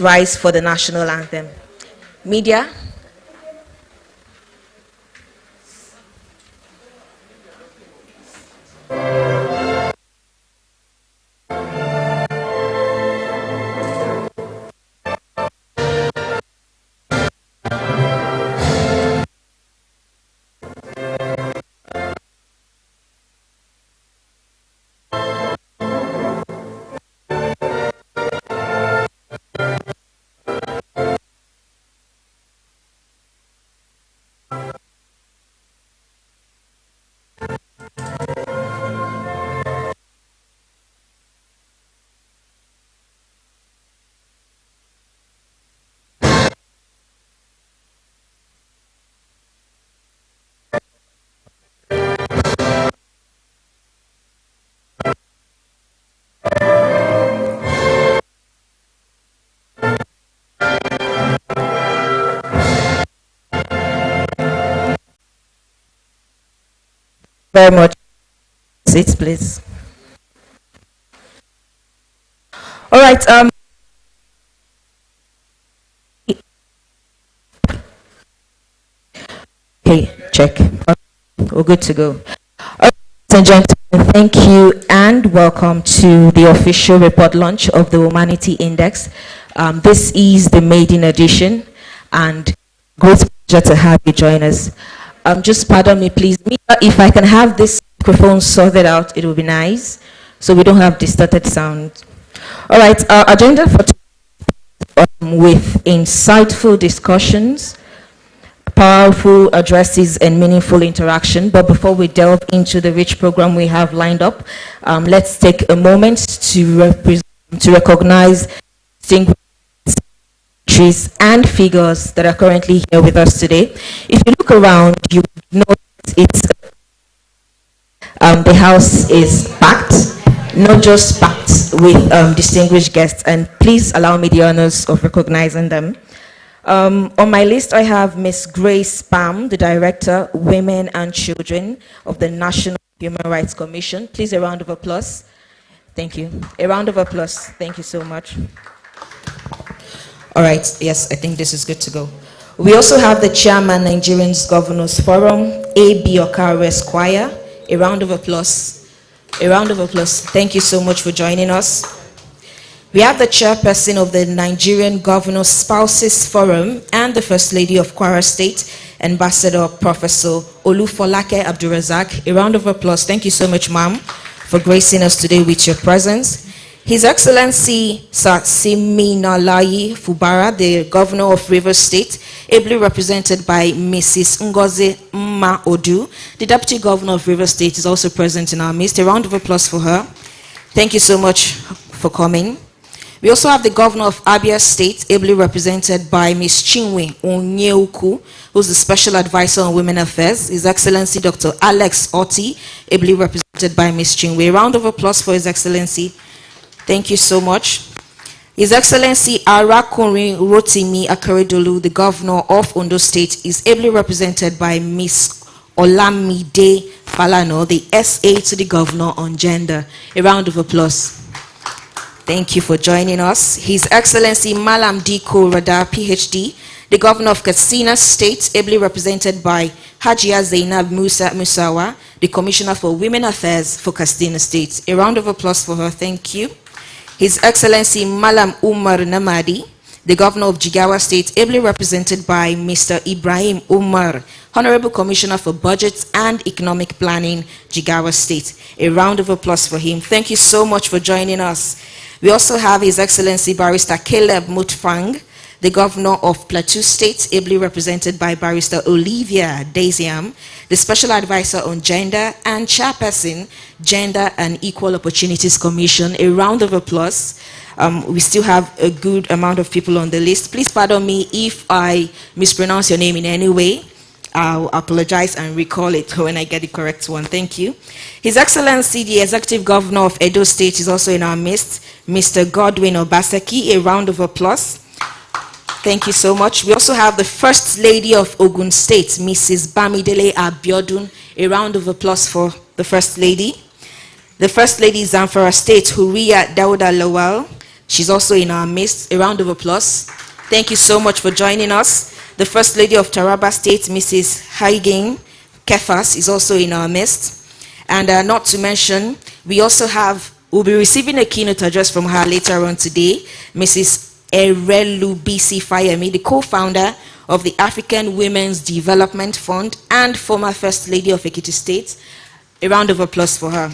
rise for the national anthem. Media. Very much. Sit, please. All right. Okay, check. We're good to go. All right, ladies and gentlemen, thank you and welcome to the official report launch of the Womanity Index. This is the maiden edition, and great pleasure to have you join us. Just pardon me, please. If I can have this microphone sorted out, it would be nice, so we don't have distorted sound. All right, our agenda for today with insightful discussions, powerful addresses, and meaningful interaction. But before we delve into the rich program we have lined up, let's take a moment to recognize distinguished countries and figures that are currently here with us today. If you look around, you know it's the house is packed, not just packed with distinguished guests, and please allow me the honors of recognizing them. On my list, I have Ms. Grace Pam, the Director, Women and Children of the National Human Rights Commission. Please, a round of applause. Thank you. A round of applause. Thank you so much. All right. Yes, I think this is good to go. We also have the Chairman, Nigerians Governors Forum, A.B. Okaro Esquire. A round of applause. A round of applause. Thank you so much for joining us. We have the chairperson of the Nigerian Governor Spouses Forum and the First Lady of Kwara State, Ambassador Professor Olufolake Abdulrazak. A round of applause. Thank you so much, ma'am, for gracing us today with your presence. His Excellency Sir Siminalayi Fubara, the Governor of Rivers State, ably represented by Mrs. Ngozi Mma Odu. The Deputy Governor of Rivers State is also present in our midst. A round of applause for her. Thank you so much for coming. We also have the Governor of Abia State, ably represented by Ms. Chinwe Onyeuku, who's the Special Advisor on Women Affairs. His Excellency Dr. Alex Oti, ably represented by Ms. Chinwe. A round of applause for His Excellency. Thank you so much. His Excellency Arakunrin Rotimi Akeredolu, the Governor of Ondo State, is ably represented by Ms. Olamide Falano, the SA to the Governor on Gender. A round of applause. Thank you for joining us. His Excellency Malam Diko Radar, PhD, the Governor of Katsina State, ably represented by Hajia Zainab Musa Musawa, the Commissioner for Women Affairs for Katsina State. A round of applause for her. Thank you. His Excellency Malam Umar Namadi, the Governor of Jigawa State, ably represented by Mr. Ibrahim Umar, Honorable Commissioner for Budgets and Economic Planning, Jigawa State. A round of applause for him. Thank you so much for joining us. We also have His Excellency Barrister Caleb Mutfang, the Governor of Plateau State, ably represented by Barrister Olivia Daisiam, the Special Advisor on Gender and Chairperson, Gender and Equal Opportunities Commission. A round of applause. We still have a good amount of people on the list. Please pardon me if I mispronounce your name in any way. I'll apologize and recall it when I get the correct one. Thank you. His Excellency, the Executive Governor of Edo State, is also in our midst, Mr. Godwin Obaseki. A round of applause. Thank you so much. We also have the First Lady of Ogun State, Mrs. Bamidele Abiodun. A round of applause for the First Lady. The First Lady Zamfara State, Huriya Dauda Lawal, She's also in our midst. A round of applause. Thank you so much for joining us. The First Lady of Taraba State, Mrs. Haigin Kefas, is also in our midst. And not to mention, we'll be receiving a keynote address from her later on today, Mrs. Erelu BC Fayemi, the co-founder of the African Women's Development Fund and former First Lady of Ekiti State. A round of applause for her.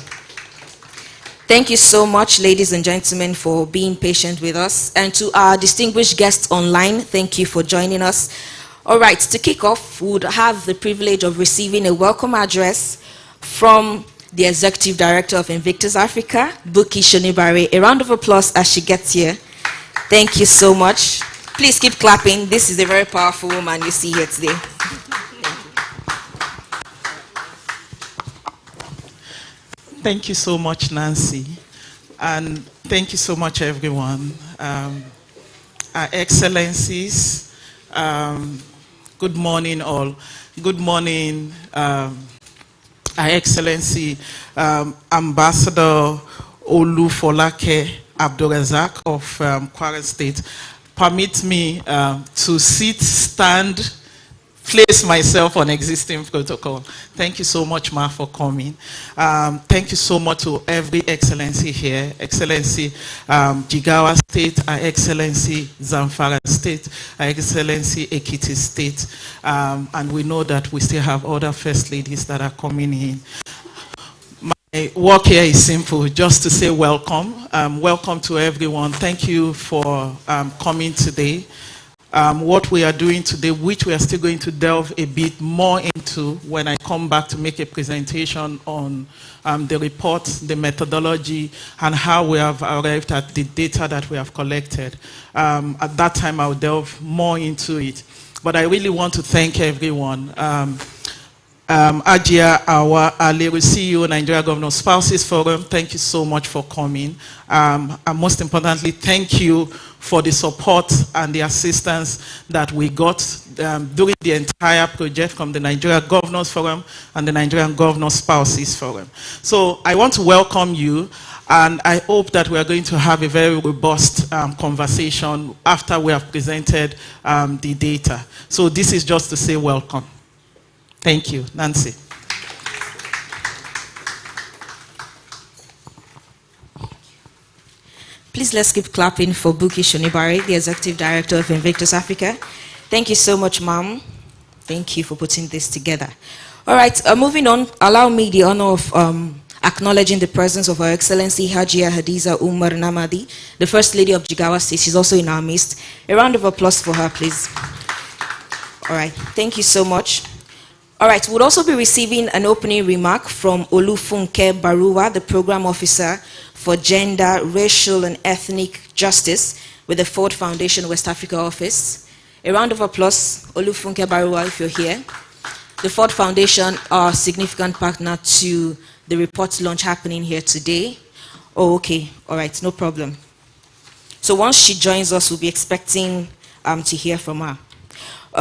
Thank you so much, ladies and gentlemen, for being patient with us. And to our distinguished guests online, thank you for joining us. All right, to kick off, we would have the privilege of receiving a welcome address from the Executive Director of Invictus Africa, Buki Shonibare. A round of applause as she gets here. Thank you so much. Please keep clapping. This is a very powerful woman you see here today. Thank you so much, Nancy. And thank you so much, everyone. Our Excellencies, good morning all. Good morning, Our Excellency, Ambassador Olufolake Abdulrazak of Kwara State. Permit me to stand, place myself on existing protocol. Thank you so much, Ma, for coming. Thank you so much to every excellency here. Excellency Jigawa State, Our Excellency Zamfara State, Our Excellency Ekiti State. And we know that we still have other first ladies that are coming in. My work here is simple, just to say welcome. Welcome to everyone. Thank you for coming today. What we are doing today, which we are still going to delve a bit more into when I come back to make a presentation on the report, the methodology, and how we have arrived at the data that we have collected. At that time, I'll delve more into it. But I really want to thank everyone. Ajia Awa Aleru, CEO, Nigeria Governor Spouses Forum, thank you so much for coming. And most importantly, thank you for the support and the assistance that we got during the entire project from the Nigeria Governors Forum and the Nigerian Governor Spouses Forum. So I want to welcome you, and I hope that we are going to have a very robust conversation after we have presented the data. So this is just to say welcome. Thank you. Nancy. Please let's keep clapping for Buki Shonibare, the Executive Director of Invictus Africa. Thank you so much, ma'am. Thank you for putting this together. All right, moving on, allow me the honor of acknowledging the presence of Her Excellency Hajia Hadiza Umar Namadi, the First Lady of Jigawa State. She's also in our midst. A round of applause for her, please. All right, thank you so much. All right, we'll also be receiving an opening remark from Olufunke Baruwa, the Program Officer for Gender, Racial and Ethnic Justice with the Ford Foundation West Africa Office. A round of applause, Olufunke Baruwa, if you're here. The Ford Foundation are a significant partner to the report launch happening here today. Oh, okay, all right, no problem. So once she joins us, we'll be expecting to hear from her.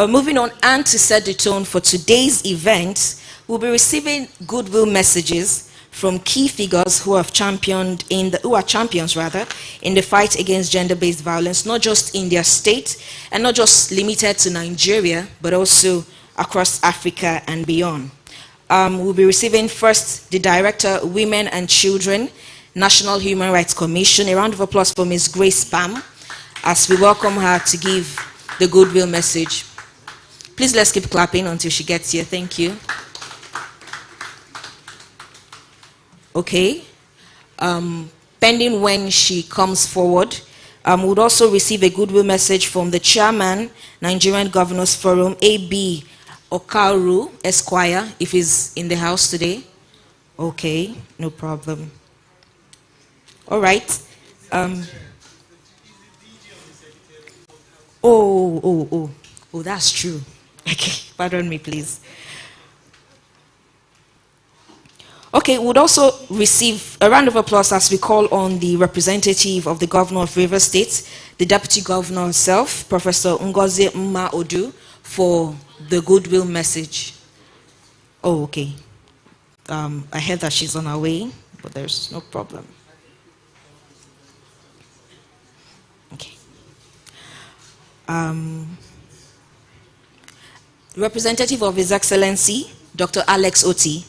Moving on, and to set the tone for today's event, we'll be receiving goodwill messages from key figures who have champions in the fight against gender-based violence, not just in their state and not just limited to Nigeria, but also across Africa and beyond. We'll be receiving first the Director, Women and Children, National Human Rights Commission. A round of applause for Ms. Grace Pam as we welcome her to give the goodwill message. Please let's keep clapping until she gets here. Thank you. Okay. Pending when she comes forward, would also receive a goodwill message from the Chairman, Nigerian Governors Forum, A.B. Okaru Esquire, if he's in the house today. Okay, no problem. All right. Oh, that's true. Okay, pardon me, please. Okay, we'd also receive a round of applause as we call on the representative of the Governor of Rivers State, the Deputy Governor herself, Professor Ngozi Mma Odu, for the goodwill message. Oh, okay. I heard that she's on her way, but there's no problem. Representative of His Excellency, Dr. Alex Oti,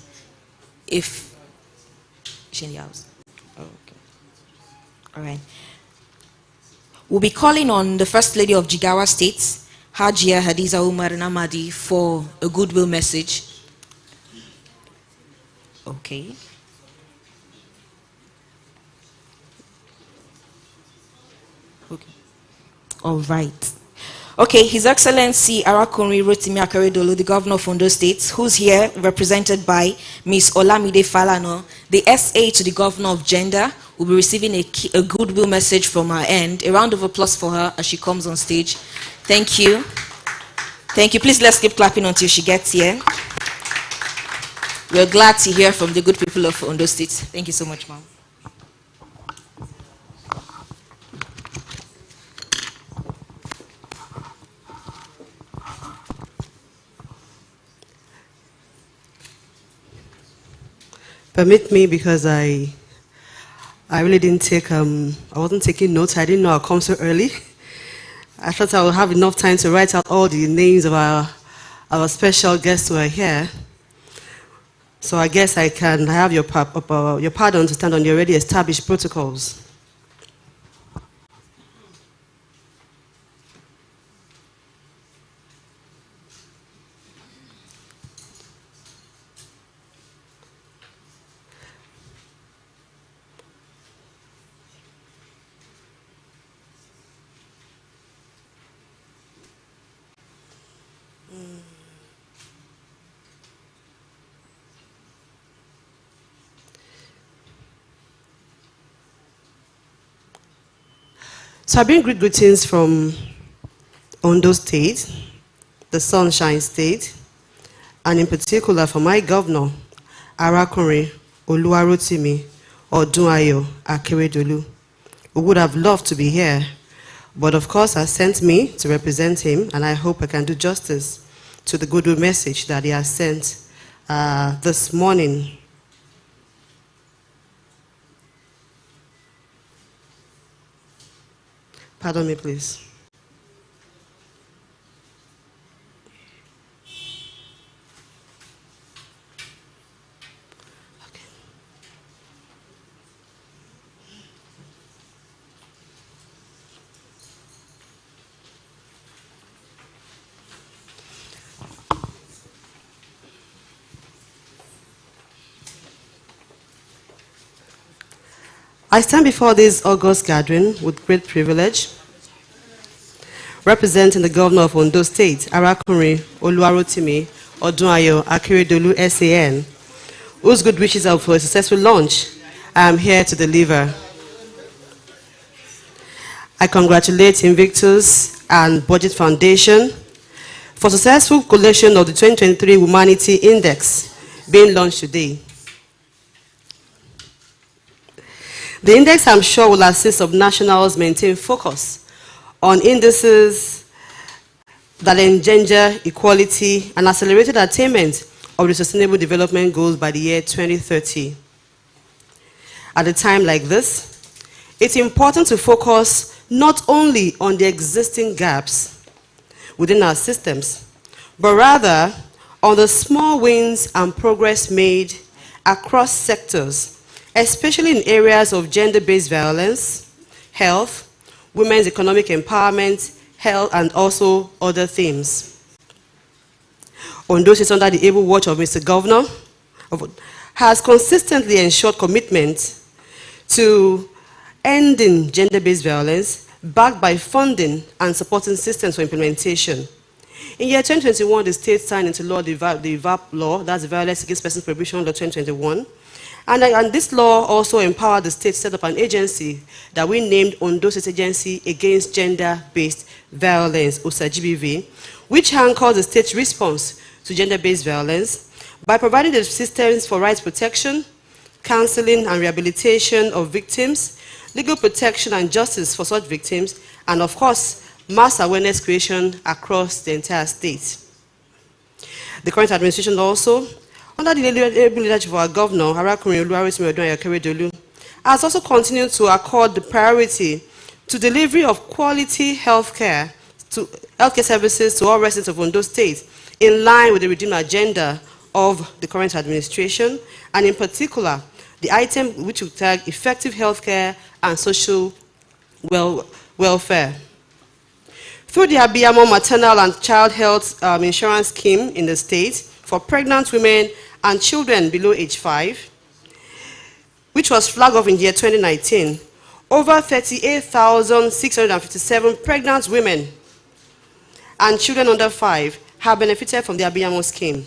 if she's in the house. Okay. All right. We'll be calling on the First Lady of Jigawa State, Hajia Hadiza Umar Namadi, for a goodwill message. Okay. Okay. All right. Okay, His Excellency Arakunri Rotimi Akeredolu, the Governor of Ondo State, who's here represented by Ms. Olamide Falano, the SA to the Governor of Gender, will be receiving a goodwill message from our end. A round of applause for her as she comes on stage. Thank you. Thank you. Please let's keep clapping until she gets here. We're glad to hear from the good people of Ondo State. Thank you so much, ma'am. Permit me, because I really didn't take, I wasn't taking notes. I didn't know I'd come so early. I thought I would have enough time to write out all the names of our special guests who are here. So I guess I can have your pardon to stand on the already established protocols. So I bring greetings from Ondo State, the Sunshine State, and in particular from my governor, Arakunrin Oluwarotimi Odunayo Akeredolu, who would have loved to be here, but of course has sent me to represent him, and I hope I can do justice to the goodwill message that he has sent this morning. Pardon me, please. Okay. I stand before this august gathering with great privilege, representing the Governor of Ondo State, Arakunrin Oluwarotimi Odunayo Akeredolu SAN, whose good wishes are for a successful launch I am here to deliver. I congratulate Invictus and Budget Foundation for successful collation of the 2023 Womanity Index being launched today. The index, I'm sure, will assist subnationals maintain focus on indices that engender equality and accelerated attainment of the Sustainable Development Goals by the year 2030. At a time like this, it's important to focus not only on the existing gaps within our systems, but rather on the small wins and progress made across sectors, especially in areas of gender-based violence, health, women's economic empowerment, health, and also other themes. Ondo State, under the able watch of Mr. Governor, has consistently ensured commitment to ending gender-based violence, backed by funding and supporting systems for implementation. In year 2021, the state signed into law the VAP law, that's the Violence Against Persons Prohibition Law 2021. And this law also empowered the state to set up an agency that we named Ondo State Agency Against Gender-Based Violence, OSAGBV, which anchors the state's response to gender-based violence by providing the systems for rights protection, counseling and rehabilitation of victims, legal protection and justice for such victims, and of course, mass awareness creation across the entire state. The current administration also, under the able leadership of our governor, Arakunrin Oluwarotimi Odunayo Akeredolu, has also continued to accord the priority to delivery of quality health care healthcare services to all residents of Ondo State, in line with the redeemed agenda of the current administration, and in particular, the item which will tag effective healthcare and social welfare. Through the Abiyamo Maternal and Child Health Insurance Scheme in the state for pregnant women and children below age 5, which was flagged off in the year 2019, over 38,657 pregnant women and children under 5 have benefited from the Abiyamo scheme.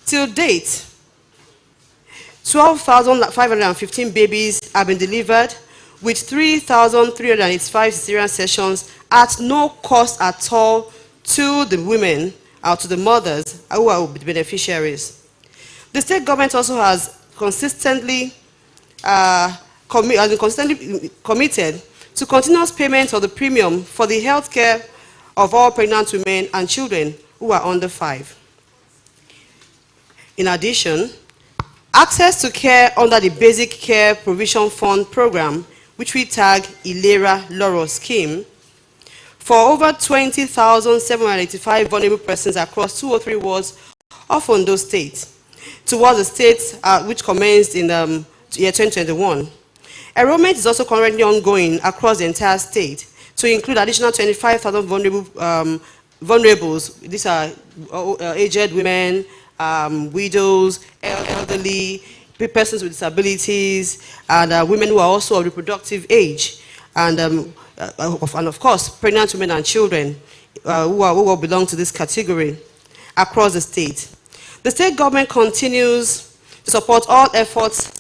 Till date, 12,515 babies have been delivered, with 3,385 cesarean sessions at no cost at all to the women or to the mothers who are the beneficiaries. The state government also has consistently committed to continuous payment of the premium for the health care of all pregnant women and children who are under 5. In addition, access to care under the Basic Care Provision Fund program, which we tag Ilera Loro scheme, for over 20,785 vulnerable persons across 203 wards of Ondo State, towards the state which commenced in the year 2021. Enrollment is also currently ongoing across the entire state to include additional 25,000 vulnerables. These are aged women, widows, elderly, persons with disabilities, and women who are also of reproductive age, and of course, pregnant women and children who belong to this category across the state. The state government continues to support all efforts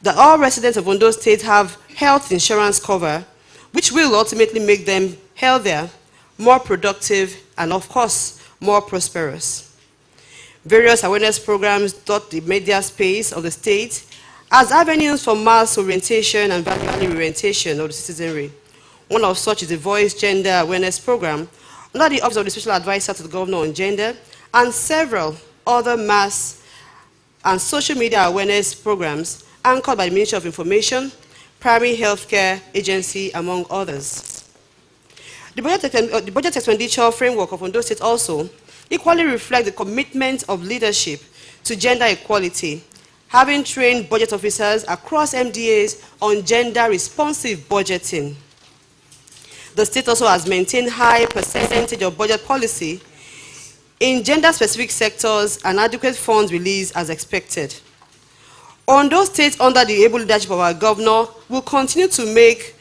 that all residents of Ondo State have health insurance cover, which will ultimately make them healthier, more productive, and of course, more prosperous. Various awareness programs dot the media space of the state as avenues for mass orientation and value orientation of the citizenry. One of such is the Voice Gender Awareness Program under the Office of the Special Advisor to the Governor on Gender, and several other mass and social media awareness programs anchored by the Ministry of Information, Primary Healthcare Agency, among others. The budget expenditure framework of Ondo State also equally reflects the commitment of leadership to gender equality, having trained budget officers across MDAs on gender-responsive budgeting. The state also has maintained high percentage of budget policy in gender-specific sectors and adequate funds released as expected. Ondo State, under the able leadership of our governor, will continue to make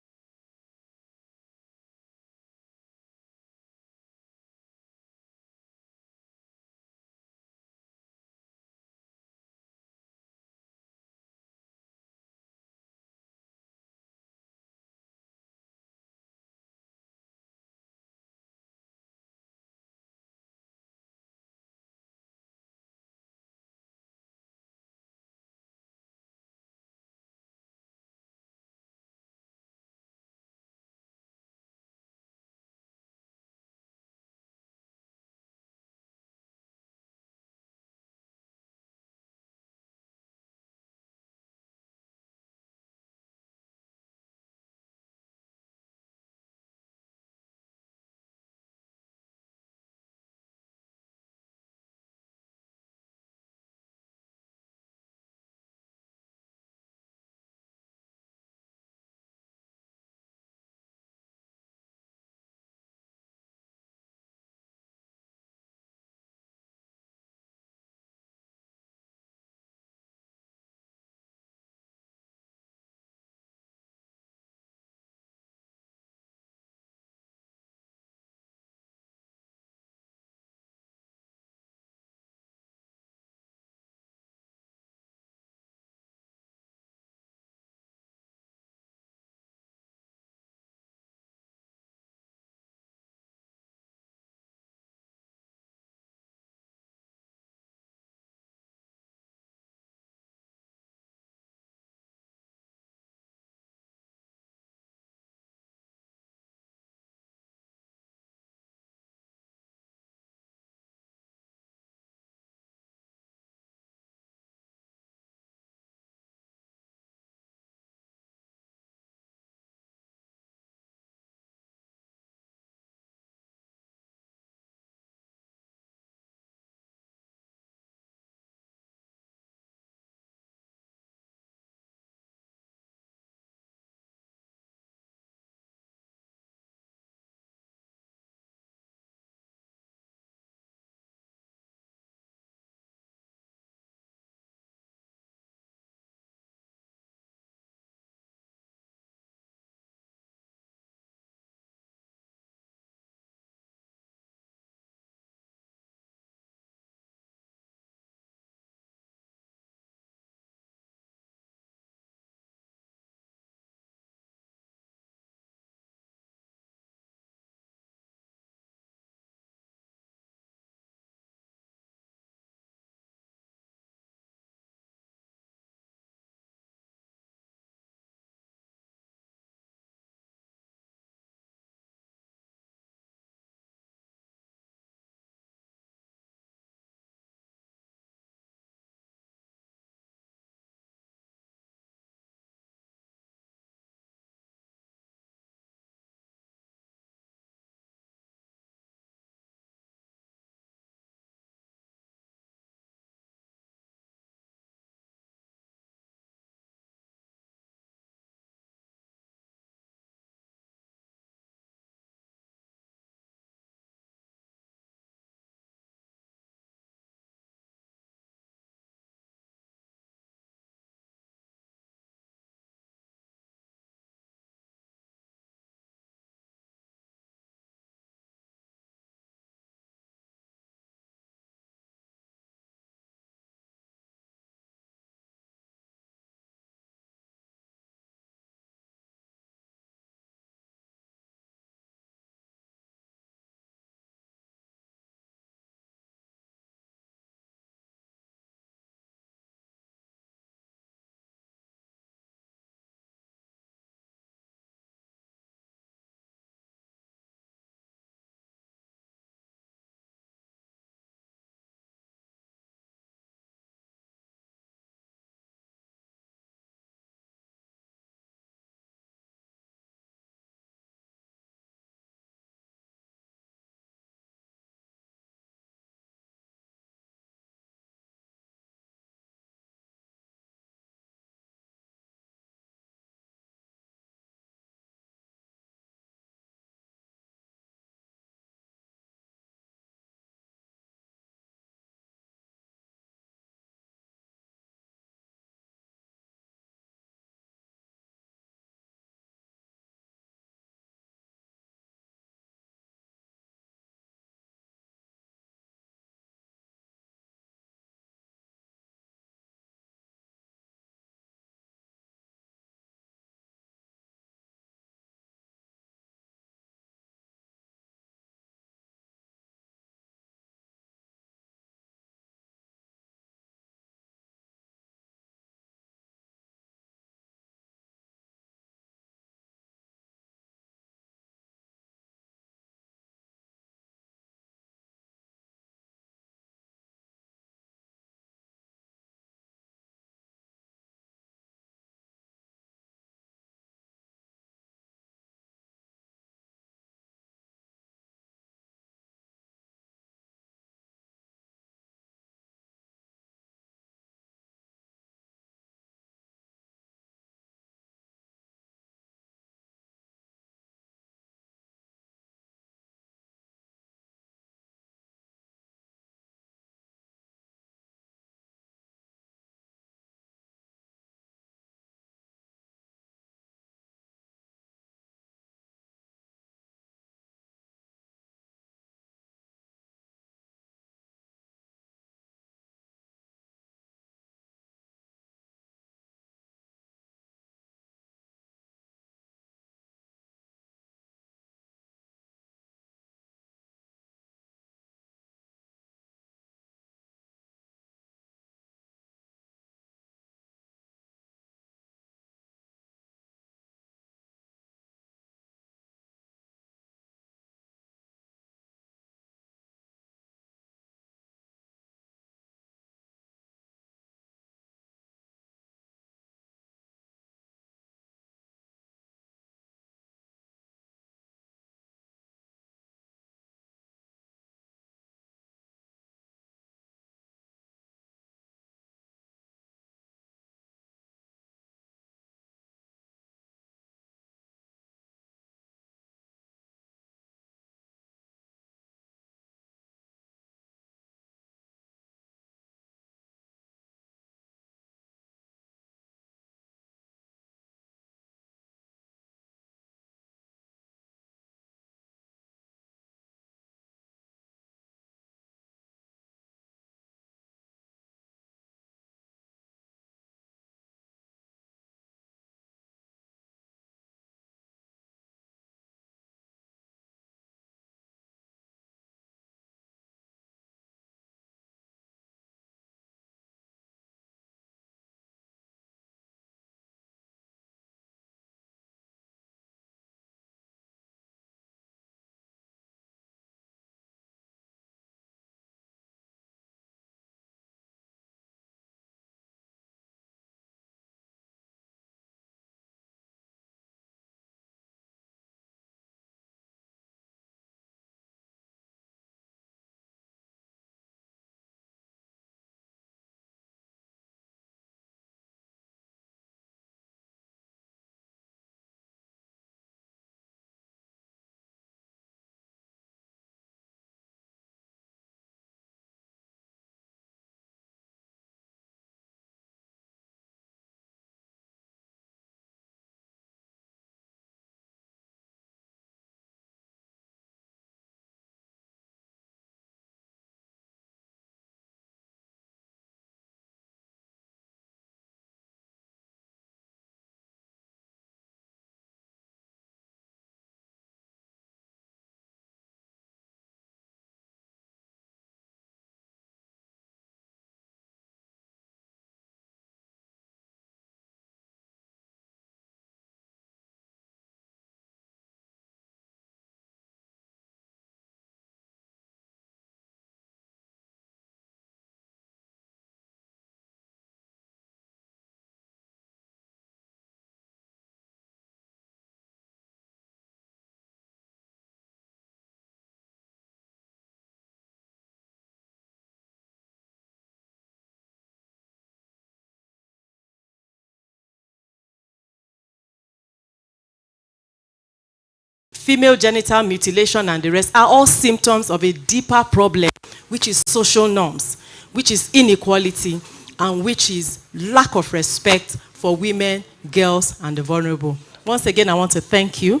female genital mutilation and the rest are all symptoms of a deeper problem, which is social norms, which is inequality, and which is lack of respect for women, girls, and the vulnerable. Once again, I want to thank you,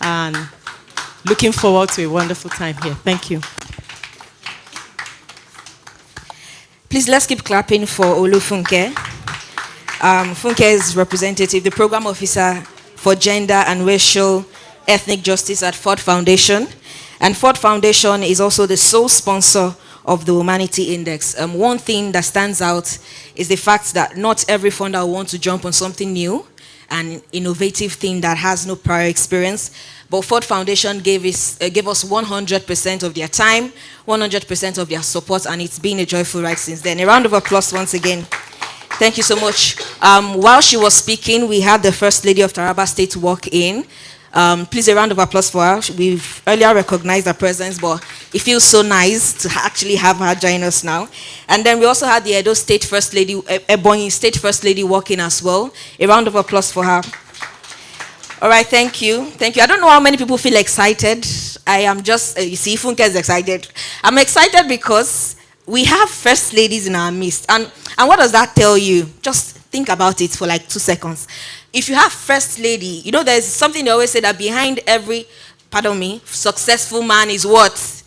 and looking forward to a wonderful time here. Thank you. Please, let's keep clapping for Olufunke. Funke is representative, the program officer for gender and racial ethnic justice at Ford Foundation. And Ford Foundation is also the sole sponsor of the Womanity Index. One thing that stands out is the fact that not every funder will want to jump on something new, an innovative thing that has no prior experience. But Ford Foundation gave us 100% of their time, 100% of their support, and it's been a joyful ride since then. A round of applause once again. Thank you so much. While she was speaking, we had the First Lady of Taraba State walk in. Please, a round of applause for her. We've earlier recognized her presence, but it feels so nice to actually have her join us now. And then we also had the Edo State First Lady, Ebonyi State First Lady walk in as well. A round of applause for her. All right, thank you. Thank you. I don't know how many people feel excited. I am just, you see, Funke is excited. I'm excited because we have First Ladies in our midst. And what does that tell you? Just think about it for like 2 seconds. If you have First Lady, you know there's something they always say that behind every, successful man is what?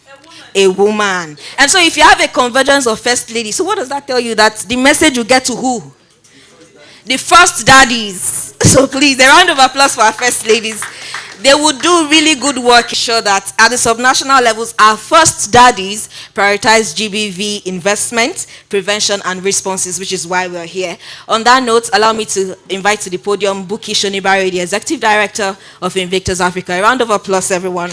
A woman. And so if you have a convergence of First Lady, so what does that tell you? That the message will get to who? The first daddies. So please, a round of applause for our First Ladies. They would do really good work to ensure that at the subnational levels, our first daddies prioritize GBV investment, prevention, and responses, which is why we're here. On that note, allow me to invite to the podium Buki Shonibare, the Executive Director of Invictus Africa. A round of applause, everyone.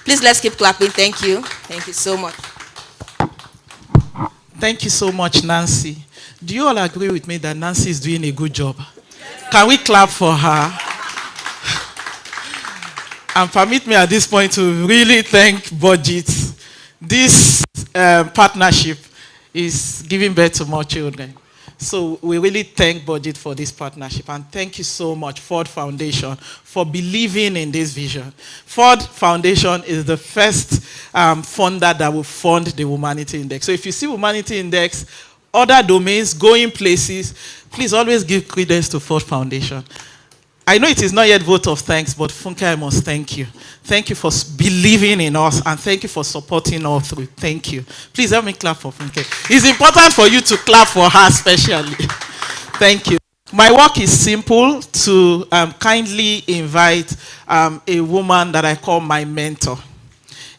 Please, let's keep clapping. Thank you. Thank you so much. Thank you so much, Nancy. Do you all agree with me that Nancy is doing a good job? Can we clap for her? And permit me at this point to really thank Budget. This partnership is giving birth to more children. So we really thank Budget for this partnership. And thank you so much, Ford Foundation, for believing in this vision. Ford Foundation is the first funder that will fund the Womanity Index. So if you see Womanity Index, other domains, going places, please always give credence to Ford Foundation. I know it is not yet vote of thanks, but Funke, I must thank you. Thank you for believing in us, and thank you for supporting all through. Thank you. Please help me clap for Funke. It's important for you to clap for her especially. Thank you. My work is simple, to kindly invite a woman that I call my mentor,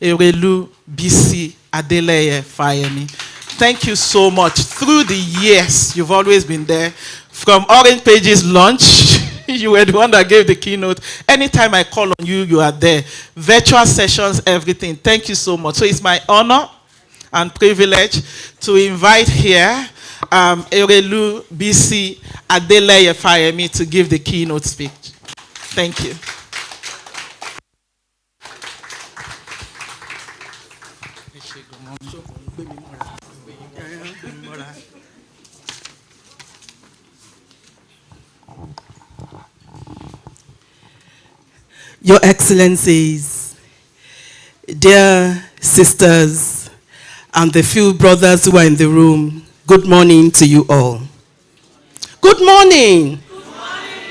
Erelu BC Adeleye Fayemi. Thank you so much. Through the years, you've always been there. From Orange Pages launch, you were the one that gave the keynote. Anytime I call on you, you are there. Virtual sessions, everything. Thank you so much. So it's my honor and privilege to invite here Erelu BC Adeleye Fayemi to give the keynote speech. Thank you. Your Excellencies, dear sisters, and the few brothers who are in the room, good morning to you all. Good morning. Good morning.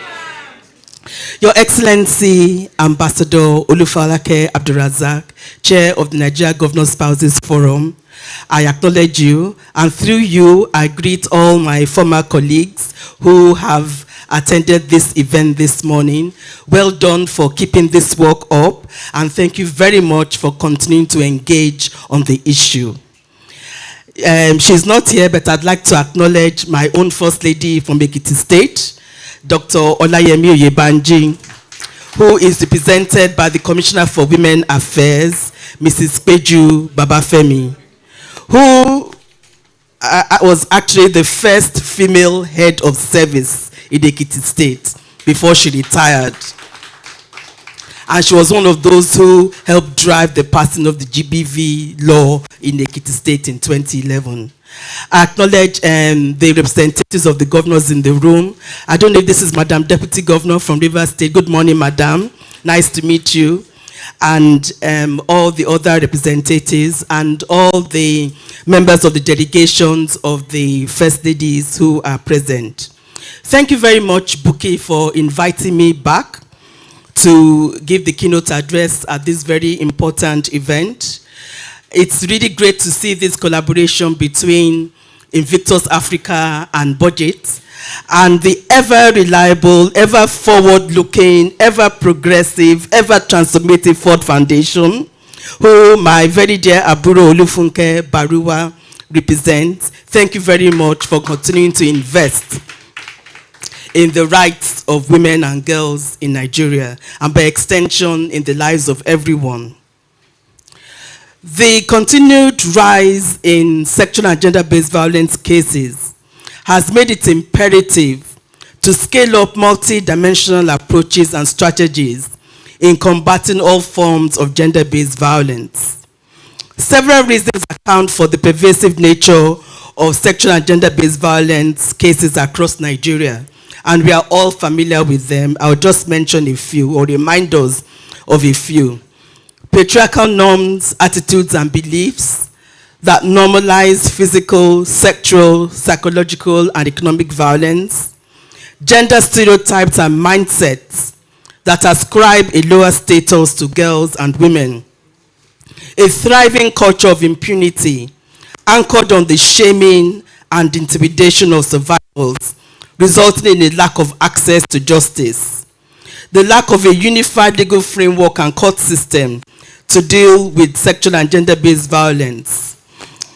Your Excellency, Ambassador Olufalake Abdurazak, Chair of the Nigeria Governor Spouses Forum, I acknowledge you, and through you, I greet all my former colleagues who have attended this event this morning. Well done for keeping this work up, and thank you very much for continuing to engage on the issue. She's not here, but I'd like to acknowledge my own First Lady from Ekiti State, Dr. Olayemi Oyebanji, who is represented by the Commissioner for Women Affairs, Mrs. Peju Babafemi, who was actually the first female head of service in Ekiti State before she retired. And she was one of those who helped drive the passing of the GBV law in Ekiti State in 2011. I acknowledge the representatives of the governors in the room. I don't know if this is Madam Deputy Governor from Rivers State. Good morning, Madam. Nice to meet you. and all the other representatives and all the members of the delegations of the First Ladies who are present. Thank you very much, Buki, for inviting me back to give the keynote address at this very important event. It's really great to see this collaboration between Invictus Africa and Budget, and the ever-reliable, ever-forward-looking, ever-progressive, ever-transformative Ford Foundation, who my very dear Aburo Olufunke Baruwa represents. Thank you very much for continuing to invest in the rights of women and girls in Nigeria, and by extension, in the lives of everyone. The continued rise in sexual and gender-based violence cases has made it imperative to scale up multi-dimensional approaches and strategies in combating all forms of gender-based violence. Several reasons account for the pervasive nature of sexual and gender-based violence cases across Nigeria, and we are all familiar with them. I'll just mention a few or remind us of a few. Patriarchal norms, attitudes, and beliefs that normalize physical, sexual, psychological, and economic violence. Gender stereotypes and mindsets that ascribe a lower status to girls and women. A thriving culture of impunity anchored on the shaming and intimidation of survivors, resulting in a lack of access to justice. The lack of a unified legal framework and court system to deal with sexual and gender-based violence.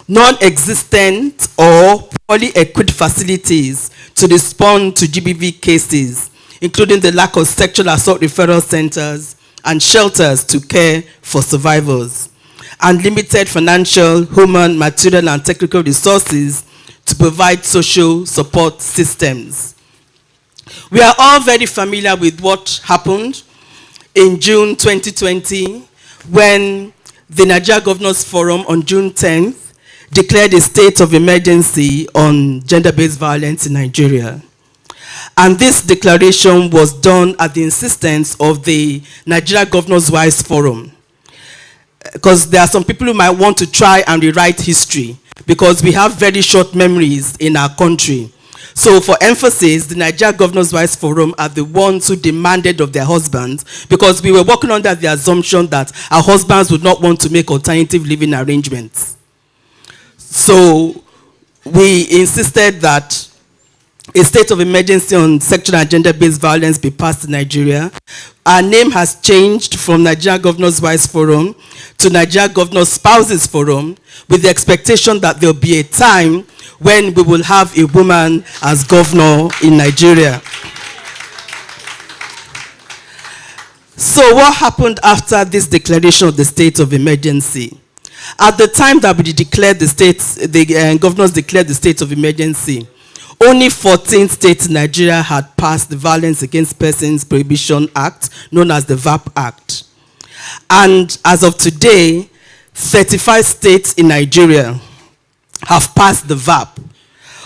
Non-existent or poorly equipped facilities to respond to GBV cases, including the lack of sexual assault referral centers and shelters to care for survivors, and limited financial, human, material, and technical resources to provide social support systems. We are all very familiar with what happened in June 2020 when the Nigeria Governors Forum on June 10th declared a state of emergency on gender-based violence in Nigeria. And this declaration was done at the insistence of the Nigeria Governors Wives Forum, because there are some people who might want to try and rewrite history, because we have very short memories in our country. So for emphasis, the Nigeria Governors Wives Forum are the ones who demanded of their husbands, because we were working under the assumption that our husbands would not want to make alternative living arrangements. So we insisted that a state of emergency on sexual and gender-based violence be passed in Nigeria. Our name has changed from Nigeria Governors Wives Forum to Nigeria Governors Spouses Forum, with the expectation that there will be a time when we will have a woman as governor in Nigeria. So what happened after this declaration of the state of emergency? At the time that we declared the governors declared the state of emergency, only 14 states in Nigeria had passed the Violence Against Persons Prohibition Act, known as the VAP Act. And as of today, 35 states in Nigeria have passed the VAP,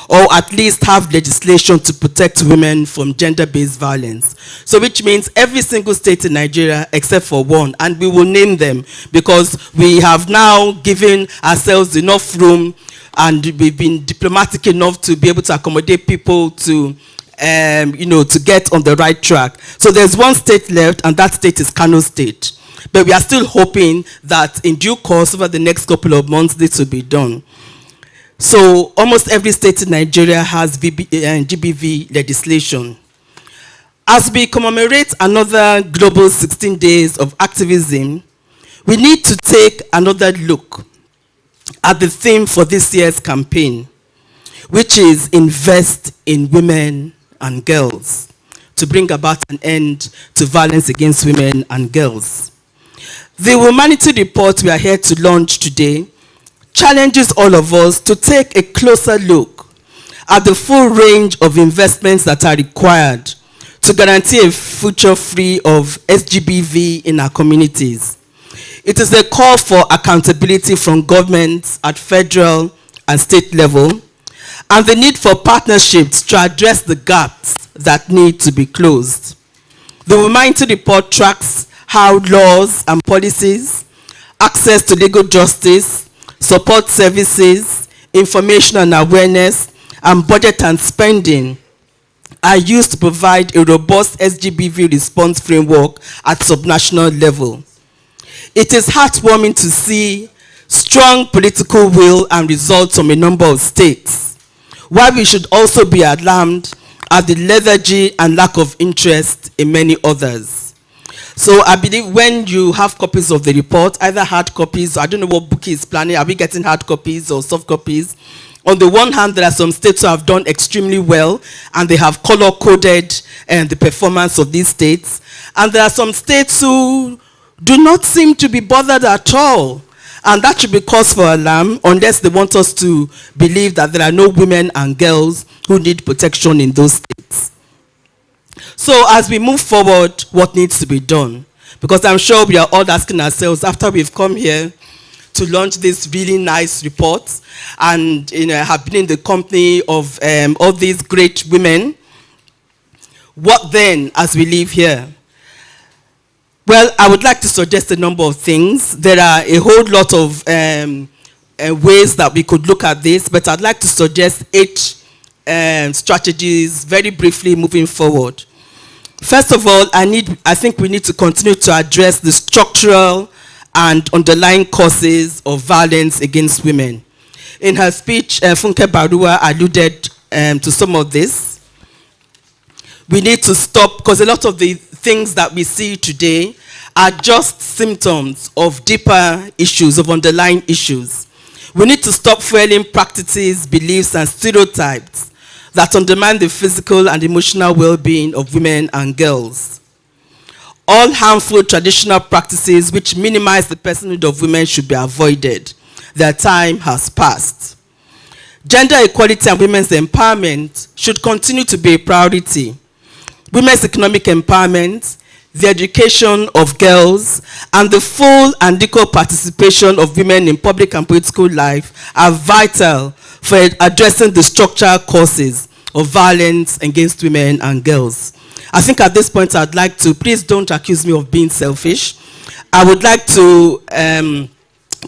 or at least have legislation to protect women from gender-based violence. So which means every single state in Nigeria except for one, and we will name them because we have now given ourselves enough room and we've been diplomatic enough to be able to accommodate people to to get on the right track. So there's one state left, and that state is Kano State. But we are still hoping that in due course, over the next couple of months, this will be done. So almost every state in Nigeria has GBV legislation. As we commemorate another global 16 days of activism, we need to take another look at the theme for this year's campaign, which is Invest in Women and Girls, to bring about an end to violence against women and girls. The Womanity report we are here to launch today challenges all of us to take a closer look at the full range of investments that are required to guarantee a future free of SGBV in our communities. It is a call for accountability from governments at federal and state level, and the need for partnerships to address the gaps that need to be closed. The Womanity report tracks how laws and policies, access to legal justice, support services, information and awareness, and budget and spending are used to provide a robust SGBV response framework at subnational level. It is heartwarming to see strong political will and results from a number of states, while we should also be alarmed at the lethargy and lack of interest in many others. So I believe when you have copies of the report, either hard copies, I don't know what Bookie is planning, are we getting hard copies or soft copies? On the one hand, there are some states who have done extremely well, and they have color-coded the performance of these states. And there are some states who do not seem to be bothered at all. And that should be cause for alarm, unless they want us to believe that there are no women and girls who need protection in those states. So as we move forward, what needs to be done? Because I'm sure we are all asking ourselves, after we've come here to launch this really nice report, and have been in the company of all these great women, what then as we leave here? Well, I would like to suggest a number of things. There are a whole lot of ways that we could look at this, but I'd like to suggest 8 strategies very briefly moving forward. First of all, I think we need to continue to address the structural and underlying causes of violence against women. In her speech, Funke Barua alluded to some of this. We need to stop, because a lot of the things that we see today are just symptoms of deeper issues, of underlying issues. We need to stop fueling practices, beliefs, and stereotypes that undermine the physical and emotional well-being of women and girls. All harmful traditional practices which minimize the personhood of women should be avoided. Their time has passed. Gender equality and women's empowerment should continue to be a priority. Women's economic empowerment, the education of girls, and the full and equal participation of women in public and political life are vital for addressing the structural causes of violence against women and girls. I think at this point I'd like to, please don't accuse me of being selfish. I would like to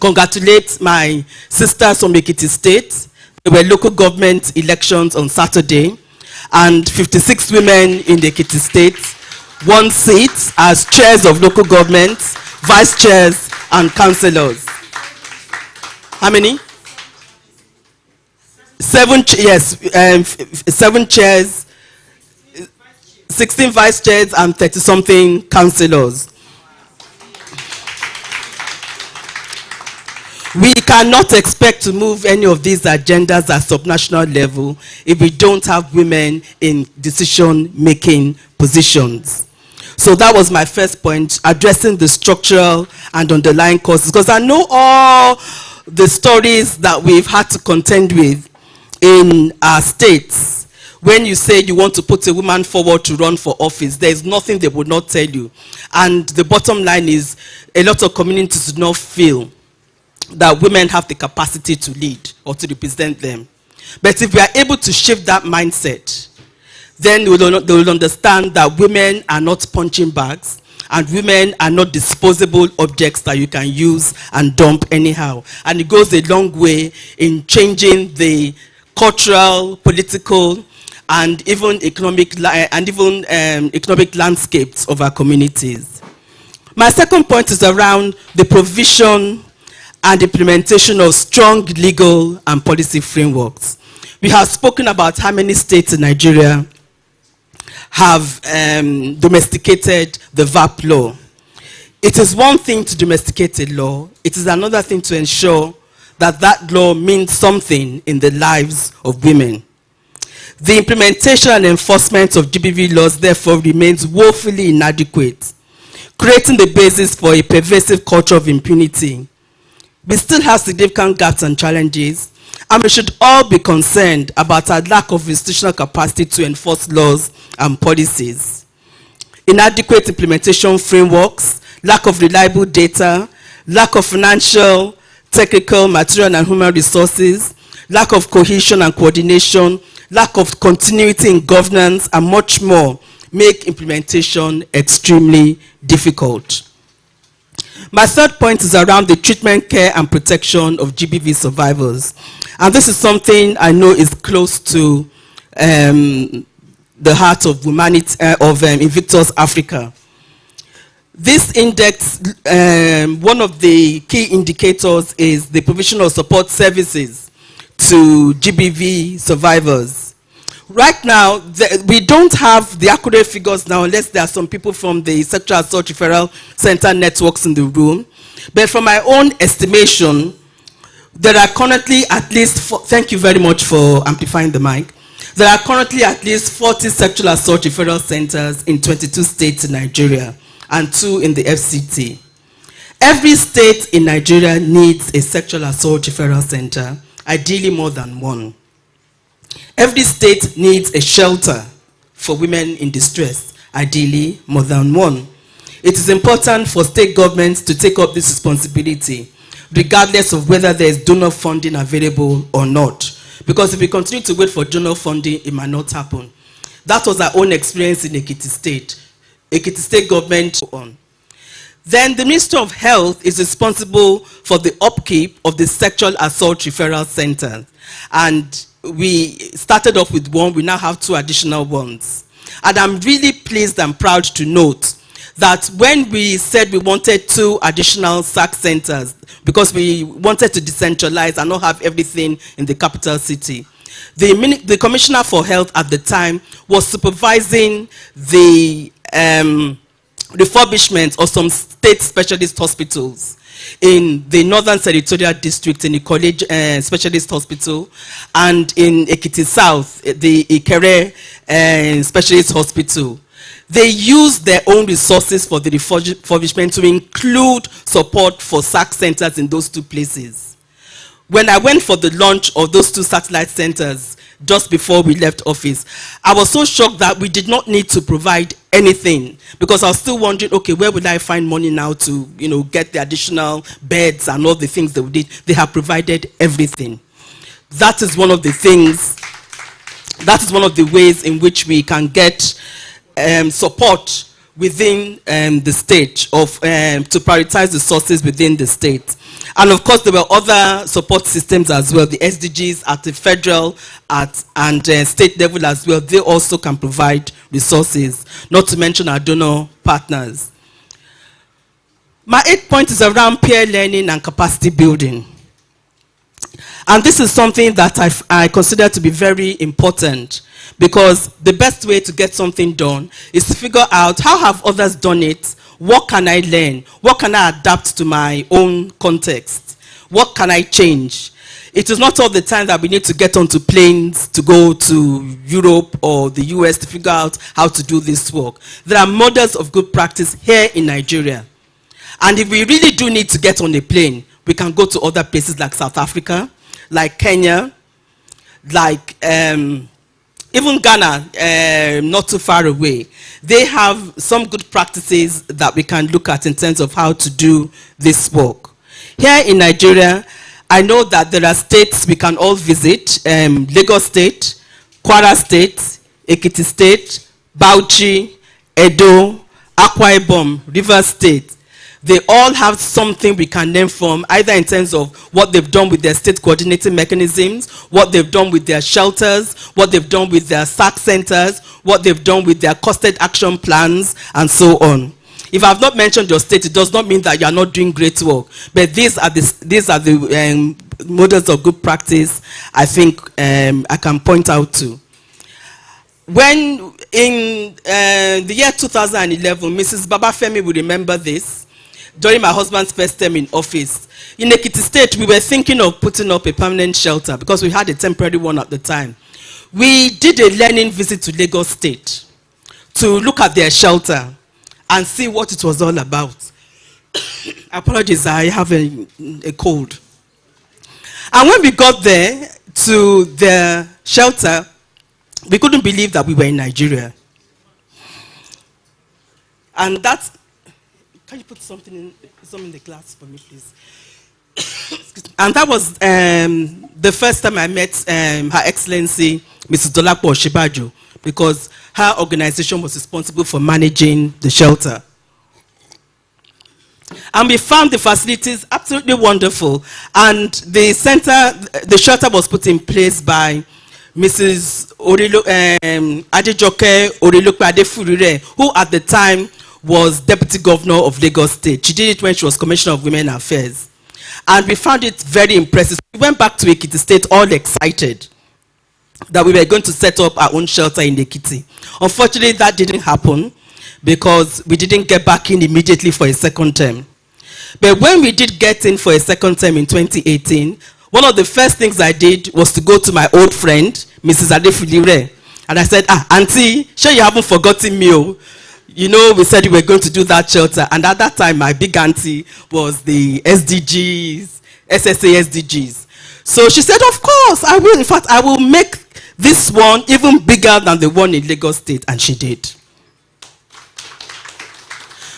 congratulate my sisters from Ekiti State. There were local government elections on Saturday, and 56 women in the Ekiti State won seats as chairs of local governments, vice chairs, and councillors. How many? 7 chairs, 16 vice chairs, and 30-something councillors. We cannot expect to move any of these agendas at subnational level if we don't have women in decision-making positions. So that was my first point, addressing the structural and underlying causes. Because I know all the stories that we've had to contend with in our states. When you say you want to put a woman forward to run for office, there is nothing they would not tell you. And the bottom line is, a lot of communities do not feel that women have the capacity to lead or to represent them. But if we are able to shift that mindset, then they will understand that women are not punching bags, and women are not disposable objects that you can use and dump anyhow. And it goes a long way in changing the cultural, political, and even economic landscapes of our communities. My second point is around the provision and implementation of strong legal and policy frameworks. We have spoken about how many states in Nigeria have domesticated the VAP law. It is one thing to domesticate a law. It is another thing to ensure that that law means something in the lives of women. The implementation and enforcement of GBV laws therefore remains woefully inadequate, creating the basis for a pervasive culture of impunity. We still have significant gaps and challenges, and we should all be concerned about our lack of institutional capacity to enforce laws and policies. Inadequate implementation frameworks, lack of reliable data, lack of financial, technical, material, and human resources, lack of cohesion and coordination, lack of continuity in governance, and much more make implementation extremely difficult. My third point is around the treatment, care, and protection of GBV survivors. And this is something I know is close to the heart of Womanity, Invictus Africa. This index, one of the key indicators is the provision of support services to GBV survivors. Right now, we don't have the accurate figures now, unless there are some people from the Sexual Assault Referral Center networks in the room. But from my own estimation, there are currently at least, thank you very much for amplifying the mic. There are currently at least 40 sexual assault referral centers in 22 states in Nigeria and 2 in the FCT. Every state in Nigeria needs a sexual assault referral center, ideally more than one. Every state needs a shelter for women in distress, ideally more than one. It is important for state governments to take up this responsibility, regardless of whether there is donor funding available or not. Because if we continue to wait for donor funding, it might not happen. That was our own experience in Ekiti State. Ekiti State government on. Then the Ministry of Health is responsible for the upkeep of the sexual assault referral centers. And we started off with one, we now have 2 additional ones. And I'm really pleased and proud to note that when we said we wanted 2 additional SAC centers, because we wanted to decentralize and not have everything in the capital city, the Commissioner for Health at the time was supervising the refurbishment of some state specialist hospitals in the Northern Territorial District, in the College Specialist Hospital, and in Ekiti South, the Ikere Specialist Hospital. They used their own resources for the refurbishment to include support for SAC centers in those 2 places. When I went for the launch of those 2 satellite centers just before we left office, I was so shocked that we did not need to provide anything, because I was still wondering, okay, where would I find money now to, get the additional beds and all the things that we did. They have provided everything. That is one of the things, that is one of the ways in which we can get support within the state to prioritize the sources within the state. And of course, there were other support systems as well, the SDGs at the federal and state level as well. They also can provide resources, not to mention our donor partners. My 8th point is around peer learning and capacity building. And this is something that I consider to be very important, because the best way to get something done is to figure out how have others done it, what can I learn, what can I adapt to my own context, what can I change. It is not all the time that we need to get onto planes to go to Europe or the US to figure out how to do this work. There are models of good practice here in Nigeria. And if we really do need to get on a plane, we can go to other places like South Africa, like Kenya, like even Ghana, not too far away. They have some good practices that we can look at in terms of how to do this work. Here in Nigeria, I know that there are states we can all visit, Lagos State, Kwara State, Ekiti State, Bauchi, Edo, Akwa Ibom, Rivers State. They all have something we can learn from, either in terms of what they've done with their state coordinating mechanisms, what they've done with their shelters, what they've done with their SAC centers, what they've done with their costed action plans, and so on. If I've not mentioned your state, it does not mean that you are not doing great work. But these are the models of good practice I think I can point out to. When in the year 2011, Mrs. Babafemi will remember this, during my husband's first term in office. In Ekiti State, we were thinking of putting up a permanent shelter because we had a temporary one at the time. We did a learning visit to Lagos State to look at their shelter and see what it was all about. Apologies, I have a cold. And when we got there to the shelter, we couldn't believe that we were in Nigeria. And that's, can you put something in the glass for me, please? And that was the first time I met Her Excellency, Mrs. Dolapo Oshibajo, because her organization was responsible for managing the shelter. And we found the facilities absolutely wonderful. And the shelter was put in place by Mrs. Adejoke Orilope Adefurire, who at the time was Deputy Governor of Lagos State. She did it when she was Commissioner of Women Affairs. And we found it very impressive. We went back to Ekiti State all excited that we were going to set up our own shelter in Ekiti. Unfortunately, that didn't happen because we didn't get back in immediately for a second term. But when we did get in for a second term in 2018, one of the first things I did was to go to my old friend, Mrs. Adefulire, and I said, Auntie, sure you haven't forgotten me, oh. You know, we said we were going to do that shelter, and at that time, my big auntie was the SDGs, SSA SDGs. So she said, of course, I will. In fact, I will make this one even bigger than the one in Lagos State, and she did.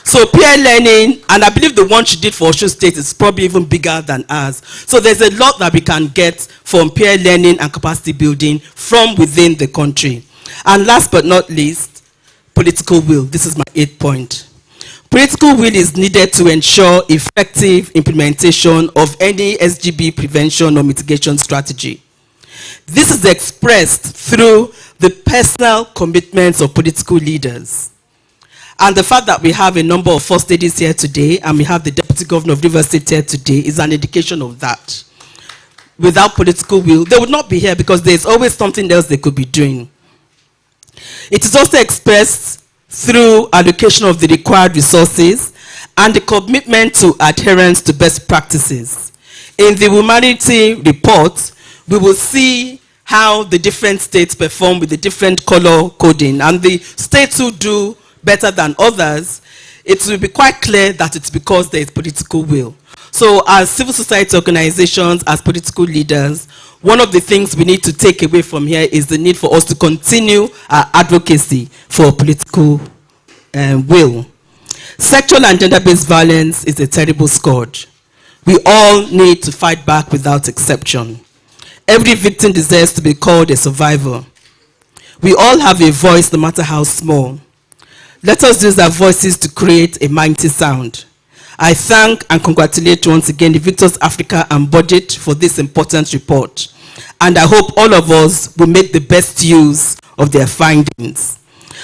So peer learning, and I believe the one she did for Osun State is probably even bigger than ours. So there's a lot that we can get from peer learning and capacity building from within the country. And last but not least, political will. This is my 8th point. Political will is needed to ensure effective implementation of any SGB prevention or mitigation strategy. This is expressed through the personal commitments of political leaders. And the fact that we have a number of first ladies here today and we have the Deputy Governor of Rivers State here today is an indication of that. Without political will, they would not be here because there's always something else they could be doing. It is also expressed through allocation of the required resources and the commitment to adherence to best practices. In the Womanity report, we will see how the different states perform with the different color coding, and the states who do better than others, it will be quite clear that it's because there is political will. So as civil society organizations, as political leaders, one of the things we need to take away from here is the need for us to continue our advocacy for political will. Sexual and gender-based violence is a terrible scourge. We all need to fight back without exception. Every victim deserves to be called a survivor. We all have a voice, no matter how small. Let us use our voices to create a mighty sound. I thank and congratulate once again the Victors Africa and Budget for this important report. And I hope all of us will make the best use of their findings.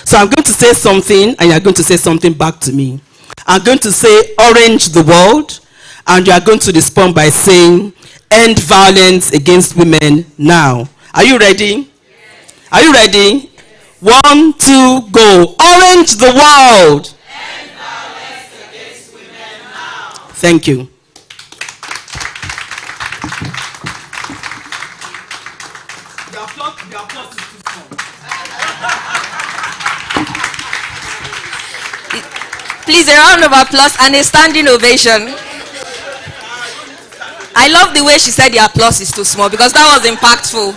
So I'm going to say something, and you're going to say something back to me. I'm going to say, orange the world, and you are going to respond by saying, end violence against women now. Are you ready? Yes. Are you ready? Yes. 1, 2, go. Orange the world. End violence against women now. Thank you. The applause is too small. Please, a round of applause and a standing ovation. I love the way she said the applause is too small because that was impactful.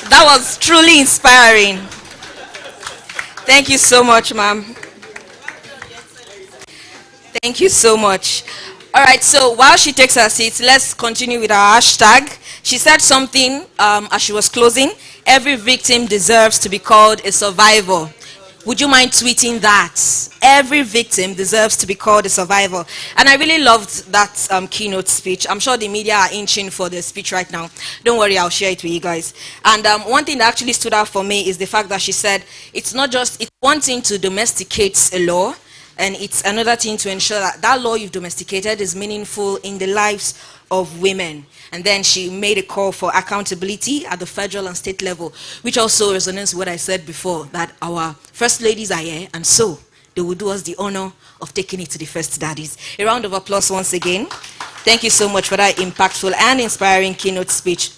That was truly inspiring. Thank you so much, ma'am. Thank you so much. All right, so while she takes her seat, let's continue with our hashtag. She said something as she was closing. Every victim deserves to be called a survivor. Would you mind tweeting that? Every victim deserves to be called a survivor. And I really loved that keynote speech. I'm sure the media are inching for the speech right now. Don't worry, I'll share it with you guys. And one thing that actually stood out for me is the fact that she said it's one thing to domesticate a law, and it's another thing to ensure that that law you've domesticated is meaningful in the lives of women. And then she made a call for accountability at the federal and state level, which also resonates with what I said before, that our first ladies are here, and so they will do us the honor of taking it to the first daddies. A round of applause once again. Thank you so much for that impactful and inspiring keynote speech.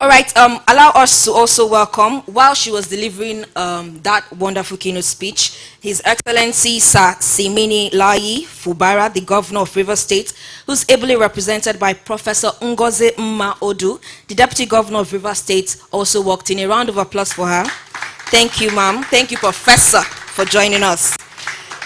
All right, allow us to also welcome, while she was delivering that wonderful keynote speech, His Excellency Sir Simini Layi Fubara, the Governor of Rivers State, who's ably represented by Professor Ngozi Mma Odu. The Deputy Governor of Rivers State also walked in. A round of applause for her. Thank you, ma'am. Thank you, Professor, for joining us.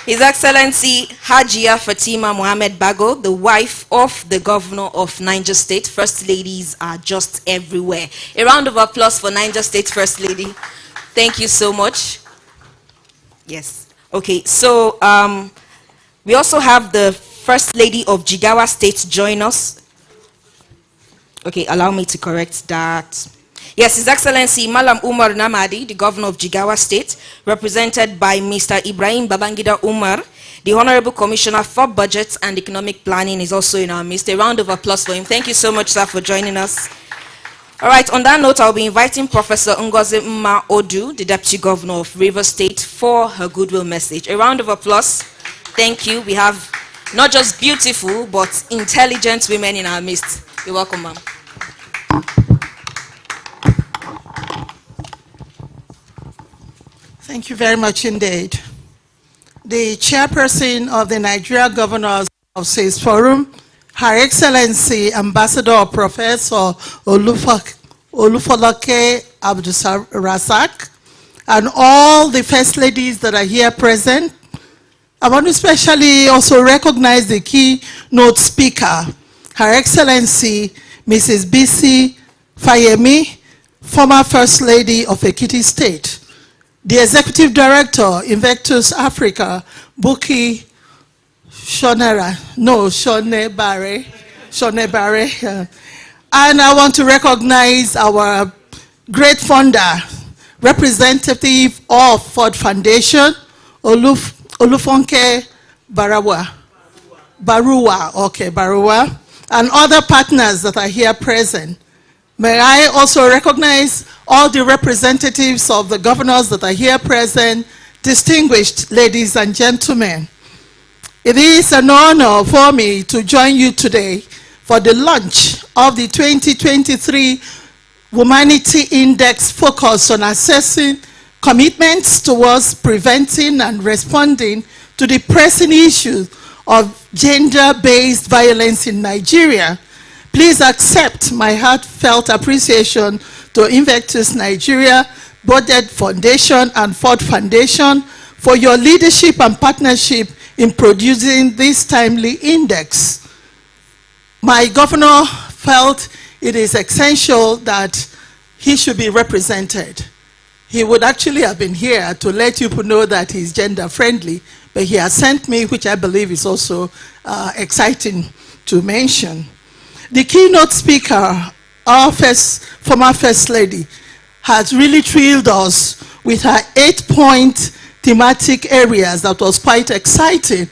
His Excellency Hajia Fatima Mohammed Bago, the wife of the Governor of Niger State. First ladies are just everywhere. A round of applause for Niger State First Lady. Thank you so much. Yes. Okay, so we also have the First Lady of Jigawa State join us. Okay, allow me to correct that. Yes, His Excellency Malam Umar Namadi, the Governor of Jigawa State, represented by Mr. Ibrahim Babangida Umar, the Honorable Commissioner for Budget and Economic Planning, is also in our midst. A round of applause for him. Thank you so much, sir, for joining us. All right, on that note, I'll be inviting Professor Ngozi Mma Odu, the Deputy Governor of Rivers State, for her goodwill message. A round of applause. Thank you. We have not just beautiful, but intelligent women in our midst. You're welcome, ma'am. Thank you very much indeed. The chairperson of the Nigeria Governors of States Forum, Her Excellency Ambassador Professor Olufolake Abdulrazak, and all the first ladies that are here present. I want to especially also recognize the keynote speaker, Her Excellency Mrs. Bisi Fayemi, former First Lady of Ekiti State. The Executive Director, Invectus Africa, Buki Shonebare. And I want to recognize our great founder, representative of Ford Foundation, Olufonke Barua, and other partners that are here present. May I also recognize all the representatives of the governors that are here present, distinguished ladies and gentlemen. It is an honor for me to join you today for the launch of the 2023 Womanity Index focused on assessing commitments towards preventing and responding to the pressing issues of gender-based violence in Nigeria. Please accept my heartfelt appreciation to Invectus Nigeria, Budget Foundation, and Ford Foundation for your leadership and partnership in producing this timely index. My governor felt it is essential that he should be represented. He would actually have been here to let you know that he's gender friendly, but he has sent me, which I believe is also exciting to mention. The keynote speaker, our former First Lady, has really thrilled us with her 8-point thematic areas that was quite exciting.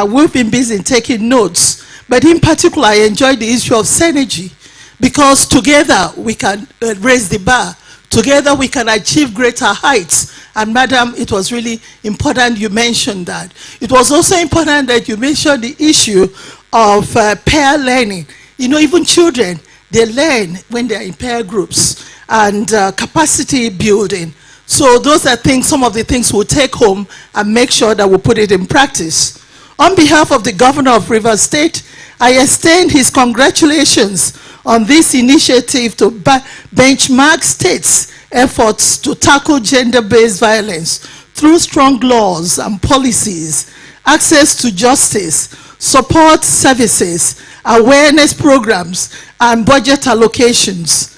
We've been busy taking notes, but in particular, I enjoyed the issue of synergy, because together we can raise the bar. Together we can achieve greater heights. And Madam, it was really important you mentioned that. It was also important that you mentioned the issue of pair learning. You know, even children, they learn when they're in pair groups, and capacity building. So those are things, some of the things we'll take home and make sure that we put it in practice. On behalf of the Governor of Rivers State, I extend his congratulations on this initiative to benchmark states' efforts to tackle gender-based violence through strong laws and policies, access to justice, support services, awareness programs, and budget allocations.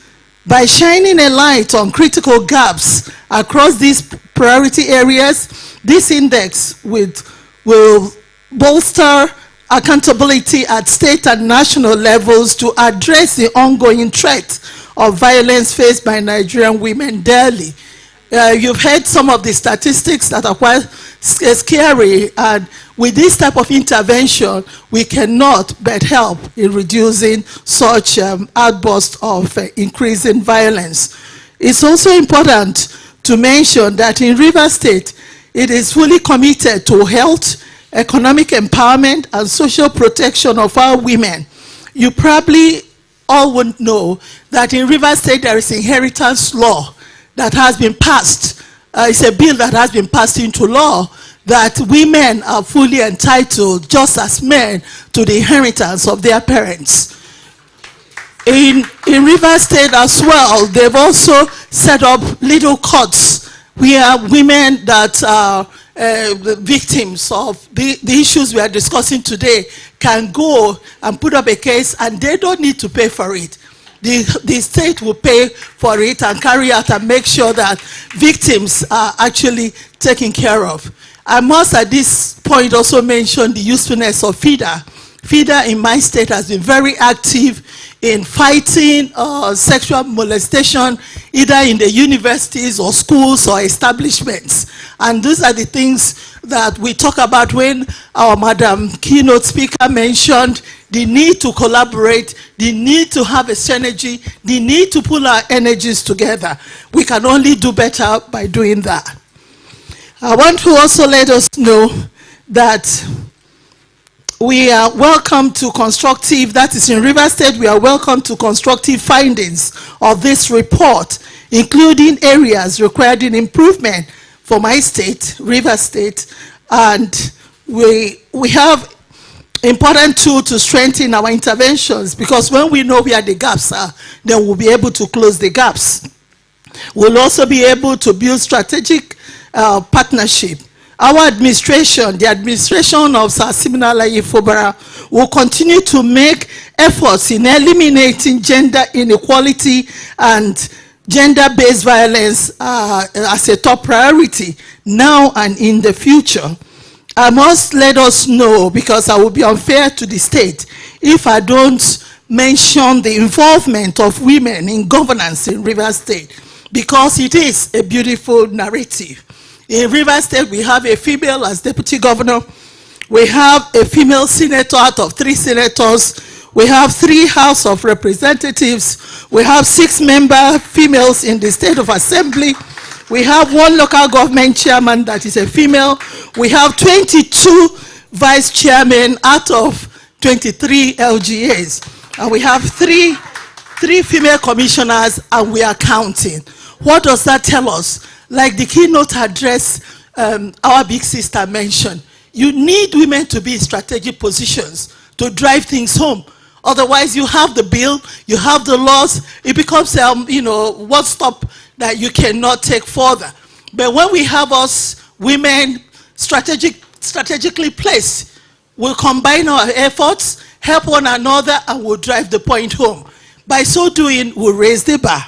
By shining a light on critical gaps across these priority areas, this index will bolster accountability at state and national levels to address the ongoing threat of violence faced by Nigerian women daily. You've heard some of the statistics that are quite scary, and with this type of intervention, we cannot but help in reducing such outbursts of increasing violence. It's also important to mention that in Rivers State, it is fully committed to health, economic empowerment, and social protection of our women. You probably all would know that in Rivers State there is inheritance law that has been passed. It's a bill that has been passed into law that women are fully entitled, just as men, to the inheritance of their parents. In Rivers State as well, they've also set up little courts where women that are victims of the issues we are discussing today can go and put up a case, and they don't need to pay for it. The state will pay for it and carry out and make sure that victims are actually taken care of. I must at this point also mention the usefulness of FIDA. FIDA in my state has been very active in fighting sexual molestation, either in the universities or schools or establishments. And these are the things that we talk about when our Madam Keynote Speaker mentioned the need to collaborate, the need to have a synergy, the need to pull our energies together. We can only do better by doing that. I want to also let us know that we are welcome to constructive, that is in Rivers State, we are welcome to constructive findings of this report, including areas requiring improvement for my state, Rivers State, and we have important tool to strengthen our interventions, because when we know where the gaps are, then we'll be able to close the gaps. We'll also be able to build strategic partnership. Our administration, the administration of Sir Siminalayi Fubara, will continue to make efforts in eliminating gender inequality and gender-based violence as a top priority now and in the future. I must let us know, because I will be unfair to the state if I don't mention the involvement of women in governance in Rivers State, because it is a beautiful narrative. In Rivers State, we have a female as deputy governor. We have a female senator out of 3 senators. We have 3 House of Representatives. We have 6 member females in the State of Assembly. We have 1 local government chairman that is a female. We have 22 vice chairmen out of 23 LGAs. And we have 3 female commissioners, and we are counting. What does that tell us? Like the keynote address our big sister mentioned, you need women to be in strategic positions to drive things home. Otherwise, you have the bill, you have the laws, it becomes one stop that you cannot take further. But when we have us women strategically placed, we'll combine our efforts, help one another, and we'll drive the point home. By so doing, we'll raise the bar.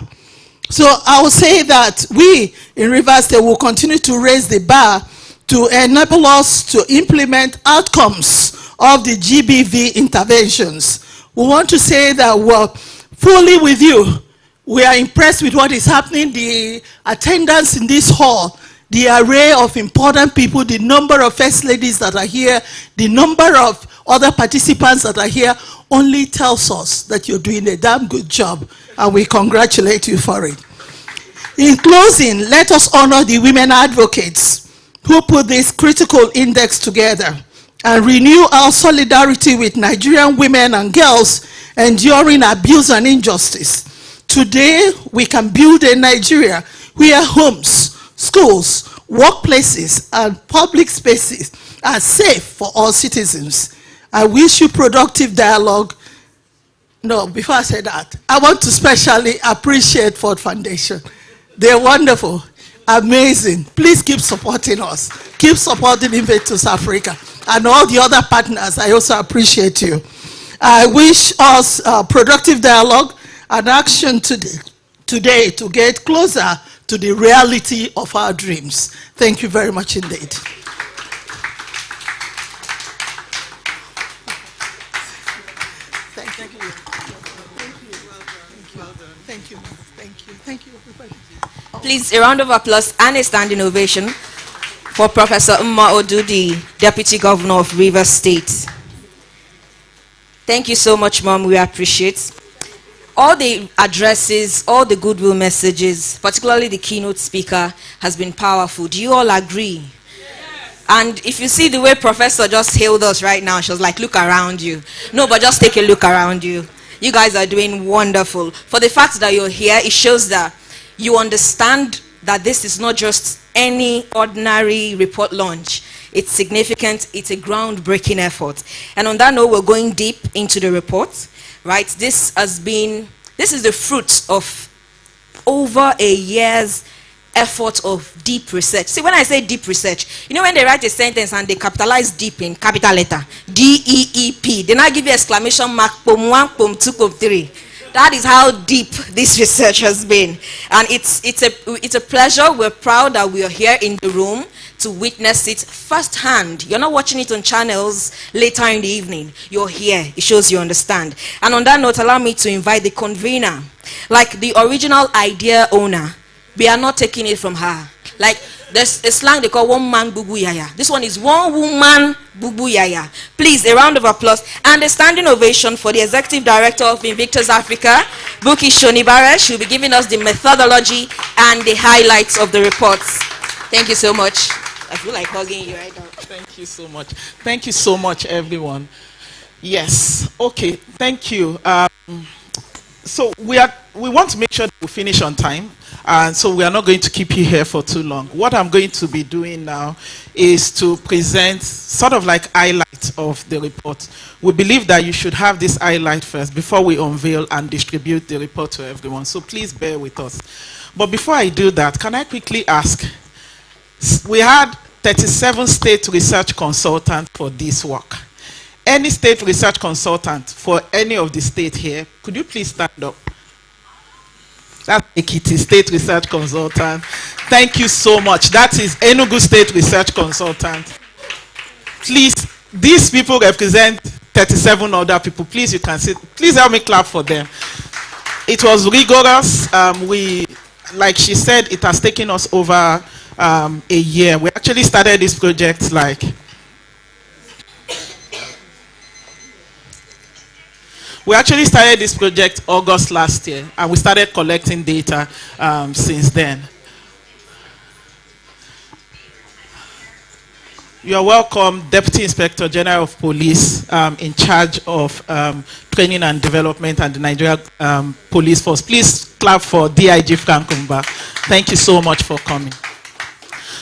So I will say that we in Rivers State will continue to raise the bar to enable us to implement outcomes of the GBV interventions. We want to say that we're fully with you. We are impressed with what is happening, the attendance in this hall, the array of important people, the number of first ladies that are here, the number of other participants that are here, only tells us that you're doing a damn good job, and we congratulate you for it. In closing, let us honor the women advocates who put this critical index together and renew our solidarity with Nigerian women and girls enduring abuse and injustice. Today, we can build a Nigeria where homes, schools, workplaces, and public spaces are safe for all citizens. I wish you productive dialogue. No, before I say that, I want to specially appreciate Ford Foundation. They're wonderful, amazing. Please keep supporting us. Keep supporting Invictus Africa and all the other partners. I also appreciate you. I wish us productive dialogue and action today to get closer to the reality of our dreams. Thank you very much indeed. Thank you, everybody. Please, a round of applause and a standing ovation for Professor Umma Odu, the Deputy Governor of Rivers State. Thank you so much, Mom. We appreciate all the addresses, all the goodwill messages, particularly the keynote speaker, has been powerful. Do you all agree? Yes. And if you see the way Professor just hailed us right now, she was like, look around you. No, but just take a look around you. You guys are doing wonderful. For the fact that you're here, it shows that you understand that this is not just any ordinary report launch. It's significant. It's a groundbreaking effort. And on that note, we're going deep into the report, right? This is the fruit of over a year's effort of deep research. See, when I say deep research, you know when they write a sentence and they capitalize deep in capital letter, DEEP, they now give you exclamation mark, POM 1, POM 2, POM 3. That is how deep this research has been. And it's a pleasure. We're proud that we are here in the room to witness it firsthand. You're not watching it on channels later in the evening. You're here. It shows you understand. And on that note, allow me to invite the convener. Like the original idea owner, we are not taking it from her. Like there's a slang they call one man bubu yaya. This one is one woman bubu yaya. Please, a round of applause and a standing ovation for the Executive Director of Invictus Africa, Buki Shonibare. She'll be giving us the methodology and the highlights of the reports. Thank you so much. I feel like hugging you right now. Thank you so much. Thank you so much, everyone. Yes. Okay. Thank you. So we want to make sure that we finish on time, and so we are not going to keep you here for too long. What I'm going to be doing now is to present sort of like highlights of the report. We believe that you should have this highlight first before we unveil and distribute the report to everyone. So please bear with us. But before I do that, can I quickly ask, we had 37 state research consultants for this work. Any state research consultant for any of the state here, could you please stand up? That's Ekiti State Research Consultant. Thank you so much. That is Enugu State Research Consultant. Please, these people represent 37 other people. Please, you can sit. Please help me clap for them. It was rigorous. Like she said, it has taken us over a year. We actually started this project like August last year, and we started collecting data since then. You are welcome, Deputy Inspector General of Police in charge of training and development and the Nigeria Police Force. Please clap for DIG Frank Umba. Thank you so much for coming.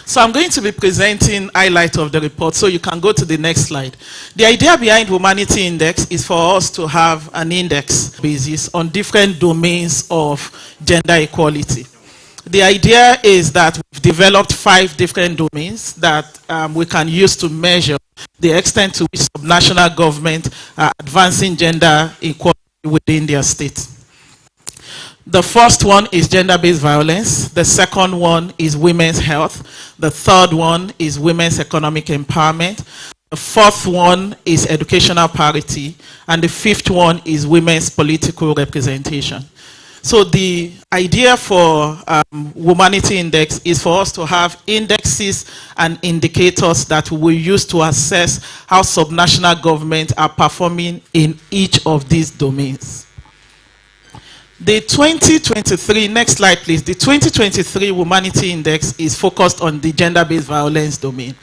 So I'm going to be presenting highlights of the report, so you can go to the next slide. The idea behind Womanity Index is for us to have an index basis on different domains of gender equality. The idea is that we've developed 5 different domains that we can use to measure the extent to which subnational government are advancing gender equality within their state. The first one is gender-based violence. The second one is women's health. The third one is women's economic empowerment. The fourth one is educational parity. And the fifth one is women's political representation. So the idea for Womanity Index is for us to have indexes and indicators that we will use to assess how subnational governments are performing in each of these domains. The 2023, next slide please, the 2023 Womanity Index is focused on the gender-based violence domain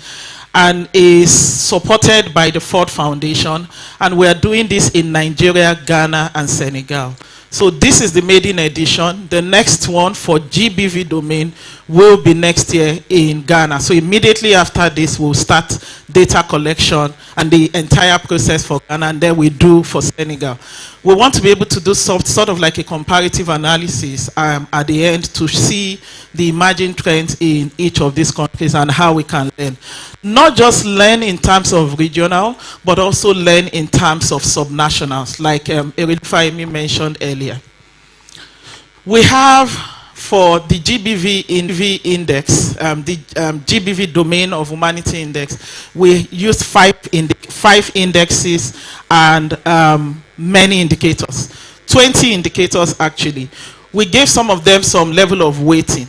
and is supported by the Ford Foundation, and we are doing this in Nigeria, Ghana, and Senegal. So this is the maiden edition. The next one for GBV domain will be next year in Ghana. So immediately after this, we'll start data collection and the entire process for Ghana, and then we do for Senegal. We want to be able to do sort of like a comparative analysis at the end to see the emerging trends in each of these countries and how we can learn. Not just learn in terms of regional, but also learn in terms of subnationals, like Erifayemi mentioned earlier. We have for the GBV index, the GBV domain of Womanity Index, we used 5 indexes and many indicators, 20 indicators actually. We gave some of them some level of weighting,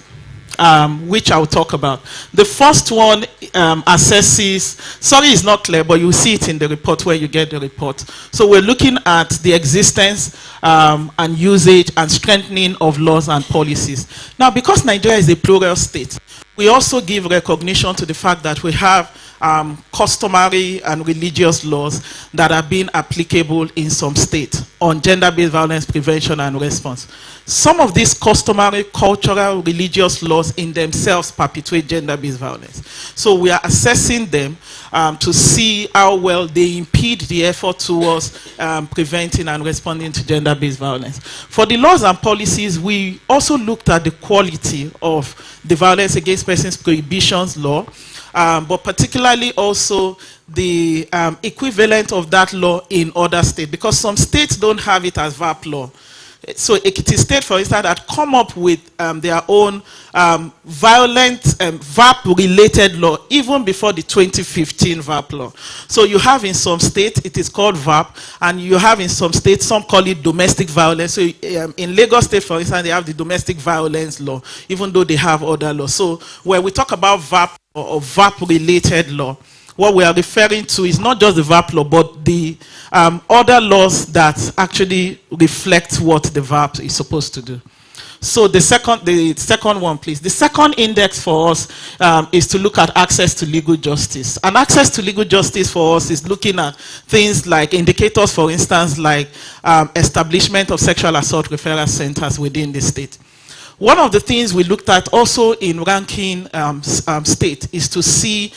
which I'll talk about. The first one assesses, sorry it's not clear, but you'll see it in the report where you get the report. So we're looking at the existence and usage and strengthening of laws and policies. Now, because Nigeria is a plural state, we also give recognition to the fact that we have customary and religious laws that are being applicable in some states on gender-based violence prevention and response. Some of these customary, cultural, religious laws in themselves perpetuate gender-based violence. So we are assessing them to see how well they impede the effort towards preventing and responding to gender-based violence. For the laws and policies, we also looked at the quality of the violence against persons prohibitions law, but particularly also the equivalent of that law in other states, because some states don't have it as VAP law. So Ekiti State, for instance, had come up with their own violent VAP-related law even before the 2015 VAP law. So you have in some states, it is called VAP, and you have in some states, some call it domestic violence. So in Lagos State, for instance, they have the domestic violence law, even though they have other laws. So when we talk about VAP or VAP-related law, what we are referring to is not just the VAP law, but the other laws that actually reflect what the VAP is supposed to do. So the second one, please. The second index for us is to look at access to legal justice. And access to legal justice for us is looking at things like indicators, for instance, like establishment of sexual assault referral centers within the state. One of the things we looked at also in ranking state is to see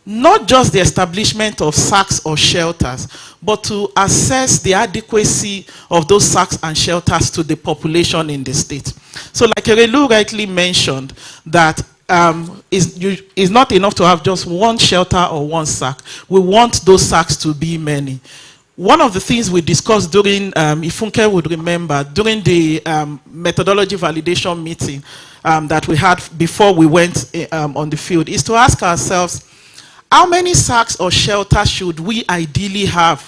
not just the establishment of SACs or shelters, but to assess the adequacy of those SACs and shelters to the population in the state. So like Erelu rightly mentioned, that it's not enough to have just one shelter or one SAC. We want those SACs to be many. One of the things we discussed during, if Funke would remember, during the methodology validation meeting that we had before we went on the field, is to ask ourselves, how many SACs or shelters should we ideally have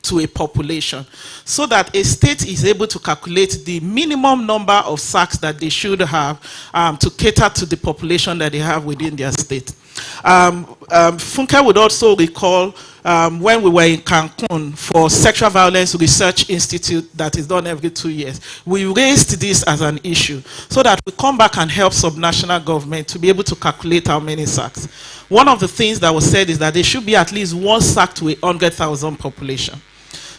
to a population, so that a state is able to calculate the minimum number of SACs that they should have to cater to the population that they have within their state. Funke would also recall when we were in Cancun for Sexual Violence Research Institute that is done every 2 years. We raised this as an issue so that we come back and help subnational government to be able to calculate how many SACs. One of the things that was said is that there should be at least one SAC to 100,000 population.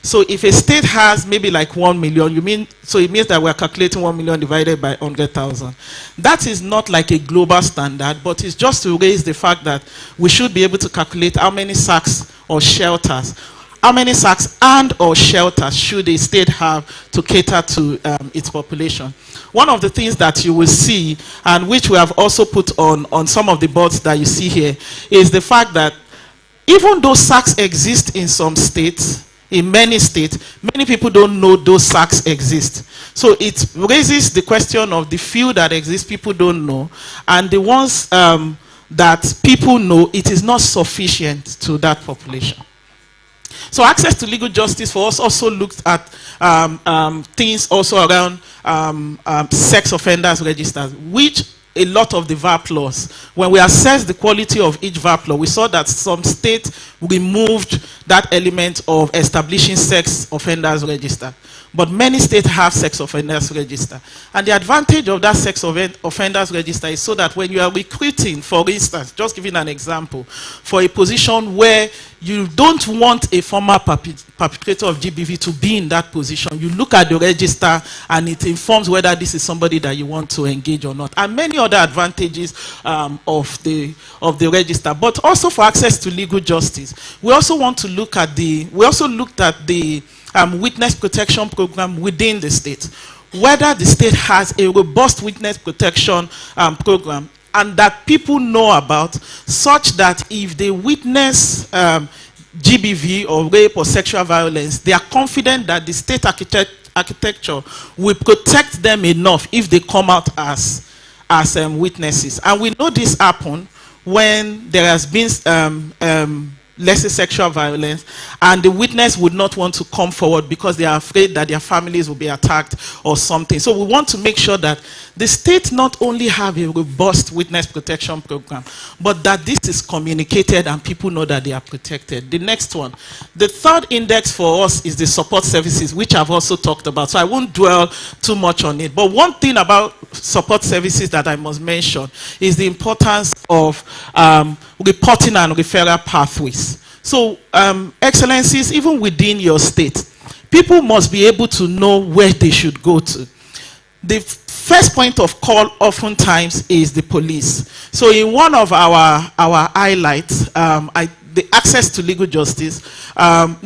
So if a state has maybe like 1 million, so it means that we're calculating 1 million divided by 100,000. That is not like a global standard, but it's just to raise the fact that we should be able to calculate how many SACs or shelters, how many SACs and or shelters should a state have to cater to its population. One of the things that you will see, and which we have also put on some of the boards that you see here, is the fact that even though SACs exist in some states, in many states, many people don't know those SACs exist. So it raises the question of the few that exist, people don't know, and the ones that people know, it is not sufficient to that population. So access to legal justice for us also looked at things also around sex offenders registers, which a lot of the VAP laws, when we assessed the quality of each VAP law, we saw that some states removed that element of establishing sex offenders register. But many states have sex offenders register. And the advantage of that sex offenders register is so that when you are recruiting, for instance, just giving an example, for a position where you don't want a former perpetrator of GBV to be in that position, you look at the register and it informs whether this is somebody that you want to engage or not. And many other advantages of the register. But also for access to legal justice, we also want to look at we also looked at the witness protection program within the state, whether the state has a robust witness protection program and that people know about, such that if they witness GBV or rape or sexual violence, they are confident that the state architecture will protect them enough if they come out as witnesses. And we know this happen when there has been lesser sexual violence, and the witness would not want to come forward because they are afraid that their families will be attacked or something. So we want to make sure that the state not only have a robust witness protection program, but that this is communicated and people know that they are protected. The next one, the third index for us is the support services, which I've also talked about, so I won't dwell too much on it. But one thing about support services that I must mention is the importance of reporting and referral pathways. So, excellencies, even within your state, people must be able to know where they should go to. The first point of call oftentimes is the police. So in one of our highlights, the access to legal justice, the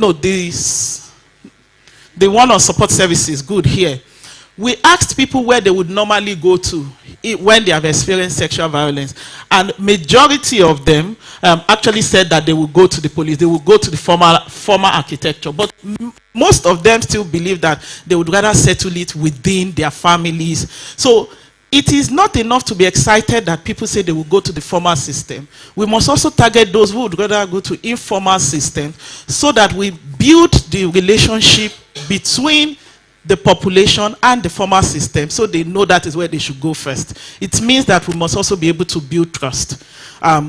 one on support services, good here. we asked people where they would normally go to when they have experienced sexual violence. And majority of them actually said that they would go to the police, they would go to the former architecture. But most of them still believe that they would rather settle it within their families. So it is not enough to be excited that people say they will go to the formal system. We must also target those who would rather go to informal system so that we build the relationship between the population and the formal system so they know that is where they should go first. It means that we must also be able to build trust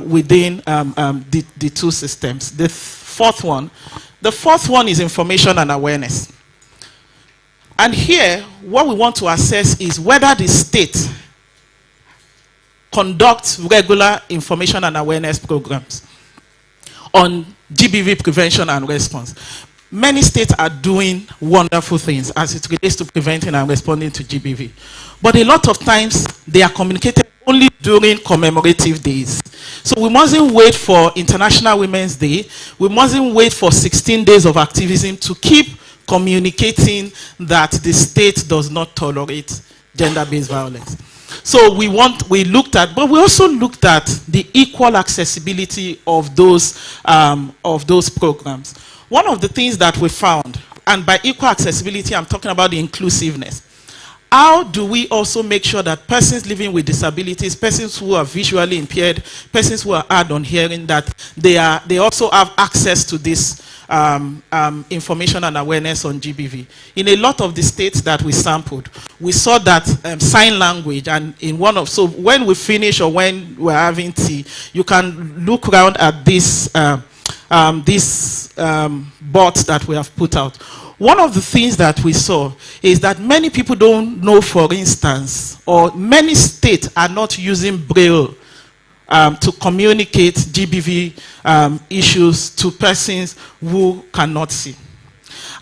within the two systems. The fourth one is information and awareness. And here, what we want to assess is whether the state conducts regular information and awareness programs on GBV prevention and response. Many states are doing wonderful things as it relates to preventing and responding to GBV. But a lot of times, they are communicated only during commemorative days. So we mustn't wait for International Women's Day. We mustn't wait for 16 days of activism to keep communicating that the state does not tolerate gender-based violence. So we looked at, but we also looked at the equal accessibility of those programs. One of the things that we found, and by equal accessibility, I'm talking about the inclusiveness. How do we also make sure that persons living with disabilities, persons who are visually impaired, persons who are hard on hearing, that they also have access to this information and awareness on GBV? In a lot of the states that we sampled, we saw that sign language, and so when we finish or when we're having tea, you can look around at this boards that we have put out. One of the things that we saw is that many people don't know, for instance, or many states are not using Braille to communicate GBV issues to persons who cannot see.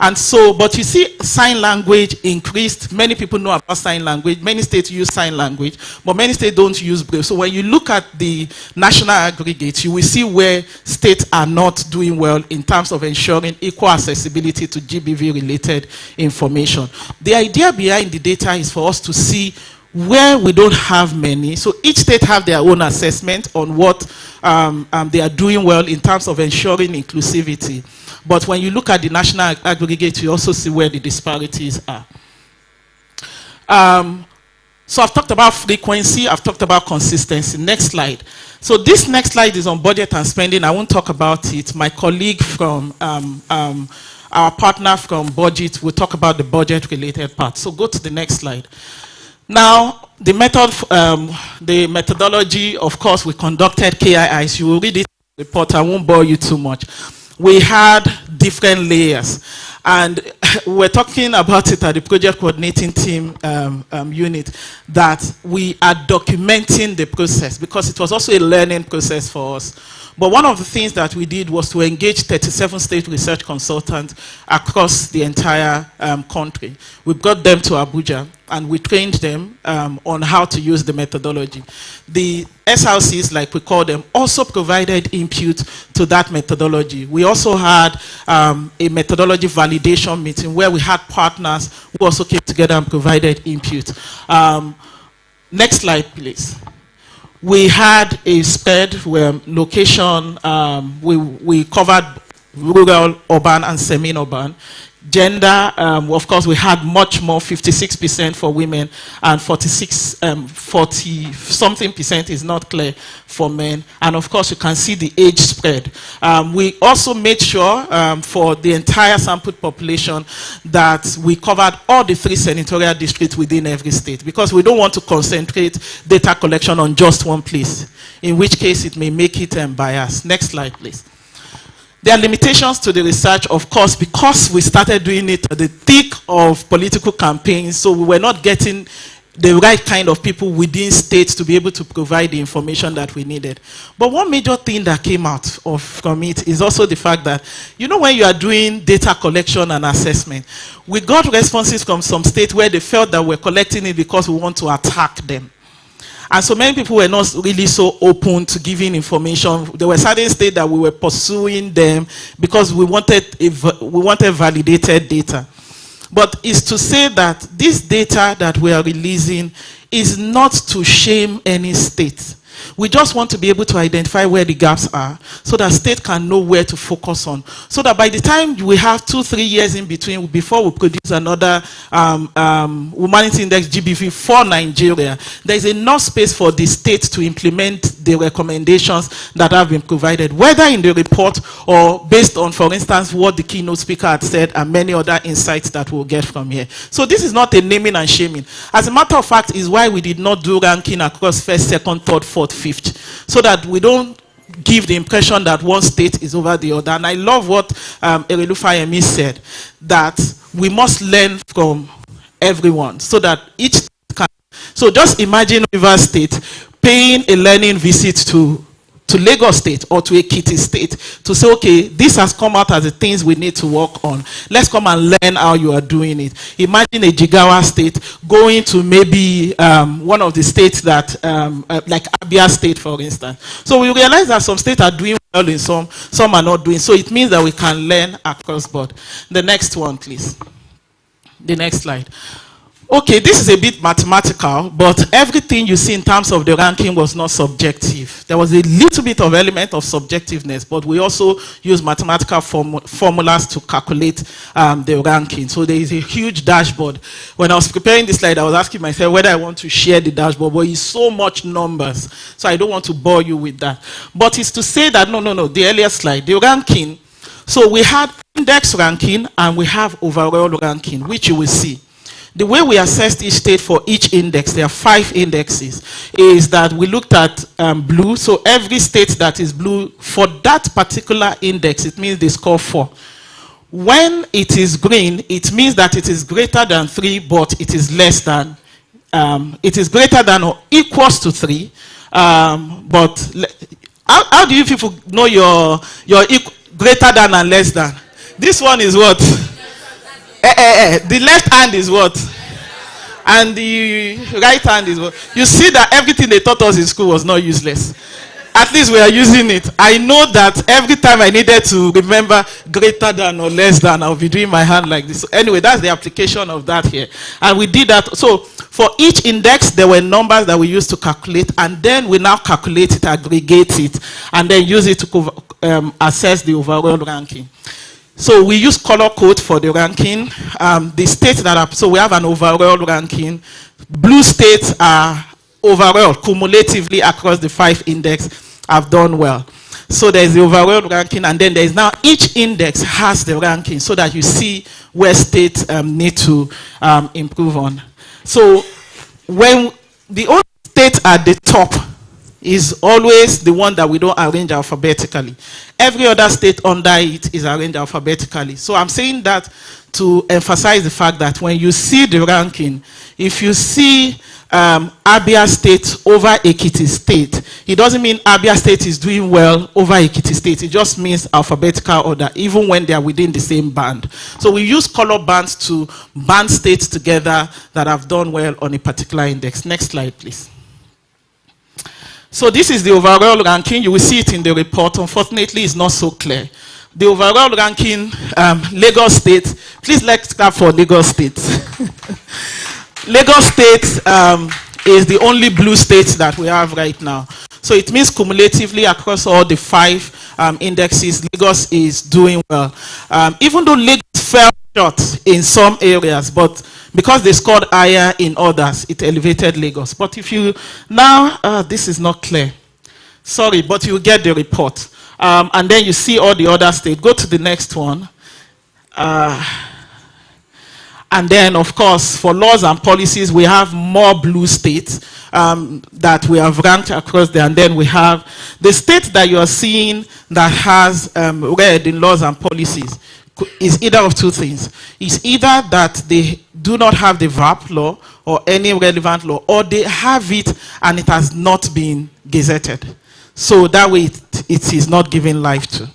And so, but you see, sign language increased. Many people know about sign language. Many states use sign language, but many states don't use Braille. So when you look at the national aggregate, you will see where states are not doing well in terms of ensuring equal accessibility to GBV-related information. The idea behind the data is for us to see where we don't have many. So each state have their own assessment on what they are doing well in terms of ensuring inclusivity. But when you look at the national aggregate, you also see where the disparities are. So I've talked about frequency, I've talked about consistency. Next slide. So this next slide is on budget and spending. I won't talk about it. My colleague from our partner from budget will talk about the budget-related part. So go to the next slide. Now, the methodology, of course, we conducted KIIs. You will read it in the report. I won't bore you too much. We had different layers, and we're talking about it at the project coordinating team unit, that we are documenting the process because it was also a learning process for us. But one of the things that we did was to engage 37 state research consultants across the entire country. We brought them to Abuja and we trained them on how to use the methodology. The SRCs, like we call them, also provided input to that methodology. We also had a methodology validation meeting where we had partners who also came together and provided input. Next slide, please. We had a spread where location, we covered rural, urban, and semi-urban. Gender, of course, we had much more, 56% for women, and 40-something% is not clear for men. And of course, you can see the age spread. We also made sure for the entire sampled population that we covered all the 3 senatorial districts within every state, because we don't want to concentrate data collection on just one place, in which case it may make it biased. Next slide, please. There are limitations to the research, of course, because we started doing it at the thick of political campaigns, so we were not getting the right kind of people within states to be able to provide the information that we needed. But one major thing that came out from it is also the fact that, you know, when you are doing data collection and assessment, we got responses from some states where they felt that we're collecting it because we want to attack them. And so many people were not really so open to giving information. There were certain states that we were pursuing them because we wanted validated data. But it's to say that this data that we are releasing is not to shame any state. We just want to be able to identify where the gaps are so that state can know where to focus on. So that by the time we have 2-3 years in between before we produce another Womanity Index GBV for Nigeria, there is enough space for the state to implement the recommendations that have been provided, whether in the report or based on, for instance, what the keynote speaker had said and many other insights that we'll get from here. So this is not a naming and shaming. As a matter of fact, is why we did not do ranking across first, second, third, fourth, fifth, so that we don't give the impression that one state is over the other. And I love what Erelu Fayemi said, that we must learn from everyone so that each state can. So just imagine River State paying a learning visit to Lagos State or to Ekiti State to say, okay, this has come out as the things we need to work on. Let's come and learn how you are doing it. Imagine a Jigawa State going to maybe one of the states that, like Abia State, for instance. So we realize that some states are doing well in some are not doing. So it means that we can learn across board. The next one, please. The next slide. Okay, this is a bit mathematical, but everything you see in terms of the ranking was not subjective. There was a little bit of element of subjectiveness, but we also use mathematical formulas to calculate the ranking. So there is a huge dashboard. When I was preparing this slide, I was asking myself whether I want to share the dashboard, but it's so much numbers, so I don't want to bore you with that. But it's to say that, no, the earlier slide, the ranking. So we had index ranking and we have overall ranking, which you will see. The way we assessed each state for each index, there are 5 indexes, is that we looked at blue. So every state that is blue, for that particular index, it means they score 4. When it is green, it means that it is greater than 3, but it is less than, it is greater than or equals to 3. But how do you people know your greater than and less than? This one is what? The left hand is what? And the right hand is what? You see that everything they taught us in school was not useless. At least we are using it. I know that every time I needed to remember greater than or less than, I'll be doing my hand like this. So anyway, that's the application of that here. And we did that. So for each index, there were numbers that we used to calculate, and then we now calculate it, aggregate it, and then use it to assess the overall ranking. So we use color code for the ranking. The states that are, so we have an overall ranking. Blue states are overall, cumulatively across the 5 index, have done well. So there's the overall ranking, and then there's now each index has the ranking so that you see where states need to improve on. So when the only state at the top is always the one that we don't arrange alphabetically. Every other state under it is arranged alphabetically. So I'm saying that to emphasize the fact that when you see the ranking, if you see Abia State over Ekiti State, it doesn't mean Abia State is doing well over Ekiti State. It just means alphabetical order, even when they are within the same band. So we use color bands to band states together that have done well on a particular index. Next slide, please. So this is the overall ranking. You will see it in the report. Unfortunately, it's not so clear. The overall ranking, Lagos State. Please let's clap for Lagos State. Lagos State is the only blue state that we have right now. So it means cumulatively across all the 5 indexes, Lagos is doing well. Even though Lagos fell short in some areas, but because they scored higher in others, it elevated Lagos. But if you now, this is not clear. Sorry, but you get the report. And then you see all the other states. Go to the next one. And then, of course, for laws and policies, we have more blue states that we have ranked across there. And then we have the state that you are seeing that has red in laws and policies is either of 2 things. It's either that they do not have the VAP law or any relevant law, or they have it and it has not been gazetted. So that way it is not given life to.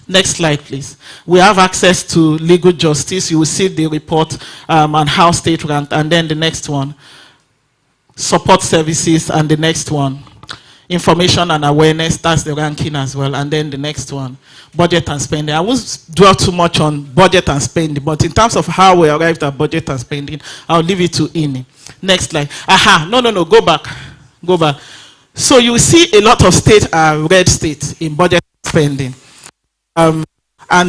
Next slide, please. We have access to legal justice. You will see the report on how state ranked. And then the next one, support services, and the next one. information and awareness, that's the ranking as well. And then the next one, budget and spending. I won't dwell too much on budget and spending, but in terms of how we arrived at budget and spending, I'll leave it to Ini. Next slide. No, go back. Go back. So you see a lot of states are red states in budget spending. And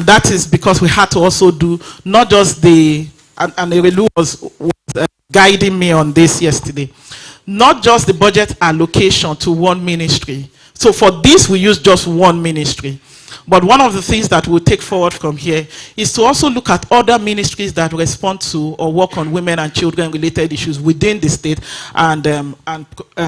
that is because we had to also do not just the, and Erelu was guiding me on this yesterday, not just the budget allocation to one ministry. So for this, we use just one ministry. But one of the things that we'll take forward from here is to also look at other ministries that respond to or work on women and children related issues within the state and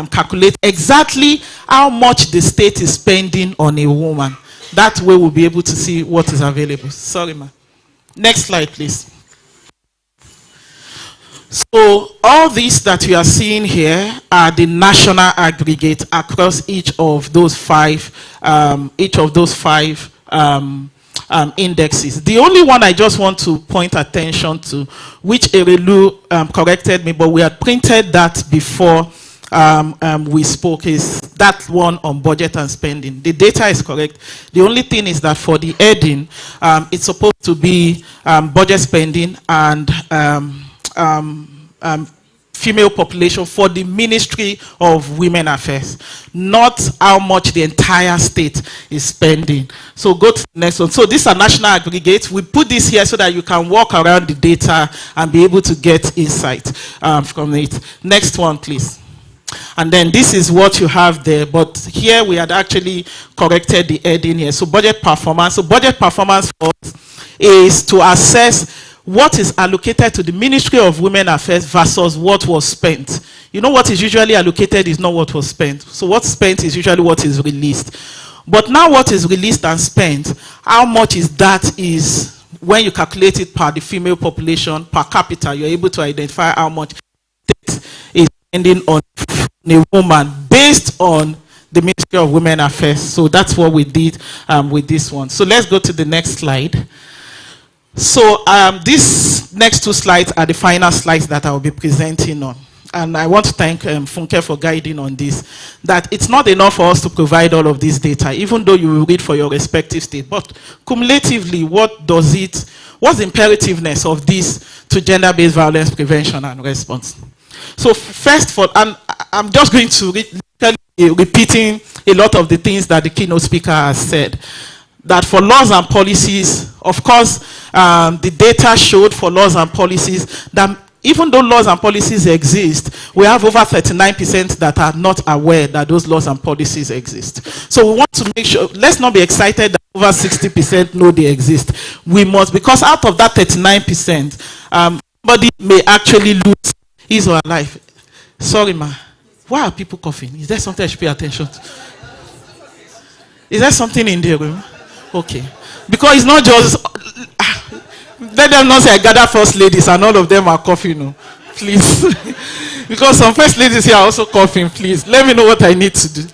calculate exactly how much the state is spending on a woman. That way we'll be able to see what is available. Sorry, ma. Next slide, please. So all these that you are seeing here are the national aggregate across each of those five indexes. The only one I just want to point attention to, which Erelu corrected me, but we had printed that before we spoke, is that one on budget and spending. The data is correct. The only thing is that for the heading, it's supposed to be budget spending and female population for the Ministry of Women Affairs, not how much the entire state is spending. So go to the next one. So these are national aggregates. We put this here so that you can walk around the data and be able to get insight from it. Next one, please. And then this is what you have there, but here we had actually corrected the heading here. So budget performance. So budget performance for us is to assess what is allocated to the Ministry of Women Affairs versus what was spent. You know, what is usually allocated is not what was spent. So what's spent is usually what is released. But now what is released and spent, how much is that is, when you calculate it per the female population, per capita, you're able to identify how much is spending on a woman based on the Ministry of Women Affairs. So that's what we did with this one. So let's go to the next slide. So these next two slides are the final slides that I will be presenting on. And I want to thank Funke for guiding on this, that it's not enough for us to provide all of this data, even though you will read for your respective state. But cumulatively, what's the imperativeness of this to gender-based violence prevention and response? So first, and I'm just going to repeating a lot of the things that the keynote speaker has said. That for laws and policies, of course, the data showed for laws and policies that even though laws and policies exist, we have over 39% that are not aware that those laws and policies exist. So we want to make sure, let's not be excited that over 60% know they exist. We must, because out of that 39%, somebody may actually lose his or her life. Sorry, ma. Why are people coughing? Is there something I should pay attention to? Is there something in the room? Okay. Because it's not just, let them not say I gather first ladies and all of them are coughing, no. Please. Because some first ladies here are also coughing, please. Let me know what I need to do.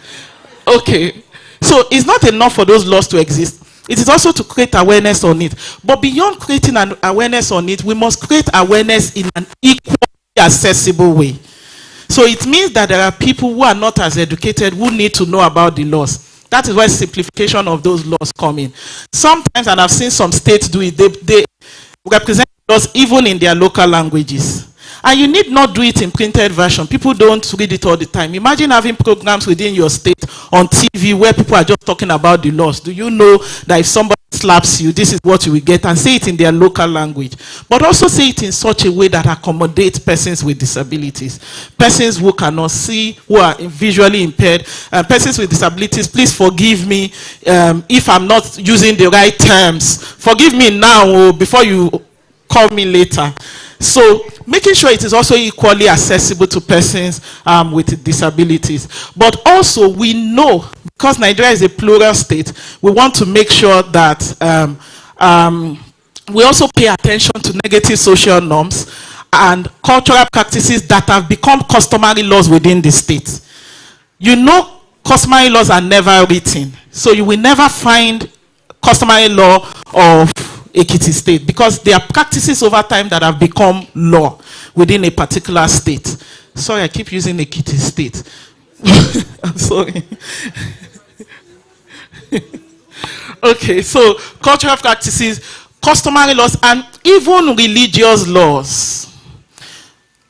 Okay. So it's not enough for those laws to exist. It is also to create awareness on it. But beyond creating an awareness on it, we must create awareness in an equally accessible way. So it means that there are people who are not as educated who need to know about the laws. That is why simplification of those laws come in. Sometimes, and I've seen some states do it, they represent laws even in their local languages. And you need not do it in printed version. People don't read it all the time. Imagine having programs within your state on TV where people are just talking about the laws. Do you know that if somebody slaps you, this is what you will get? And say it in their local language. But also say it in such a way that accommodates persons with disabilities. Persons who cannot see, who are visually impaired. Persons with disabilities, please forgive me if I'm not using the right terms. Forgive me now before you call me later. So making sure it is also equally accessible to persons with disabilities. But also we know, because Nigeria is a plural state, we want to make sure that we also pay attention to negative social norms and cultural practices that have become customary laws within the state. You know, customary laws are never written. So you will never find customary law of Ekiti state, because there are practices over time that have become law within a particular state. Sorry, I keep using Ekiti state. I'm sorry. Okay, so cultural practices, customary laws, and even religious laws.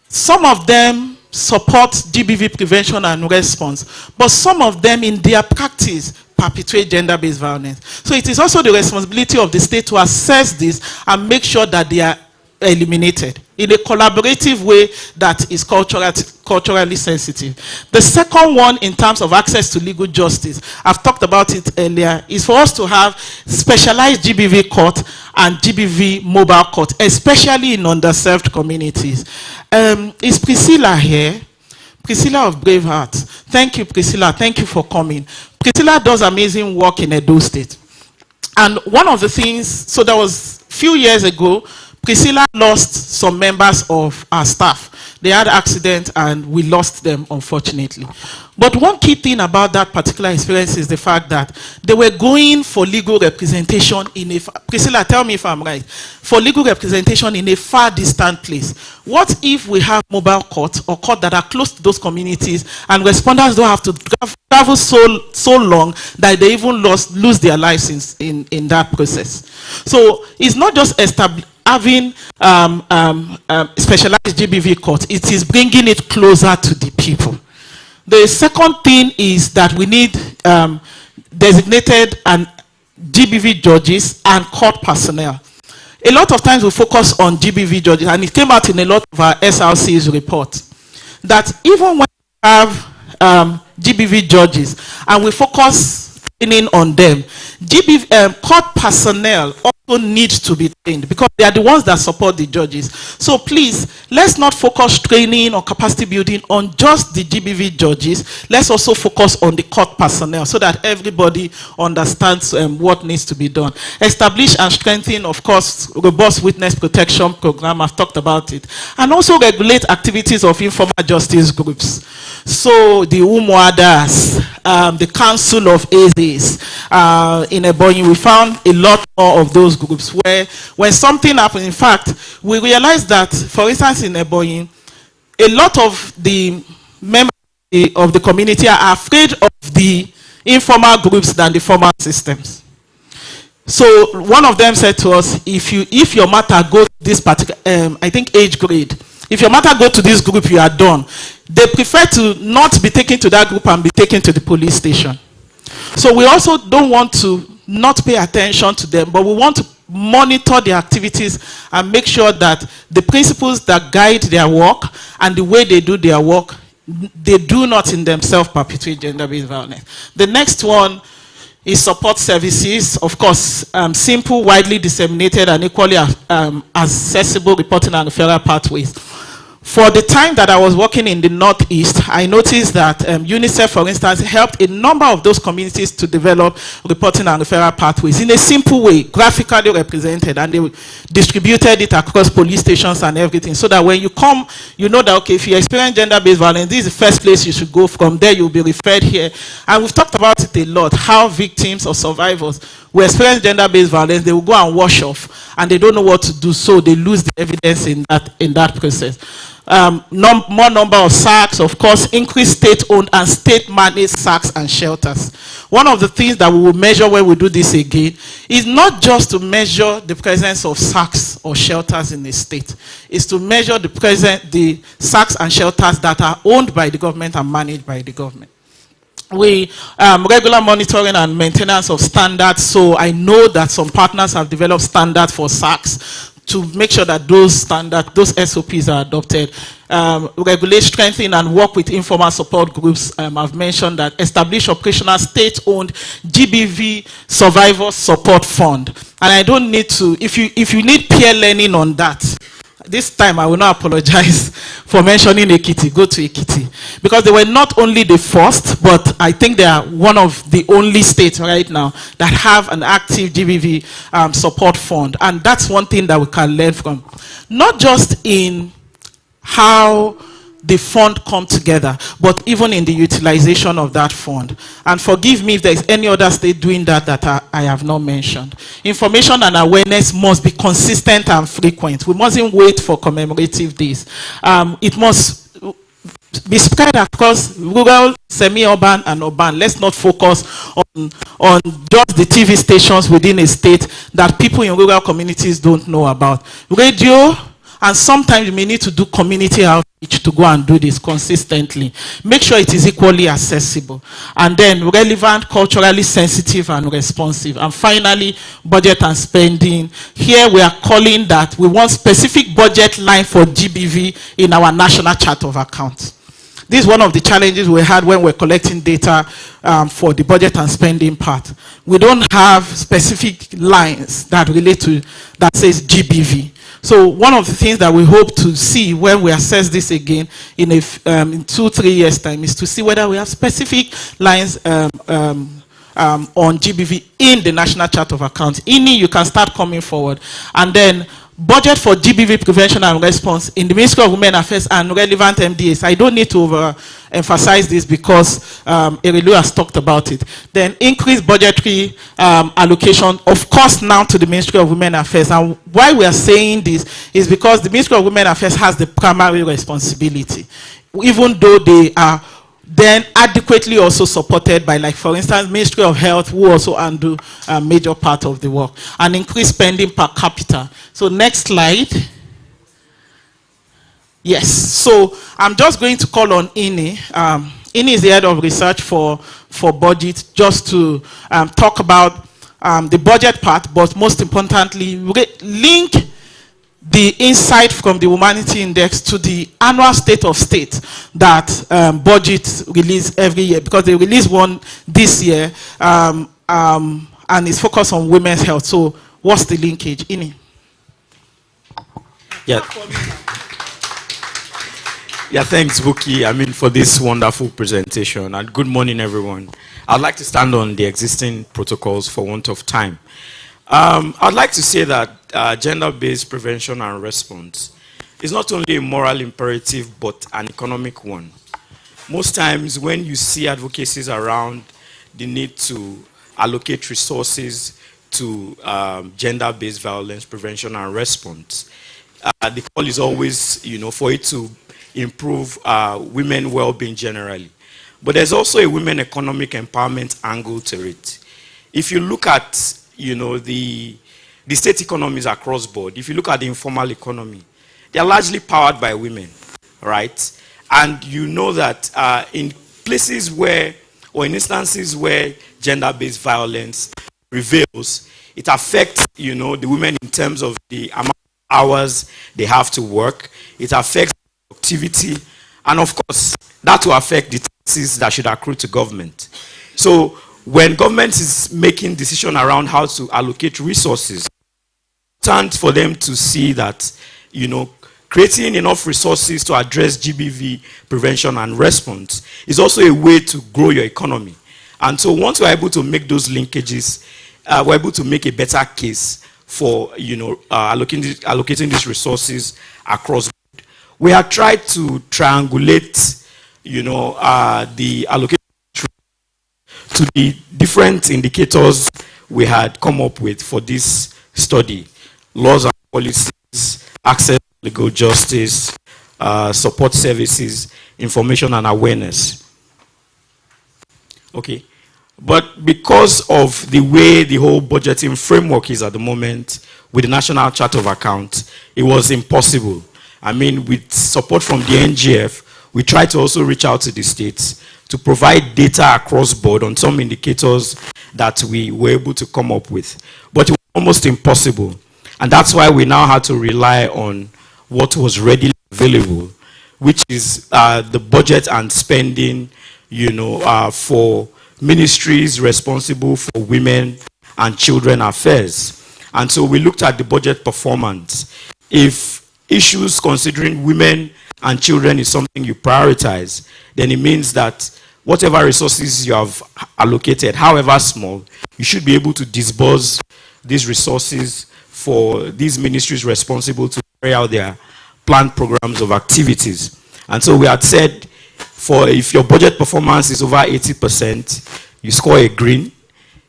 Some of them support GBV prevention and response, but some of them in their practice perpetuate gender-based violence. So it is also the responsibility of the state to assess this and make sure that they are eliminated in a collaborative way that is culturally sensitive. The second one, in terms of access to legal justice, I've talked about it earlier, is for us to have specialized GBV court and GBV mobile court, especially in underserved communities. Is Priscilla here? Priscilla of Braveheart. Thank you, Priscilla. Thank you for coming. Priscilla does amazing work in Edo State. And one of the things, so that was a few years ago, Priscilla lost some members of our staff. They had an accident and we lost them, unfortunately. But one key thing about that particular experience is the fact that they were going for legal representation in a, Priscilla, tell me if I'm right, for legal representation in a far distant place. What if we have mobile courts or courts that are close to those communities and respondents don't have to travel so long that they even lose their lives in that process? So it's not just having specialized GBV court, it is bringing it closer to the people. The second thing is that we need designated and GBV judges and court personnel. A lot of times we focus on GBV judges, and it came out in a lot of our SRC's reports, that even when we have GBV judges and we focus training on them, court personnel also need to be trained because they are the ones that support the judges. So please, let's not focus training or capacity building on just the GBV judges. Let's also focus on the court personnel so that everybody understands what needs to be done. Establish and strengthen, of course, robust witness protection program. I've talked about it. And also regulate activities of informal justice groups. So the UMWADAs, the Council of AZs, in Ebonyi, we found a lot more of those groups where when something happened, in fact, we realized that, for instance, in Ebonyi, a lot of the members of the community are afraid of the informal groups than the formal systems. So one of them said to us, if your matter goes to this particular, I think age grade, if your matter go to this group, you are done. They prefer to not be taken to that group and be taken to the police station. So we also don't want to not pay attention to them, but we want to monitor their activities and make sure that the principles that guide their work and the way they do their work, they do not in themselves perpetuate gender-based violence. The next one is support services. Of course, simple, widely disseminated, and equally accessible reporting and referral pathways. For the time that I was working in the Northeast, I noticed that UNICEF, for instance, helped a number of those communities to develop reporting and referral pathways in a simple way, graphically represented, and they distributed it across police stations and everything, so that when you come, you know that, okay, if you experience gender-based violence, this is the first place you should go. From there, you'll be referred here. And we've talked about it a lot, how victims or survivors who experience gender-based violence, they will go and wash off, and they don't know what to do, so they lose the evidence in that process. More number of SACs, of course, increased state-owned and state-managed SACs and shelters. One of the things that we will measure when we do this again is not just to measure the presence of SACs or shelters in the state, it's to measure the SACs and shelters that are owned by the government and managed by the government. We regular monitoring and maintenance of standards. So I know that some partners have developed standards for SACs to make sure that those standards, those SOPs are adopted. Regulate, strengthen, and work with informal support groups. I've mentioned that. Establish operational state-owned GBV Survivor Support Fund. And I don't need to, if you need peer learning on that, this time I will not apologize for mentioning Ekiti. Go to Ekiti. Because they were not only the first, but I think they are one of the only states right now that have an active GBV support fund. And that's one thing that we can learn from. Not just in how the fund come together, but even in the utilization of that fund. And forgive me if there is any other state doing that I have not mentioned. Information and awareness must be consistent and frequent. We mustn't wait for commemorative days. be spread across rural, semi-urban, and urban. Let's not focus on just the TV stations within a state that people in rural communities don't know about. Radio, and sometimes you may need to do community outreach to go and do this consistently. Make sure it is equally accessible. And then relevant, culturally sensitive, and responsive. And finally, budget and spending. Here we are calling that we want specific budget line for GBV in our national chart of accounts. This is one of the challenges we had when we're collecting data for the budget and spending part. We don't have specific lines that relate to, that says GBV. So one of the things that we hope to see when we assess this again in 2-3 years time is to see whether we have specific lines on GBV in the National Chart of Accounts. INI, you can start coming forward. And then budget for GBV prevention and response in the Ministry of Women Affairs and relevant MDAs. I don't need to emphasize this because Erelu has talked about it. Then increase budgetary allocation, of course, now to the Ministry of Women Affairs. And why we are saying this is because the Ministry of Women Affairs has the primary responsibility, even though they are then adequately also supported by, like, for instance, Ministry of Health, who also undo a major part of the work, and increase spending per capita. So next slide. Yes, so I'm just going to call on INI. INI is the head of research for budget, just to talk about the budget part, but most importantly, link the insight from the Womanity Index to the annual state of state that budget release every year, because they release one this year and it's focused on women's health. So what's the linkage? Ini? Yeah. Yeah, thanks, Buki, for this wonderful presentation. And good morning, everyone. I'd like to stand on the existing protocols for want of time. I'd like to say that gender-based prevention and response is not only a moral imperative, but an economic one. Most times when you see advocacies around the need to allocate resources to gender-based violence prevention and response, the call is always, for it to improve women well-being generally. But there's also a women economic empowerment angle to it. If you look at the state economies across board, if you look at the informal economy, they are largely powered by women, right? And you know that in places where, or in instances where gender-based violence prevails, it affects, the women in terms of the amount of hours they have to work. It affects productivity, and of course, that will affect the taxes that should accrue to government. So when government is making decisions around how to allocate resources, it's important for them to see that, creating enough resources to address GBV prevention and response is also a way to grow your economy. And so once we're able to make those linkages, we're able to make a better case for, allocating these resources across board. We have tried to triangulate, the allocation to the different indicators we had come up with for this study: laws and policies, access to legal justice, support services, information and awareness. Okay, but because of the way the whole budgeting framework is at the moment with the National Chart of Accounts, it was impossible. With support from the NGF, we tried to also reach out to the states to provide data across board on some indicators that we were able to come up with. But it was almost impossible. And that's why we now had to rely on what was readily available, which is the budget and spending, for ministries responsible for women and children affairs. And so we looked at the budget performance. If issues considering women and children is something you prioritize, then it means that whatever resources you have allocated, however small, you should be able to disburse these resources for these ministries responsible to carry out their planned programs of activities. And so we had said, if your budget performance is over 80%, you score a green.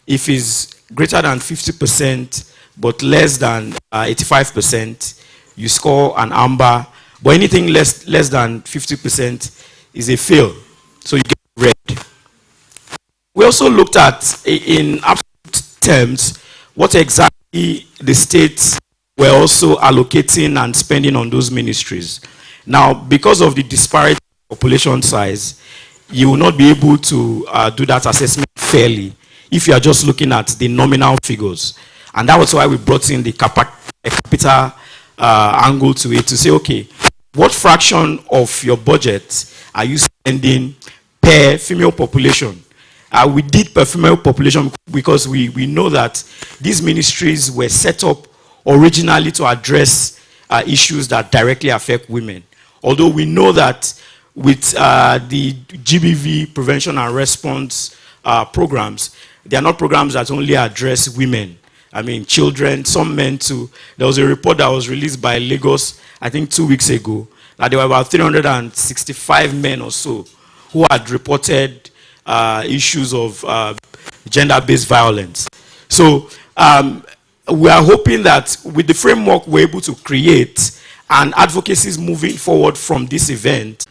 If it's greater than 50%, but less than 85%, you score an amber. But anything less than 50% is a fail. So you get red. We also looked at, in absolute terms, what exactly the states were also allocating and spending on those ministries. Now, because of the disparate population size, you will not be able to do that assessment fairly if you are just looking at the nominal figures. And that was why we brought in the capita angle to it, to say, okay, what fraction of your budget are you spending per female population? We did per female population because we know that these ministries were set up originally to address issues that directly affect women. Although we know that with the GBV prevention and response programs, they are not programs that only address women. I mean, children, some men too. There was a report that was released by Lagos, I think 2 weeks ago, that there were about 365 men or so who had reported issues of gender-based violence. So we are hoping that with the framework we're able to create and advocacies moving forward from this event,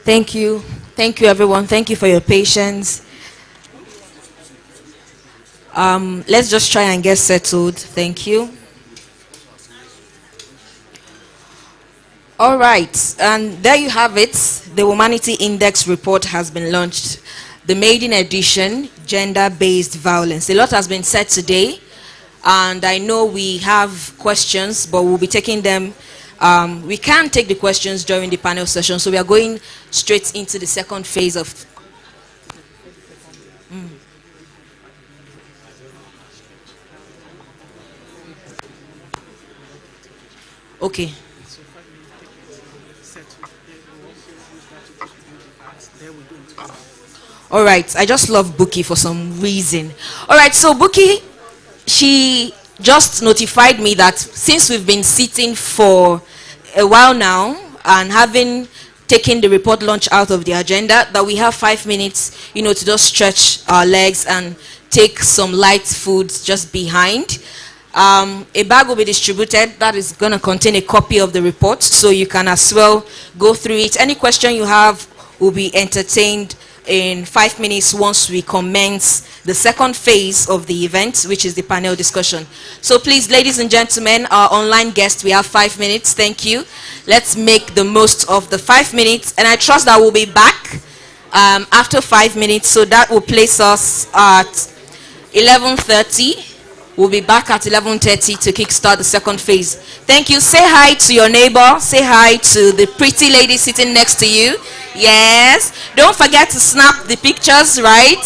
Thank you. Thank you, everyone. Thank you for your patience. Let's just try and get settled. Thank you. All right. And there you have it. The Womanity Index report has been launched. The maiden edition, gender-based violence. A lot has been said today. And I know we have questions, but we'll be taking them. We can take the questions during the panel session, so we are going straight into the second phase of. Okay. All right. I just love Buki for some reason. All right. So Buki, she just notified me that since we've been sitting for a while now and having taken the report launch out of the agenda, that we have 5 minutes, to just stretch our legs and take some light food just behind. A bag will be distributed that is going to contain a copy of the report, so you can as well go through it. Any question you have will be entertained in 5 minutes once we commence the second phase of the event, which is the panel discussion. So please, ladies and gentlemen, our online guests, we have 5 minutes. Thank you. Let's make the most of the 5 minutes, and I trust that we'll be back after 5 minutes, so that will place us at 11:30. We'll be back at 11:30 to kickstart the second phase. Thank you. Say hi to your neighbor. Say hi to the pretty lady sitting next to you. Yes. Don't forget to snap the pictures, right?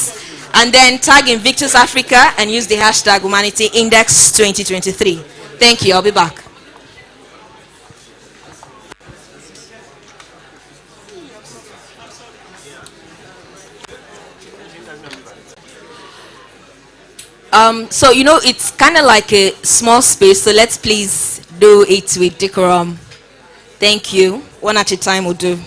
And then tag Invictus Africa and use the hashtag Womanity Index 2023. Thank you. I'll be back. So it's kind of like a small space, so let's please do it with decorum. Thank you. One at a time will do.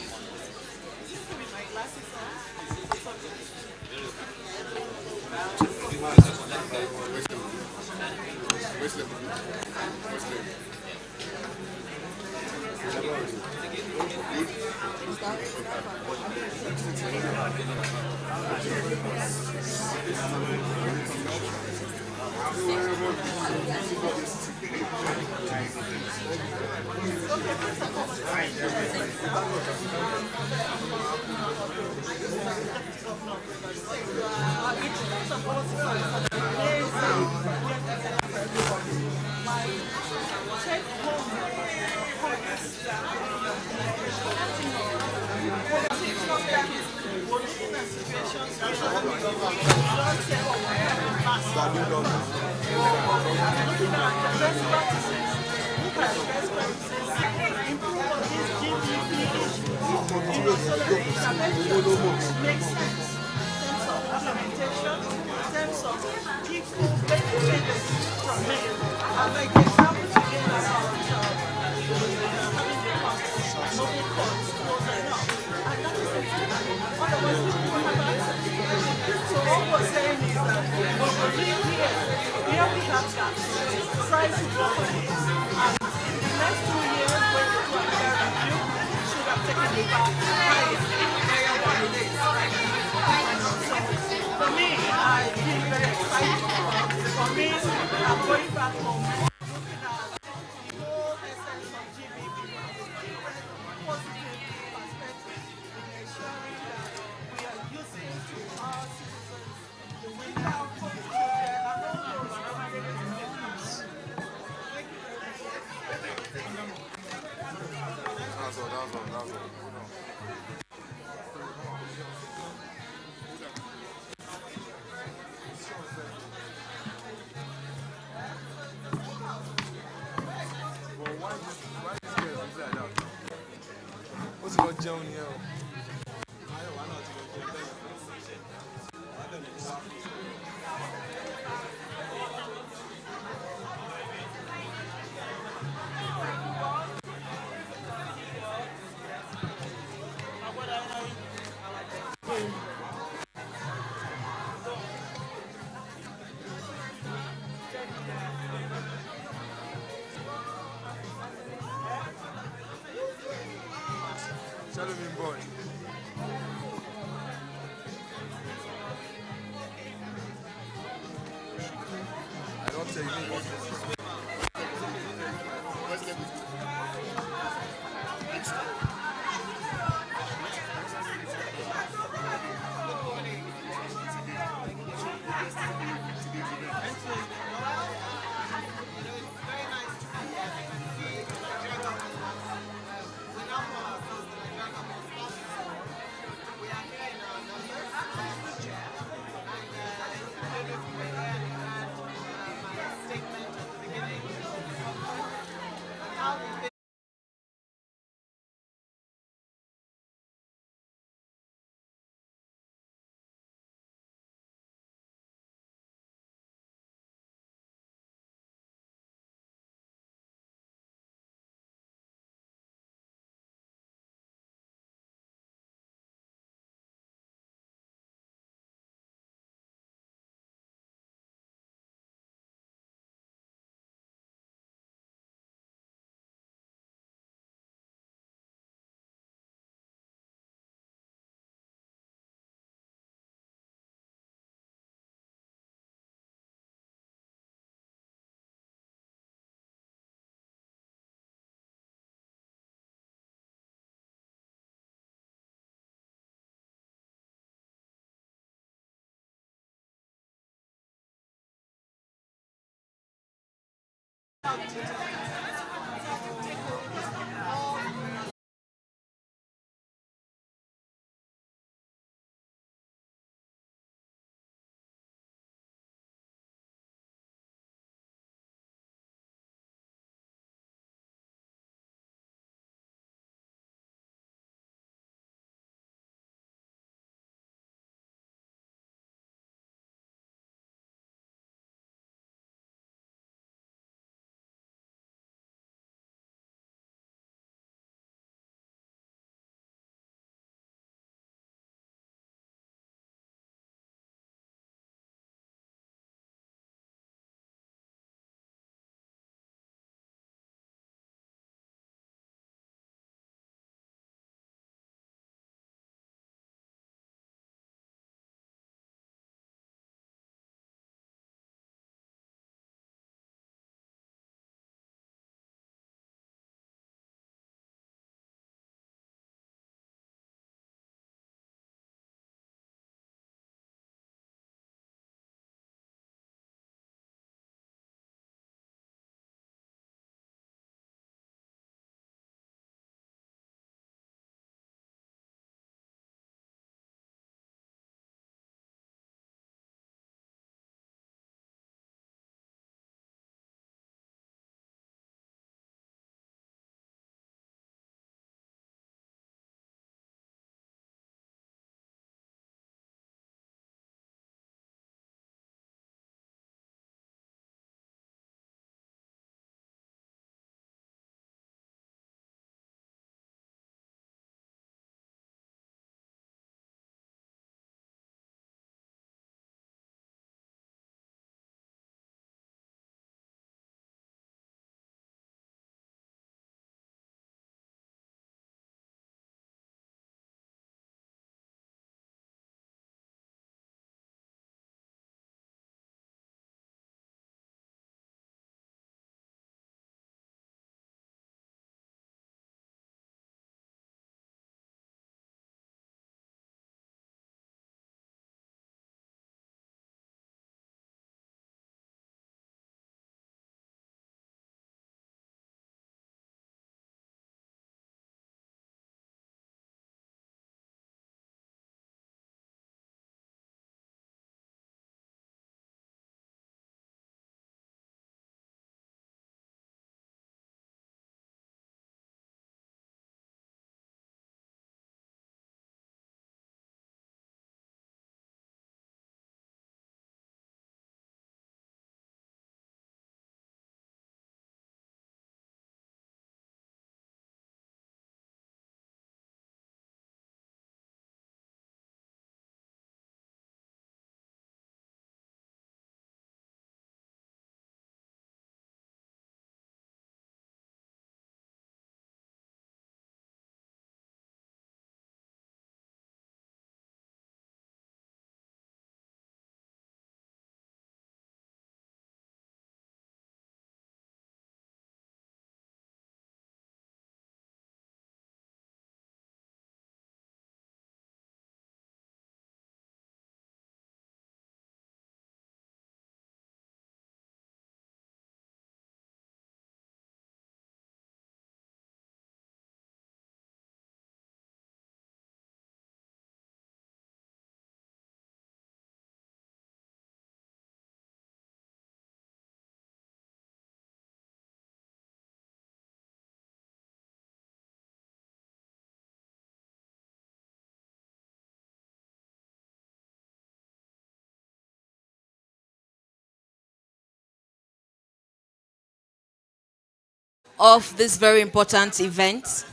of this very important event.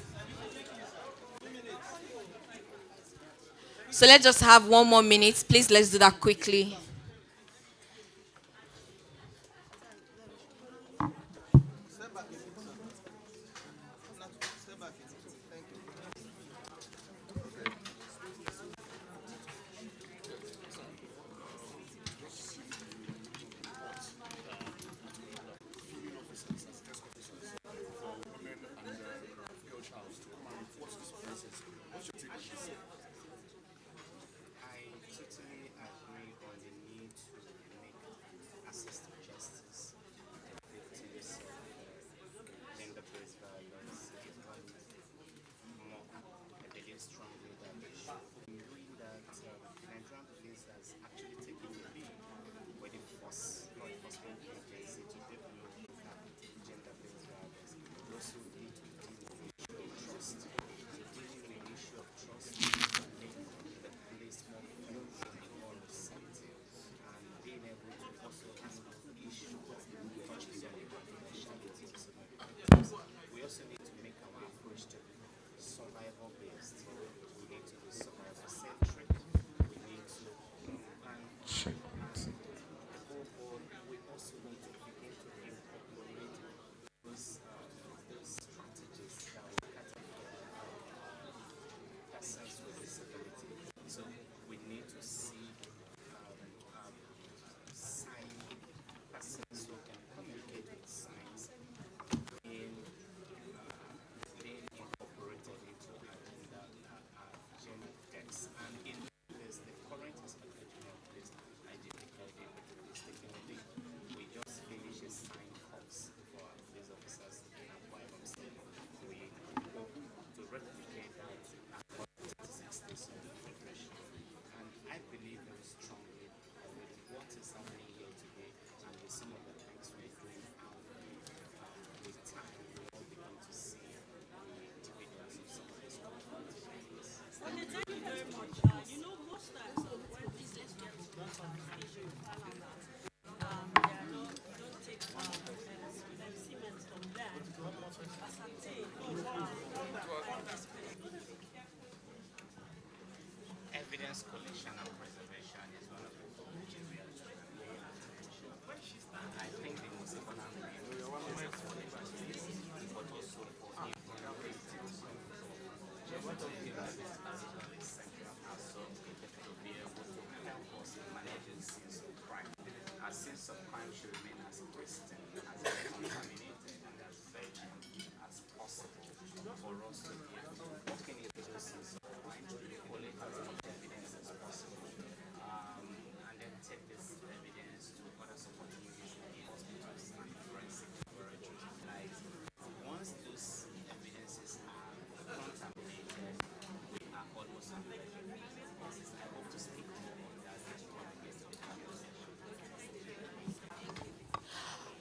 So let's just have 1 more minute. Please, let's do that quickly.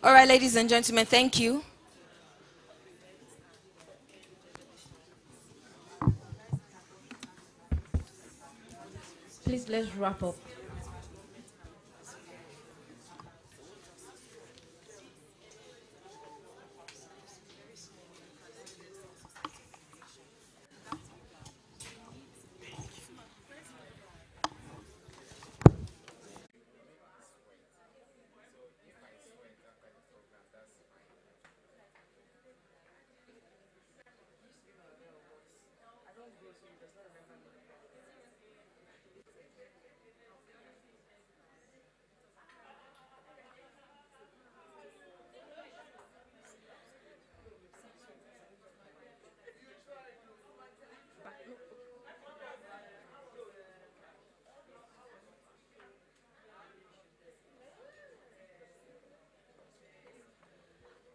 All right, ladies and gentlemen, thank you. Please, let's wrap up.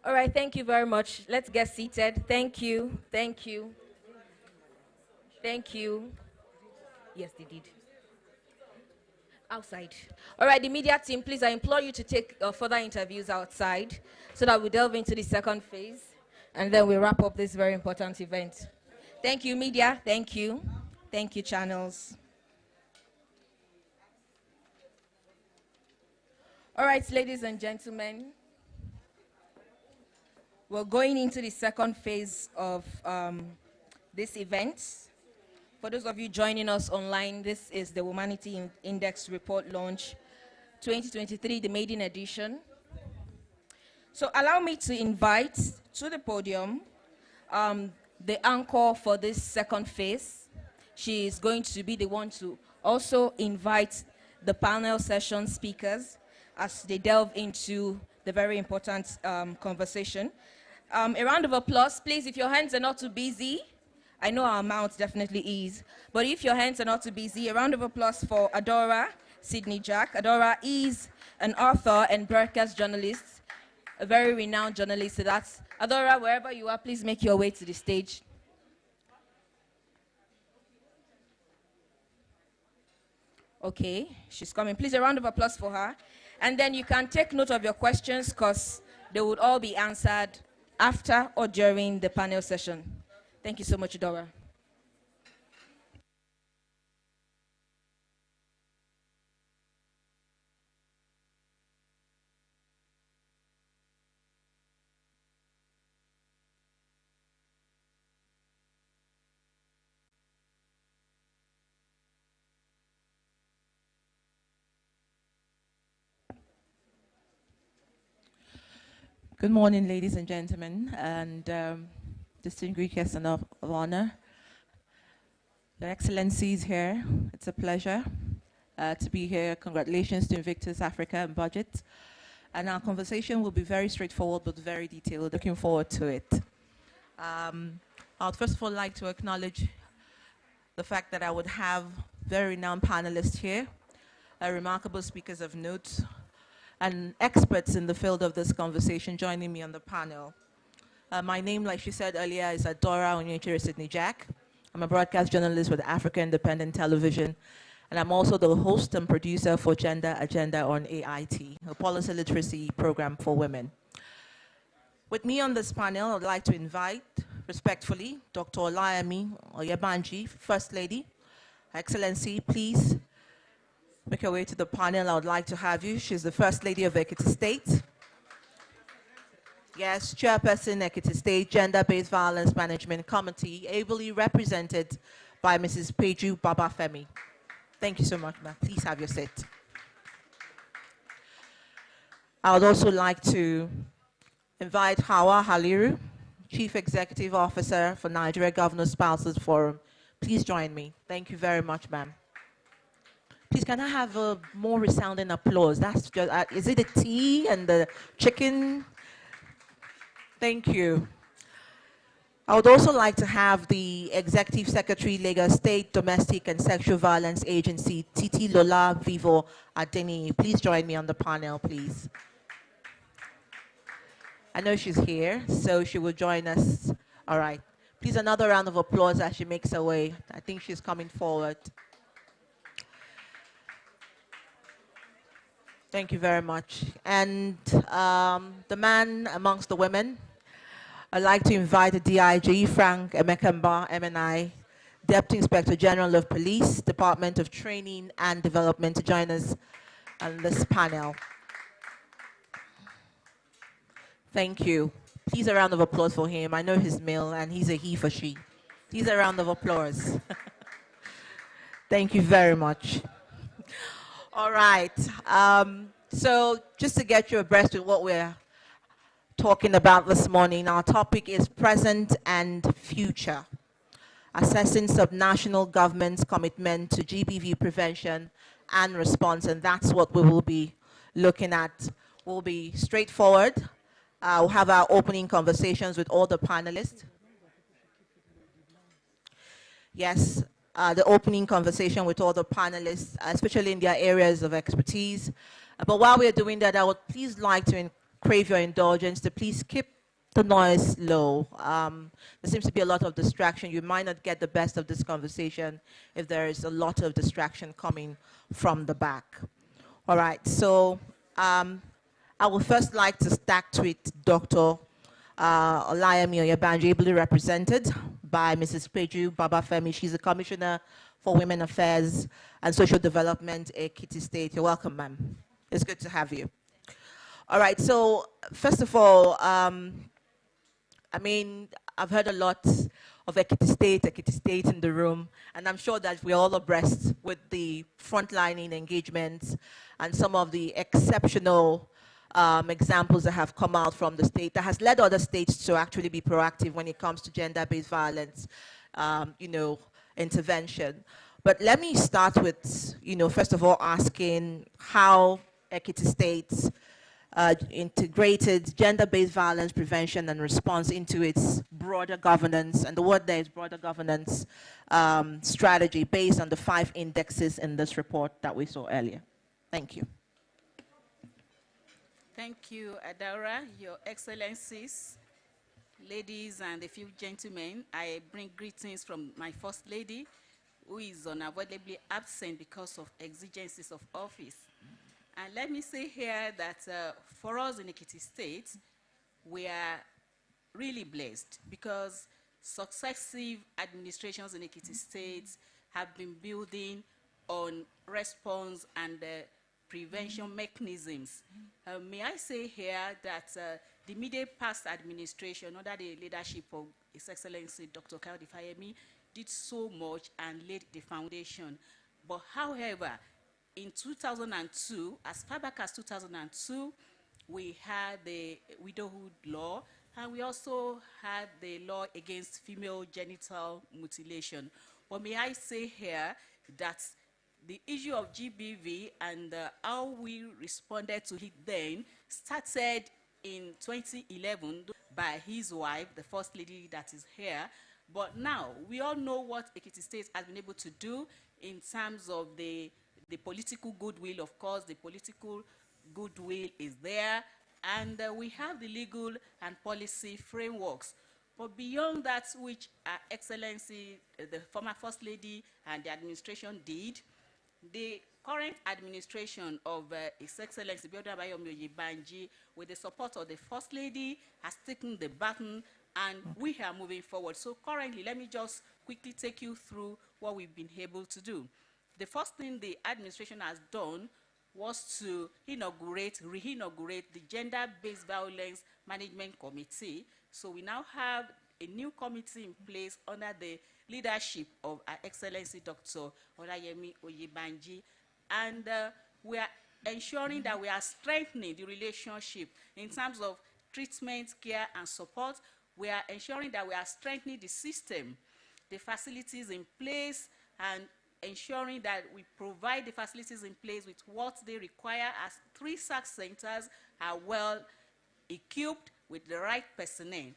All right, thank you very much. Let's get seated. Thank you. Thank you. Thank you. Yes, they did. Outside. All right, the media team, please, I implore you to take further interviews outside so that we delve into the second phase and then we wrap up this very important event. Thank you, media. Thank you. Thank you, channels. All right, ladies and gentlemen. We're going into the second phase of this event. For those of you joining us online, this is the Womanity Index Report Launch 2023, the maiden edition. So allow me to invite to the podium the anchor for this second phase. She is going to be the one to also invite the panel session speakers as they delve into the very important conversation. A round of applause, please. If your hands are not too busy, I know our mouth definitely is, but if your hands are not too busy, a round of applause for Adora Sydney Jack. Adora is an author and broadcast journalist, a very renowned journalist. So that's Adora, wherever you are, please make your way to the stage. Okay, she's coming. Please, a round of applause for her. And then you can take note of your questions because they would all be answered after or during the panel session. Thank you so much, Dora. Good morning, ladies and gentlemen, and distinguished guests of honor. Your Excellencies here, it's a pleasure to be here. Congratulations to Invictus Africa and Budget. And our conversation will be very straightforward but very detailed. Looking forward to it. I'd first of all like to acknowledge the fact that I would have very renowned panelists here, remarkable speakers of note, and experts in the field of this conversation joining me on the panel. My name, like she said earlier, is Adora Onyechere Sydney Jack. I'm a broadcast journalist with Africa Independent Television, and I'm also the host and producer for Gender Agenda on AIT, a policy literacy program for women. With me on this panel, I'd like to invite, respectfully, Dr. Olayemi Oyebanji, First Lady. Her Excellency, please make your way to the panel. I would like to have you. She's the First Lady of Ekiti State. Yes, Chairperson, Ekiti State Gender-Based Violence Management Committee, ably represented by Mrs. Peju Babafemi. Thank you so much, ma'am. Please have your seat. I would also like to invite Hawa Haliru, Chief Executive Officer for Nigeria Governor Spouses Forum. Please join me. Thank you very much, ma'am. Please, can I have a more resounding applause? That's just, is it the tea and the chicken? Thank you. I would also like to have the Executive Secretary, Lagos State Domestic and Sexual Violence Agency, Titi Lola Vivo Adeni. Please join me on the panel, please. I know she's here, so she will join us. All right. Please, another round of applause as she makes her way. I think she's coming forward. Thank you very much. And the man amongst the women, I'd like to invite the DIG, Frank Emekamba, MNI, Deputy Inspector General of Police, Department of Training and Development, to join us on this panel. Thank you. Please, a round of applause for him. I know his male and he's a he for she. Please, a round of applause. Thank you very much. All right. So just to get you abreast with what we're talking about this morning, our topic is present and future, assessing subnational government's commitment to GBV prevention and response, and that's what we will be looking at. We'll be straightforward. We'll have our opening conversations with all the panelists. Yes. The opening conversation with all the panelists, especially in their areas of expertise. But while we're doing that, I would please like to crave your indulgence to please keep the noise low. There seems to be a lot of distraction. You might not get the best of this conversation if there is a lot of distraction coming from the back. All right, so I would first like to start with Dr. Olayemi Oyebanji, ably represented by Mrs. Peju Babafemi. She's a Commissioner for Women Affairs and Social Development at Ekiti State. You're welcome, ma'am. It's good to have you. All right, so first of all, I mean, I've heard a lot of Ekiti State in the room, and I'm sure that we're all abreast with the frontlining engagements and some of the exceptional examples that have come out from the state that has led other states to actually be proactive when it comes to gender-based violence, intervention. But let me start with, first of all, asking how Ekiti State integrated gender-based violence prevention and response into its broader governance, and the word there is broader governance strategy based on the 5 indexes in this report that we saw earlier. Thank you. Thank you, Adara, Your Excellencies, ladies and a few gentlemen. I bring greetings from my First Lady, who is unavoidably absent because of exigencies of office. And let me say here that for us in Ekiti State, we are really blessed because successive administrations in Ekiti State have been building on response and prevention mechanisms. May I say here that the immediate past administration, under the leadership of His Excellency Dr. Kayode Fayemi, did so much and laid the foundation. But however, in 2002, as far back as 2002, we had the widowhood law, and we also had the law against female genital mutilation. But may I say here that the issue of GBV and how we responded to it then started in 2011 by his wife, the First Lady that is here. But now, we all know what Ekiti State has been able to do in terms of the political goodwill. Of course, the political goodwill is there, and we have the legal and policy frameworks. But beyond that, which Her Excellency, the former First Lady and the administration did, the current administration of His Excellency Biodun Abayomi Oyebanji, with the support of the First Lady, has taken the baton, and we are moving forward. So currently, let me just quickly take you through what we've been able to do. The first thing the administration has done was to re-inaugurate the Gender-Based Violence Management Committee. So we now have a new committee in place under the leadership of Her Excellency Dr. Olayemi Oyebanji. And we are ensuring that we are strengthening the relationship in terms of treatment, care, and support. We are ensuring that we are strengthening the system, the facilities in place, and ensuring that we provide the facilities in place with what they require, as 3 SAC centers are well equipped with the right personnel.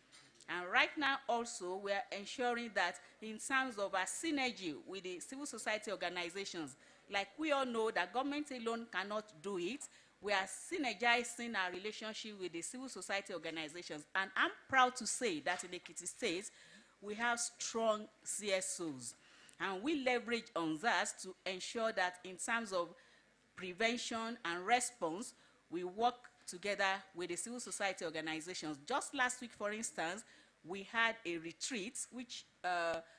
And right now also, we are ensuring that in terms of our synergy with the civil society organizations, like we all know that government alone cannot do it, we are synergizing our relationship with the civil society organizations. And I'm proud to say that in Ekiti State, we have strong CSOs. And we leverage on that to ensure that in terms of prevention and response, we work together with the civil society organizations. Just last week, for instance, we had a retreat, which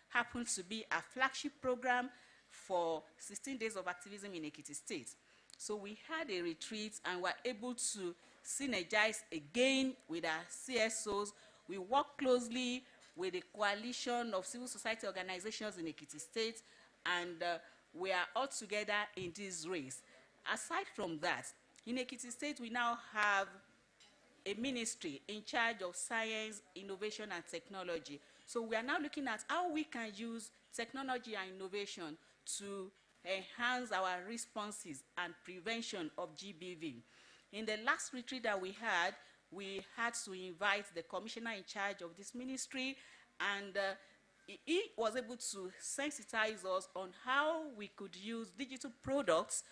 happens to be a flagship program for 16 days of activism in Ekiti State. So we had a retreat and were able to synergize again with our CSOs. We work closely with the coalition of civil society organizations in Ekiti State, and we are all together in this race. Aside from that, in Ekiti State, we now have a ministry in charge of science, innovation, and technology. So we are now looking at how we can use technology and innovation to enhance our responses and prevention of GBV. In the last retreat that we had to invite the commissioner in charge of this ministry, and he was able to sensitize us on how we could use digital products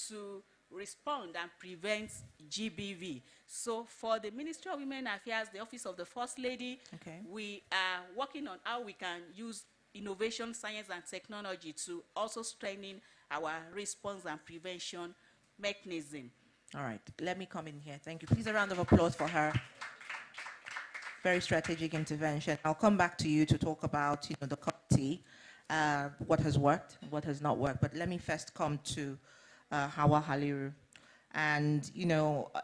to respond and prevent GBV. So for the Ministry of Women Affairs, the Office of the First Lady, we are working on how we can use innovation, science, and technology to also strengthen our response and prevention mechanism. All right, let me come in here. Thank you. Please, a round of applause for her. Very strategic intervention. I'll come back to you to talk about, the committee, what has worked, what has not worked. But let me first come to Hawa Haliru. And,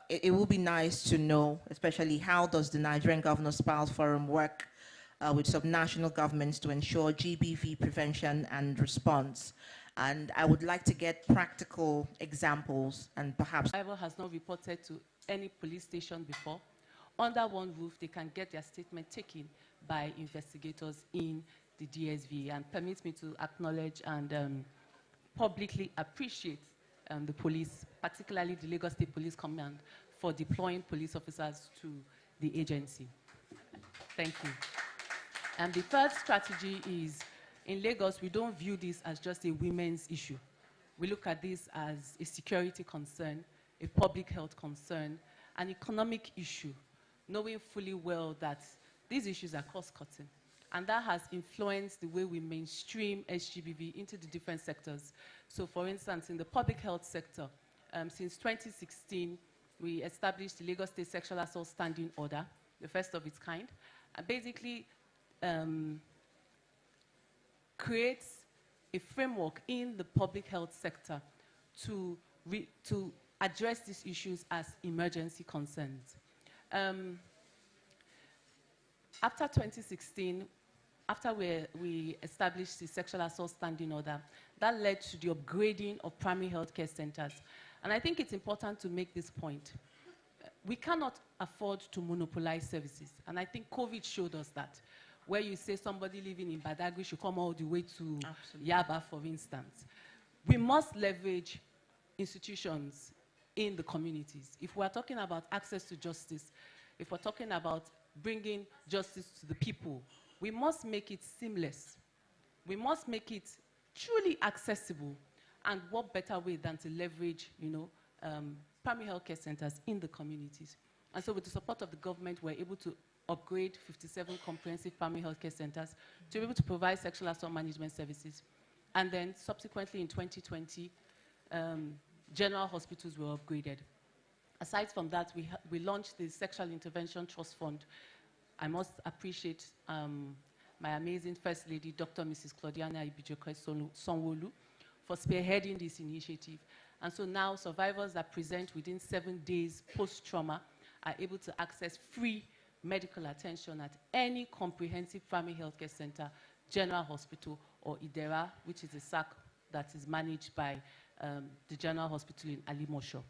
it will be nice to know, especially how does the Nigerian Governors Spouse Forum work with subnational governments to ensure GBV prevention and response. And I would like to get practical examples and perhaps. Survivor has not reported to any police station before. Under one roof, they can get their statement taken by investigators in the DSV, and permits me to acknowledge and publicly appreciate the police, particularly the Lagos State Police Command, for deploying police officers to the agency. Thank you. And the third strategy is, in Lagos, we don't view this as just a women's issue. We look at this as a security concern, a public health concern, an economic issue, knowing fully well that these issues are cost-cutting. And that has influenced the way we mainstream SGBV into the different sectors. So for instance, in the public health sector, since 2016, we established the Lagos State Sexual Assault Standing Order, the first of its kind, and basically creates a framework in the public health sector to address these issues as emergency concerns. After 2016, after we established the Sexual Assault Standing Order, that led to the upgrading of primary healthcare centers. And I think it's important to make this point. We cannot afford to monopolize services. And I think COVID showed us that. Where you say somebody living in Badagry should come all the way to Yaba, for instance. We must leverage institutions in the communities. If we're talking about access to justice, if we're talking about bringing justice to the people, we must make it seamless. We must make it truly accessible. And what better way than to leverage, primary healthcare centers in the communities. And so with the support of the government, we're able to upgrade 57 comprehensive primary healthcare centers to be able to provide sexual assault management services. And then subsequently in 2020, general hospitals were upgraded. Aside from that, we launched the Sexual Intervention Trust Fund. I must appreciate my amazing First Lady, Dr. Mrs. Claudiana Ibijoke Sonwolu, for spearheading this initiative. And so now survivors that present within 7 days post-trauma are able to access free medical attention at any comprehensive primary healthcare center, general hospital, or IDERA, which is a SAC that is managed by the general hospital in Alimosho.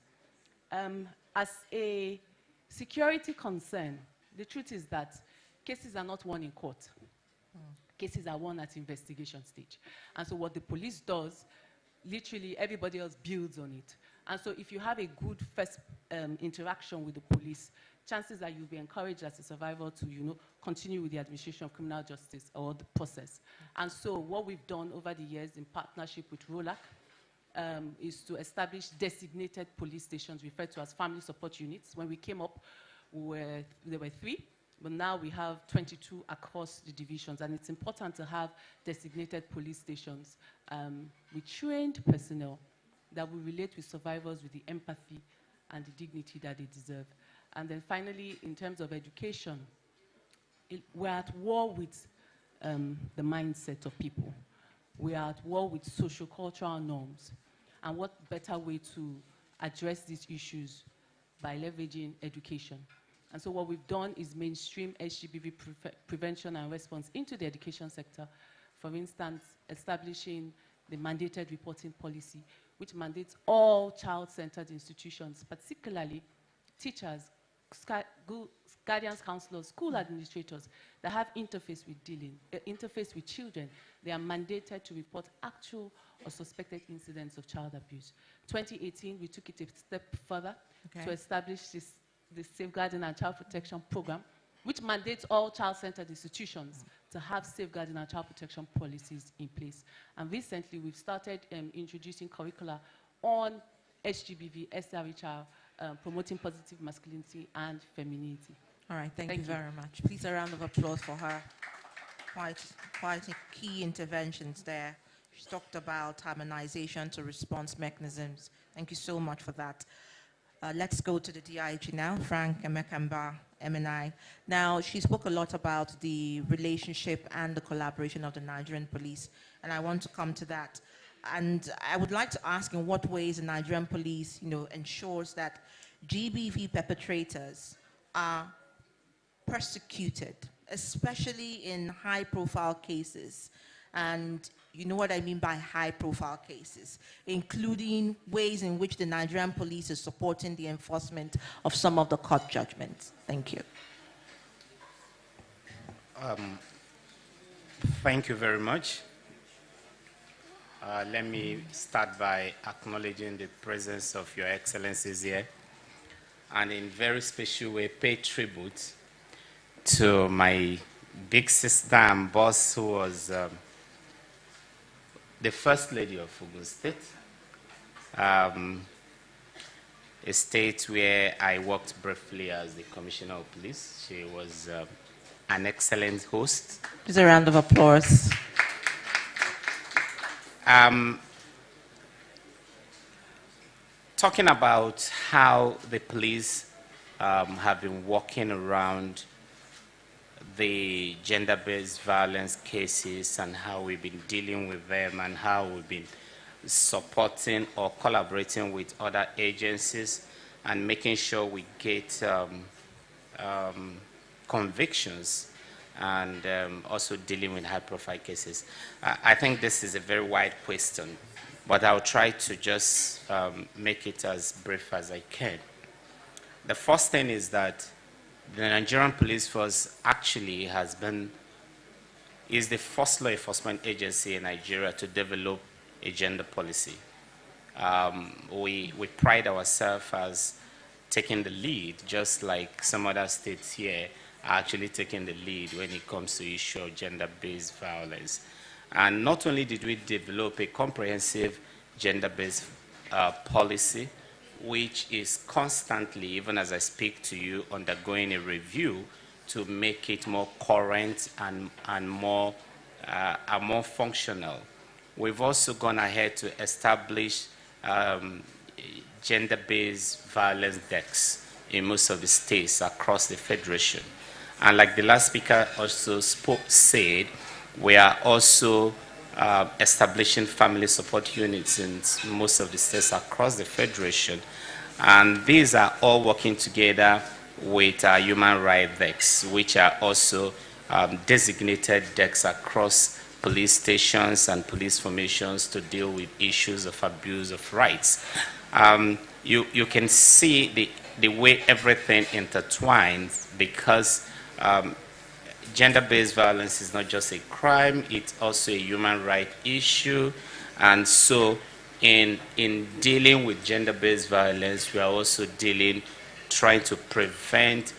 As a security concern, the truth is that cases are not won in court. Cases are won at investigation stage. And so what the police does, literally everybody else builds on it. And so if you have a good first interaction with the police, chances are you'll be encouraged as a survivor to, continue with the administration of criminal justice or the process. And so what we've done over the years in partnership with ROLAC is to establish designated police stations referred to as family support units. When we came up, there were 3, but now we have 22 across the divisions, and it's important to have designated police stations with trained personnel that will relate with survivors with the empathy and the dignity that they deserve. And then finally, in terms of education, we're at war with the mindset of people. We are at war with socio-cultural norms. And what better way to address these issues by leveraging education? And so what we've done is mainstream HGBV prevention and response into the education sector. For instance, establishing the mandated reporting policy, which mandates all child-centered institutions, particularly teachers, guardians, counselors, school administrators that have interface with children. They are mandated to report actual or suspected incidents of child abuse. 2018, we took it a step further to establish the Safeguarding and Child Protection Program, which mandates all child-centered institutions to have safeguarding and child protection policies in place. And recently, we've started introducing curricula on HGBV, SRHR, promoting positive masculinity and femininity. All right, thank you very much. Please, a round of applause for her. Quite key interventions there. She talked about harmonization to response mechanisms. Thank you so much for that. Let's go to the DIG now, Frank Emekamba, MNI. Now, she spoke a lot about the relationship and the collaboration of the Nigerian police, and I want to come to that. And I would like to ask in what ways the Nigerian police, ensures that GBV perpetrators are persecuted, especially in high-profile cases. And you know what I mean by high-profile cases, including ways in which the Nigerian police is supporting the enforcement of some of the court judgments. Thank you. Thank you very much. Let me start by acknowledging the presence of Your Excellencies here, and in very special way pay tribute to my big sister and boss, who was the First Lady of Ogun State, a state where I worked briefly as the Commissioner of Police. She was an excellent host. Just a round of applause. Talking about how the police have been working around the gender-based violence cases and how we've been dealing with them and how we've been supporting or collaborating with other agencies and making sure we get convictions and also dealing with high-profile cases. I think this is a very wide question, but I'll try to just make it as brief as I can. The first thing is that the Nigerian Police Force actually is the first law enforcement agency in Nigeria to develop a gender policy. We pride ourselves as taking the lead, just like some other states here are actually taking the lead when it comes to issue of gender-based violence. And not only did we develop a comprehensive gender-based policy, which is constantly, even as I speak to you, undergoing a review to make it more current and more functional. We've also gone ahead to establish gender-based violence decks in most of the states across the Federation. And like the last speaker also said, we are also establishing family support units in most of the states across the Federation. And these are all working together with human rights decks, which are also designated decks across police stations and police formations to deal with issues of abuse of rights. You can see the way everything intertwines, because gender-based violence is not just a crime, it's also a human rights issue. And so in dealing with gender-based violence, we are also trying to prevent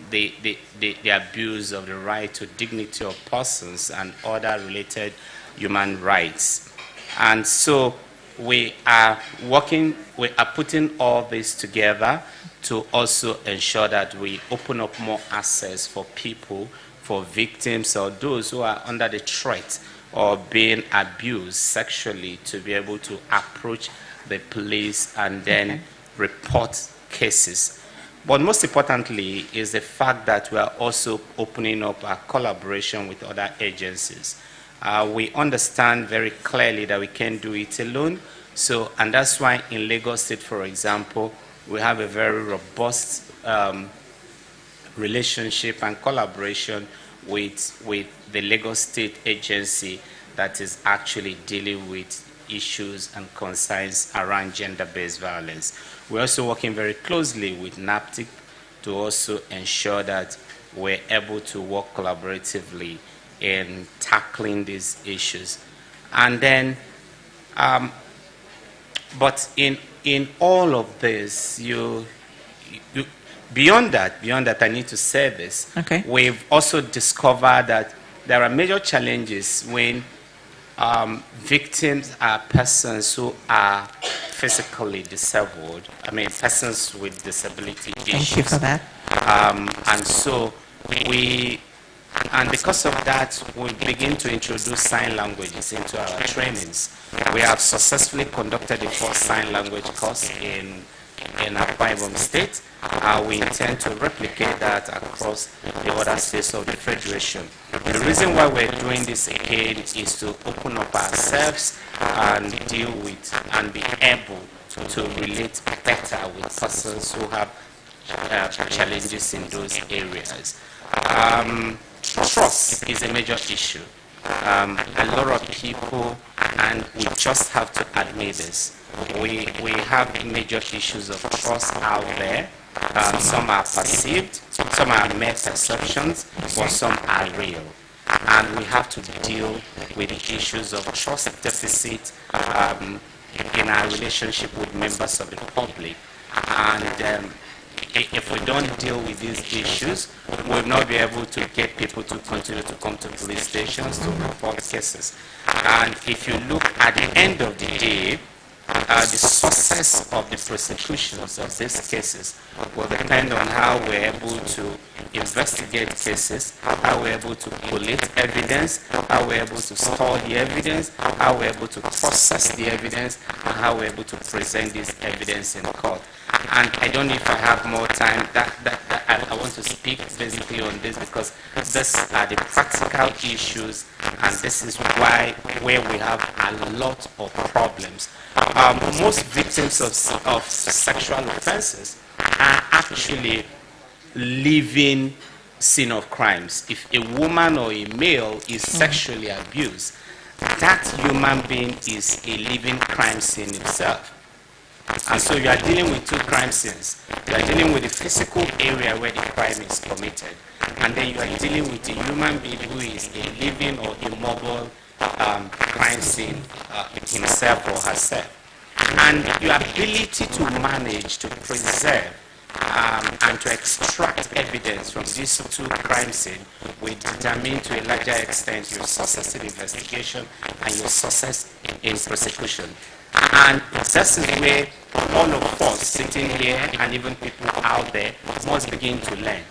the abuse of the right to dignity of persons and other related human rights. And so we are putting all this together to also ensure that we open up more access for people, for victims or those who are under the threat of being abused sexually, to be able to approach the police and then report cases. But most importantly is the fact that we are also opening up our collaboration with other agencies. We understand very clearly that we can't do it alone. And that's why in Lagos State, for example, we have a very robust relationship and collaboration with the Lagos State agency that is actually dealing with issues and concerns around gender-based violence. We're also working very closely with NAPTIC to also ensure that we're able to work collaboratively in tackling these issues. And then, but in all of this, beyond that, I need to say this. Okay. We've also discovered that there are major challenges when victims are persons who are physically disabled. I mean, persons with disability issues. Thank you for that. And because of that, we begin to introduce sign languages into our trainings. We have successfully conducted the first sign language course in in Akwa Ibom State. We intend to replicate that across the other states of the Federation. The reason why we're doing this again is to open up ourselves and deal with and be able to relate better with persons who have challenges in those areas. Trust is a major issue. A lot of people, and we just have to admit this, we have major issues of trust out there. Some are perceived, some are mere perceptions, but some are real. And we have to deal with the issues of trust deficit in our relationship with members of the public. And if we don't deal with these issues, we will not be able to get people to continue to come to police stations to report cases. And if you look at the end of the day, the success of the prosecutions of these cases will depend on how we're able to investigate cases, how we're able to collate evidence, how we're able to store the evidence, how we're able to process the evidence, and how we're able to present this evidence in court. And I don't know if I have more time. I want to speak basically on this because these are the practical issues, and this is where we have a lot of problems. Most victims of sexual offenses are actually living scene of crimes. If a woman or a male is sexually abused, that human being is a living crime scene itself. And so you are dealing with two crime scenes. You are dealing with the physical area where the crime is committed, and then you are dealing with a human being who is a living or immobile crime scene himself or herself. And your ability to manage, to preserve, and to extract evidence from these two crime scenes will determine to a larger extent your success in investigation and your success in prosecution. And this is where all of us sitting here and even people out there must begin to learn.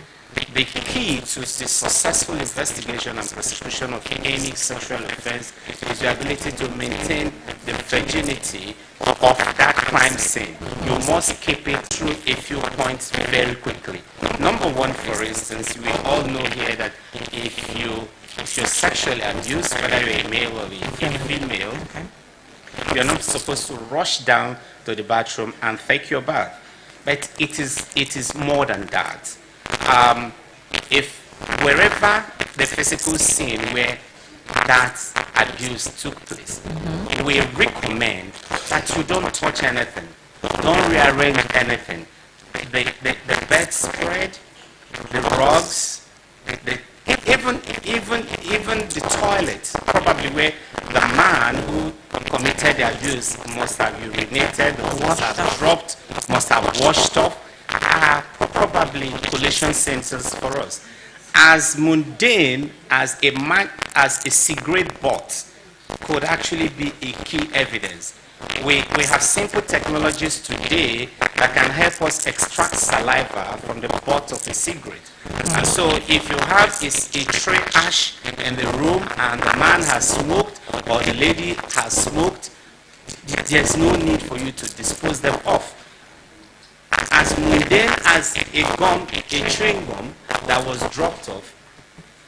The key to the successful investigation and prosecution of any sexual offense is the ability to maintain the virginity of that crime scene. You must keep it through a few points very quickly. Number one, for instance, we all know here that if you're sexually abused, whether you're a male or a female, you're not supposed to rush down to the bathroom and take your bath. But it is more than that. If wherever the physical scene where that abuse took place, we recommend that you don't touch anything, don't rearrange anything. The bedspread, the rugs, even the toilet, probably where the man who committed the abuse must have urinated, must have dropped, must have washed off, are probably collation centers for us. As mundane as a cigarette butt could actually be a key evidence. We have simple technologies today that can help us extract saliva from the butt of a cigarette. And so if you have a tray ash in the room and the man has smoked or the lady has smoked, there's no need for you to dispose them off. As mundane as a chewing gum that was dropped off,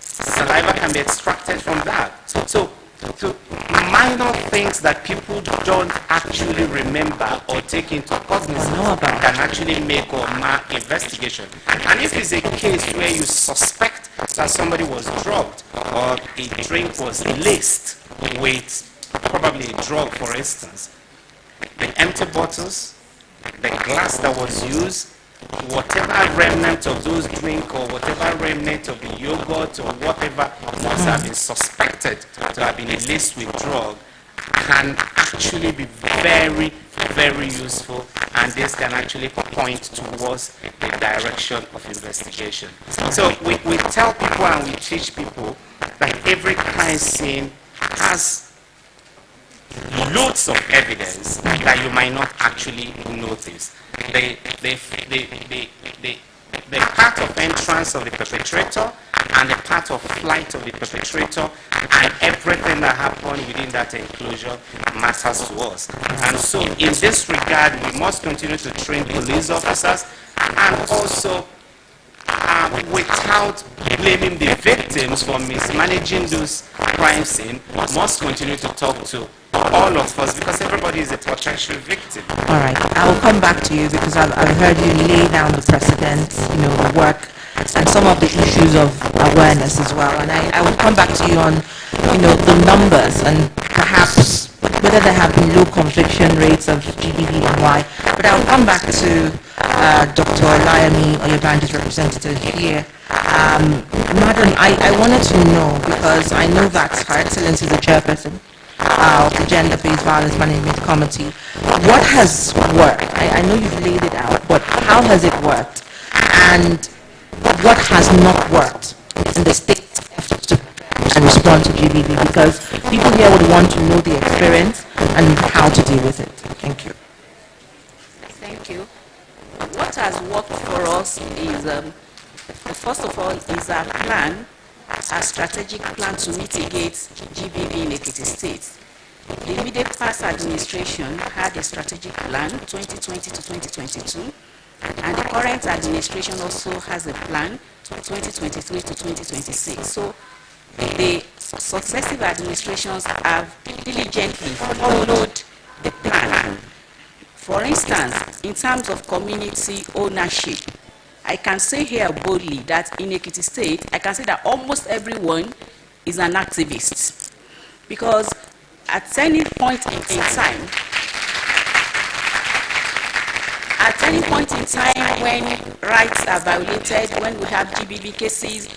saliva can be extracted from that. So minor things that people don't actually remember or take into cognizance can actually make or mar investigation. And if it's a case where you suspect that somebody was drugged or a drink was laced with probably a drug, for instance, the empty bottles, the glass that was used, whatever remnant of those drink or whatever remnant of the yogurt or whatever must have been suspected to have been laced with drug can actually be very, very useful, and this can actually point towards the direction of investigation. So we tell people and we teach people that every crime scene has loads of evidence that you might not actually notice. the part of entrance of the perpetrator and the part of flight of the perpetrator, and everything that happened within that enclosure matters to us. And so in this regard, we must continue to train police officers, and also without blaming the victims for mismanaging those crime scenes, must continue to talk to all of us, because everybody is a potential victim. All right, I will come back to you because I've heard you lay down the precedent, the work, and some of the issues of awareness as well. And I will come back to you on, the numbers and perhaps whether there have been low conviction rates of GBV and why. But I will come back to Dr. Olayemi Oyebanji's representative here. Madam, I wanted to know, because I know that Her Excellency is the chairperson of the Gender-Based Violence Management Committee. What has worked? I know you've laid it out, but how has it worked? And what has not worked in the state's efforts to and respond to GBV? Because people here would want to know the experience and how to deal with it. Thank you. Thank you. What has worked for us is, first of all, is our plan, our strategic plan to mitigate GBV in Ekiti State. The immediate past administration had a strategic plan, 2020 to 2022, and the current administration also has a plan, 2023 to 2026. So the successive administrations have diligently followed the plan. For instance, in terms of community ownership, I can say here boldly that in Ekiti State, I can say that almost everyone is an activist. Because at any point in time when rights are violated, when we have GBV cases,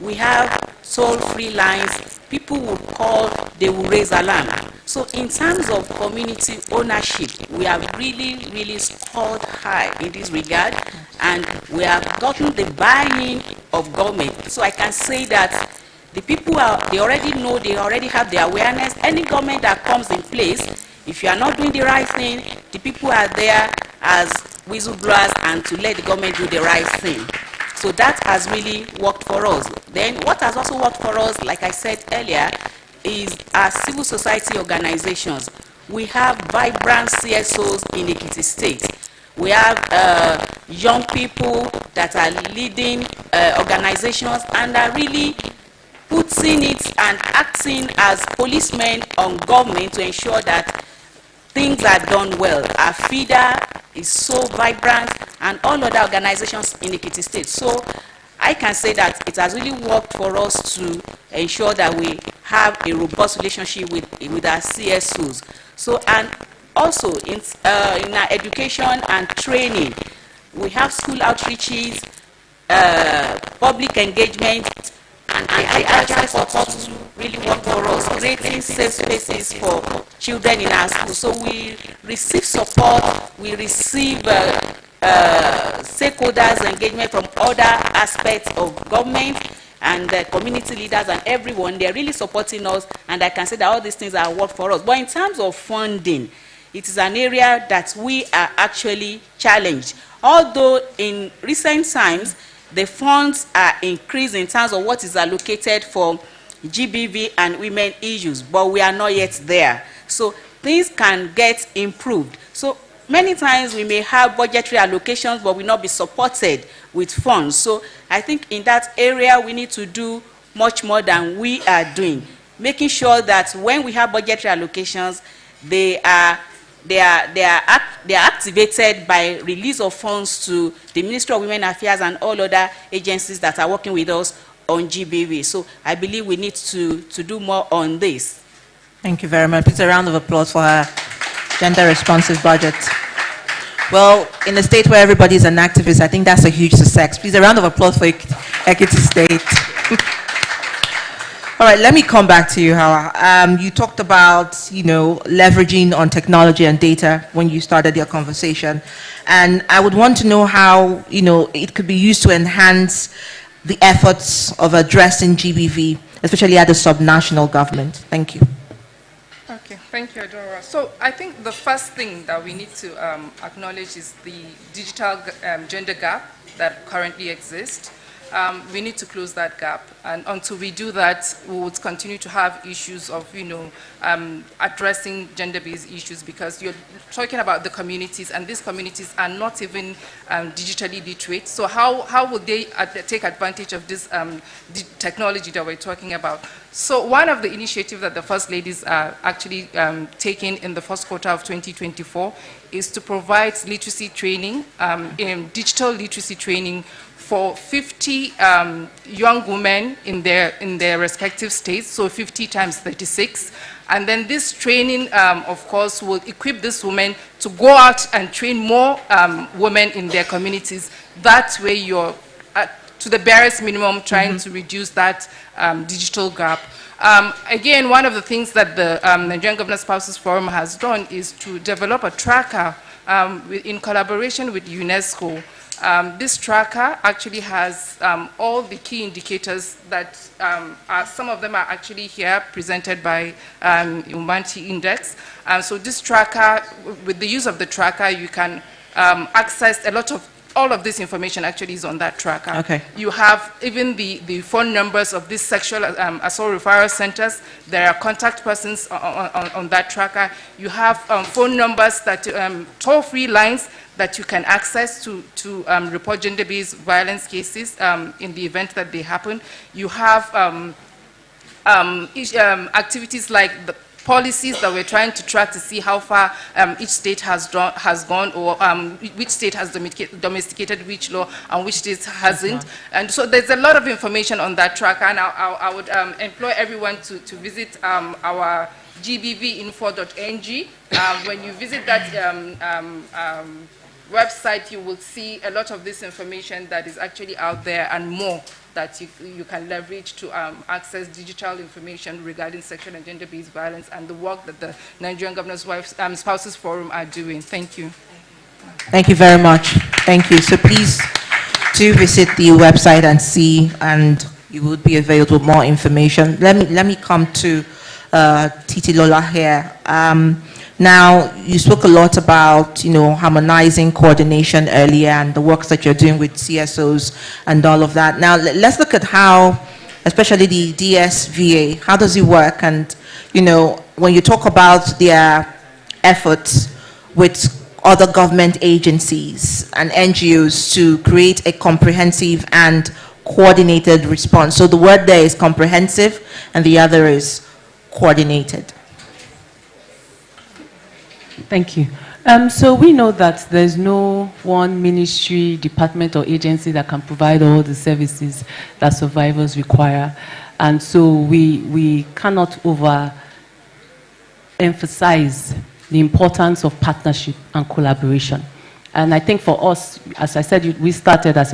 we have toll-free lines, people will call, they will raise alarm. So in terms of community ownership, we have really scored high in this regard, and we have gotten the buy-in of government. So I can say that the people they already know, they already have the awareness. Any government that comes in place, if you are not doing the right thing, the people are there as whistleblowers and to let the government do the right thing. So that has really worked for us. Then what has also worked for us, like I said earlier, is our civil society organizations. We have vibrant CSOs in Ekiti State. We have young people that are leading organizations and are really putting it and acting as policemen on government to ensure that things are done well. Our feeder is so vibrant, and all other organizations in Ekiti State. So I can say that it has really worked for us to ensure that we have a robust relationship with our CSOs. So, and also in our education and training, we have school outreaches, public engagement, and the agile support to really work for us, creating safe spaces for children in our schools. So we receive support, we receive stakeholders engagement from other aspects of government and community leaders and everyone. They're really supporting us, and I can say that all these things are work for us. But in terms of funding, it is an area that we are actually challenged. Although in recent times, the funds are increased in terms of what is allocated for GBV and women issues, but we are not yet there. So things can get improved. So many times we may have budgetary allocations, but will not be supported with funds. So I think in that area we need to do much more than we are doing, making sure that when we have budgetary allocations, they are activated by release of funds to the Ministry of Women Affairs and all other agencies that are working with us on GBV. So I believe we need to do more on this. Thank you very much. Please a round of applause for her gender responsive budget. Well, in a state where everybody is an activist, I think that's a huge success. Please a round of applause for Ekiti State. All right, let me come back to you, Hawa. You talked about, leveraging on technology and data when you started your conversation. And I would want to know how, it could be used to enhance the efforts of addressing GBV, especially at the subnational government. Thank you. Okay, thank you, Adora. So I think the first thing that we need to acknowledge is the digital gender gap that currently exist. We need to close that gap, and until we do that, we would continue to have issues of, addressing gender-based issues, because you're talking about the communities, and these communities are not even digitally literate. So how would they take advantage of this technology that we're talking about? So one of the initiatives that the First Ladies are actually taking in the first quarter of 2024 is to provide literacy training, digital literacy training for 50 young women in their respective states, so 50 times 36. And then this training, of course, will equip these women to go out and train more women in their communities. That way you're, to the barest minimum, trying to reduce that digital gap. Again, one of the things that the Nigerian Governor Spouses Forum has done is to develop a tracker in collaboration with UNESCO. This tracker actually has all the key indicators that some of them are actually here presented by Womanity Index. So this tracker, with the use of the tracker, you can access a lot of, all of this information actually is on that tracker. Okay. You have even the phone numbers of these sexual assault referral centers. There are contact persons on that tracker. You have phone numbers that, toll-free lines that you can access to report gender-based violence cases in the event that they happen. You have activities like the policies that we're trying to track to see how far each state has gone, or which state has domesticated which law and which state hasn't. And so there's a lot of information on that tracker, and I would employ everyone to visit our gbvinfo.ng. When you visit that website, you will see a lot of this information that is actually out there, and more that you can leverage to access digital information regarding sexual and gender-based violence and the work that the Nigerian Governors' Spouses Forum are doing. Thank you. Thank you very much. Thank you. So please do visit the website and see, and you will be available with more information. Let me come to Titi Lola here. Now, you spoke a lot about, harmonizing coordination earlier and the works that you're doing with CSOs and all of that. Now, let's look at how, especially the DSVA, how does it work? And, when you talk about their efforts with other government agencies and NGOs to create a comprehensive and coordinated response. So the word there is comprehensive and the other is coordinated. Thank you. So we know that there's no one ministry, department, or agency that can provide all the services that survivors require. And so we cannot overemphasize the importance of partnership and collaboration. And I think for us, as I said, we started off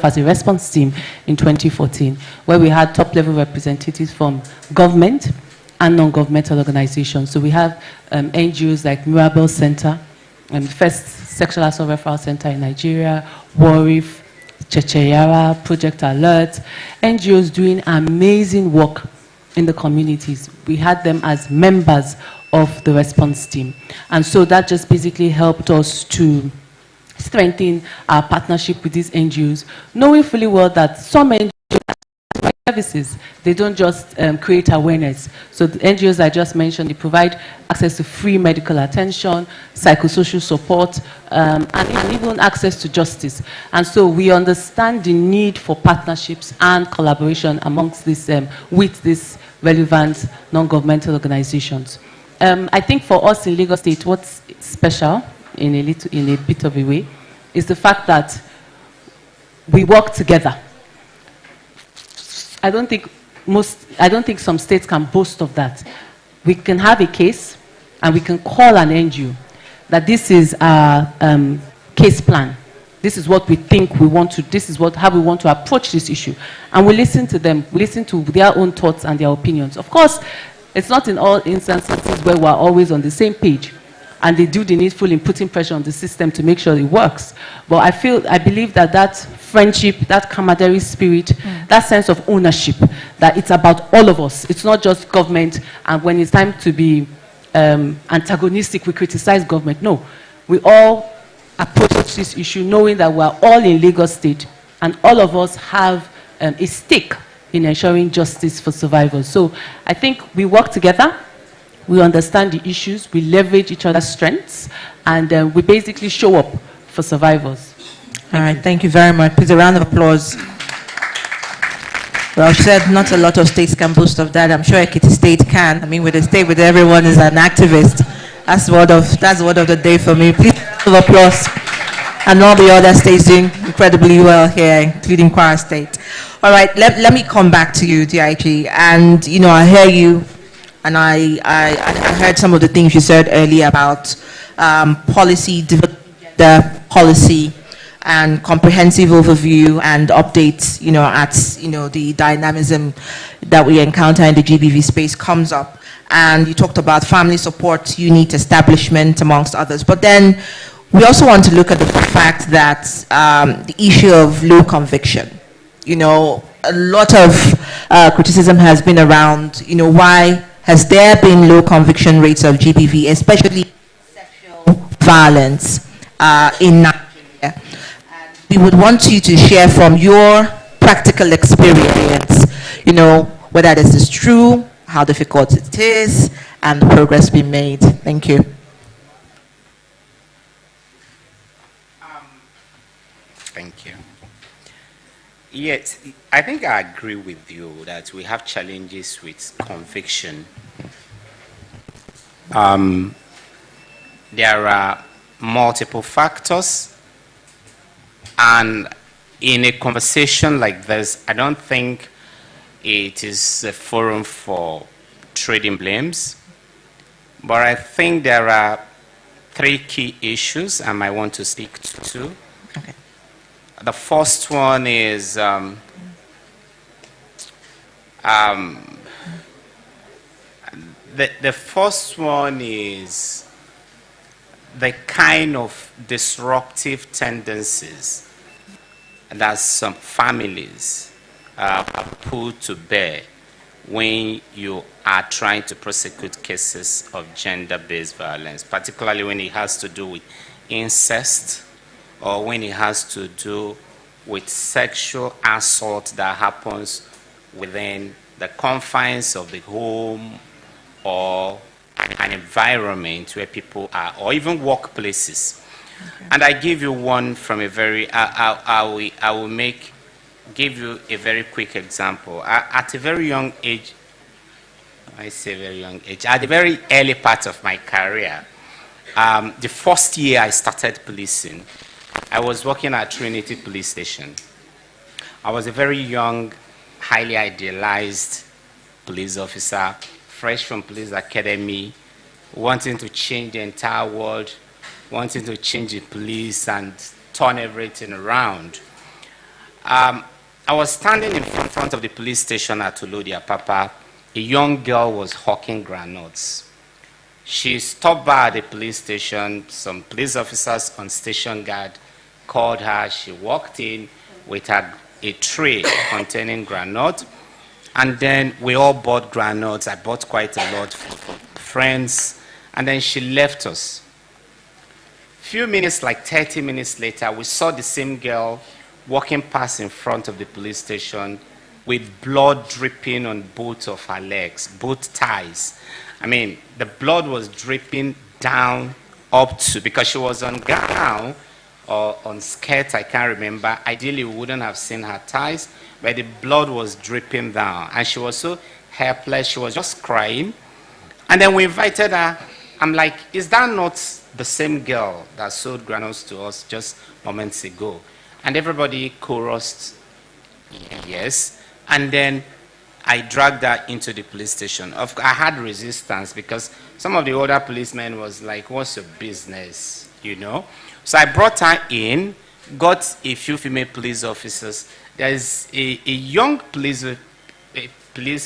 as a response team in 2014, where we had top-level representatives from government and non-governmental organizations. So we have NGOs like Mirabel Center, First Sexual Assault Referral Center in Nigeria, WARIF, Checheyara, Project Alert, NGOs doing amazing work in the communities. We had them as members of the response team. And so that just basically helped us to strengthen our partnership with these NGOs, knowing fully well that some NGOs services, they don't just create awareness. So the NGOs I just mentioned, they provide access to free medical attention, psychosocial support, and even access to justice. And so we understand the need for partnerships and collaboration amongst this, with these relevant non-governmental organizations. I think for us in Lagos State, what's special in a bit of a way is the fact that we work together. I don't think some states can boast of that. We can have a case and we can call an NGO that this is our case plan. This is what we think we want to, this is how we want to approach this issue. And we listen to them, we listen to their own thoughts and their opinions. Of course, it's not in all instances where we're always on the same page, and they do the needful in putting pressure on the system to make sure it works. But I believe that friendship, that camaraderie spirit, that sense of ownership, that it's about all of us. It's not just government, and when it's time to be antagonistic, we criticize government. No, we all approach this issue, knowing that we are all in Lagos State and all of us have a stake in ensuring justice for survivors. So I think we work together, we understand the issues, we leverage each other's strengths, and we basically show up for survivors. All right, thank you very much. Please, a round of applause. Well said, not a lot of states can boast of that. I'm sure Ekiti State can. I mean, with a state with everyone is an activist. That's the word of the day for me. Please, a round of applause. And all the other states doing incredibly well here, including Kwara State. All right, let me come back to you, DIG. And, you know, I hear you, and I heard some of the things you said earlier about policy, the policy, and comprehensive overview and updates, you know, as, you know, the dynamism that we encounter in the GBV space comes up. And you talked about family support unit establishment, amongst others. But then we also want to look at the fact that the issue of low conviction, you know, a lot of criticism has been around, you know, why has there been low conviction rates of GBV, especially sexual violence in Nigeria? We would want you to share from your practical experience, you know, whether this is true, how difficult it is, and the progress being made. Thank you. Thank you. Yes, I think I agree with you that we have challenges with conviction. There are multiple factors. And in a conversation like this, I don't think it is a forum for trading blames. But I think there are three key issues I might want to speak to. Okay. The first one is the first one is the kind of disruptive tendencies that some families put to bear when you are trying to prosecute cases of gender-based violence, particularly when it has to do with incest or when it has to do with sexual assault that happens within the confines of the home or an environment where people are, or even workplaces. Okay. And I give you one from a very, I will give you a very quick example. At a very young age, I say very young age, at the very early part of my career, the first year I started policing, I was working at Trinity Police Station. I was a very young, highly idealized police officer, fresh from police academy, wanting to change the entire world, wanting to change the police and turn everything around. I was standing in front of the police station at Olodia Papa. A young girl was hawking granules. She stopped by at the police station. Some police officers on station guard called her. She walked in with a tray containing granules. And then we all bought granules. I bought quite a lot for friends. And then she left us. Few minutes, like 30 minutes later, we saw the same girl walking past in front of the police station with blood dripping on both of her legs, both thighs. I mean, the blood was dripping down up to, because she was on gown or on skirt, I can't remember. Ideally, we wouldn't have seen her thighs, but the blood was dripping down. And she was so helpless, she was just crying. And then we invited her. I'm like, is that not the same girl that sold granules to us just moments ago? And everybody chorused, yes. And then I dragged her into the police station. I had resistance because some of the older policemen was like, what's your business, you know? So I brought her in, got a few female police officers. There's a young police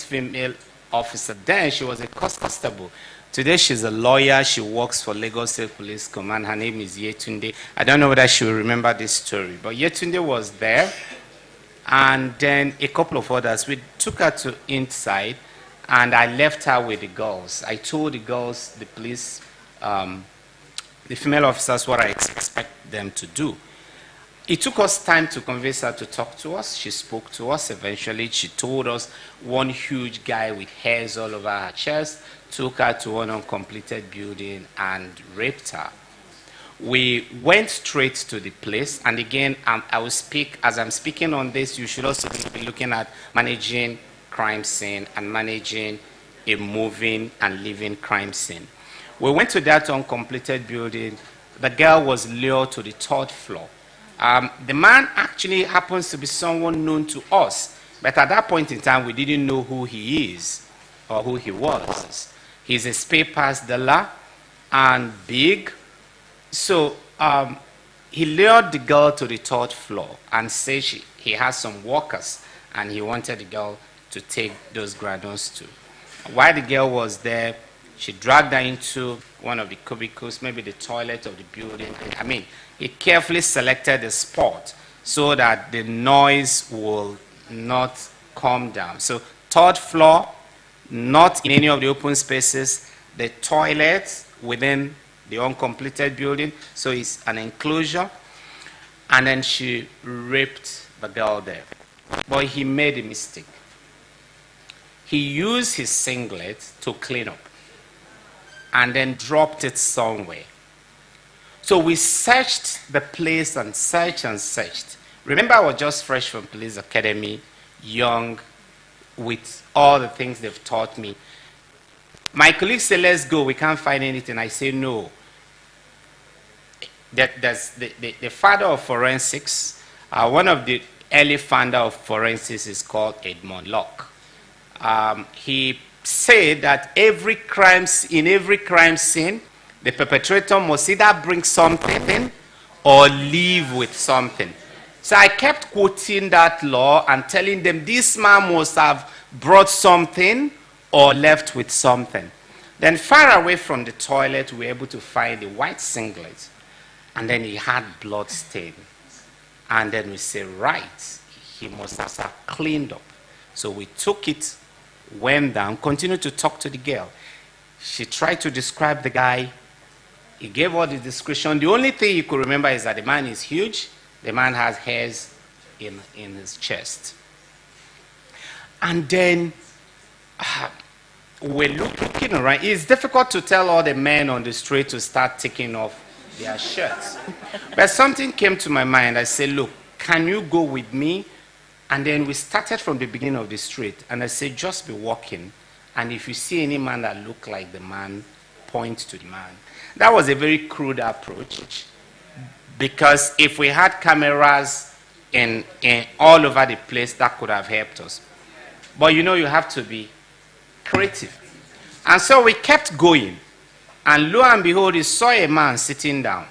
female officer. Then she was a constable. Today she's a lawyer. She works for Lagos State Police Command. Her name is Yetunde. I don't know whether she will remember this story, but Yetunde was there. And then a couple of others. We took her to inside, and I left her with the girls. I told the girls, the police the female officers what I expect them to do. It took us time to convince her to talk to us. She spoke to us. Eventually, she told us one huge guy with hairs all over her chest took her to one uncompleted building and raped her. We went straight to the place, and again, I will speak, as I'm speaking on this, you should also be looking at managing crime scene and managing a moving and living crime scene. We went to that uncompleted building. The girl was lured to the 3rd floor. The man actually happens to be someone known to us, but at that point in time, we didn't know who he is or who he was. He's a spare parts dealer and big. So he lured the girl to the 3rd floor and said he has some workers and he wanted the girl to take those granules to. While the girl was there, she dragged her into one of the cubicles, maybe the toilet of the building. I mean, he carefully selected the spot so that the noise will not come down. So 3rd floor, not in any of the open spaces, the toilet within the uncompleted building, so it's an enclosure. And then she raped the girl there. But he made a mistake. He used his singlet to clean up and then dropped it somewhere. So we searched the place and searched. Remember, I was just fresh from police academy, young, with all the things they've taught me. My colleagues say, let's go, we can't find anything. I say, no. There's the father of forensics, one of the early founder of forensics is called Edmund Locke. He said that in every crime scene, the perpetrator must either bring something or leave with something. So I kept quoting that law and telling them this man must have brought something or left with something. Then far away from the toilet, we were able to find a white singlet. And then he had blood stain. And then we say, right, he must have cleaned up. So we took it, went down, continued to talk to the girl. She tried to describe the guy. He gave all the description. The only thing he could remember is that the man is huge. The man has hairs in his chest. And then we're looking around. It's difficult to tell all the men on the street to start taking off their shirts. But something came to my mind. I said, look, can you go with me? And then we started from the beginning of the street. And I said, just be walking. And if you see any man that look like the man, point to the man. That was a very crude approach. Because if we had cameras in all over the place, that could have helped us. But you know, you have to be creative. And so we kept going. And lo and behold, he saw a man sitting down.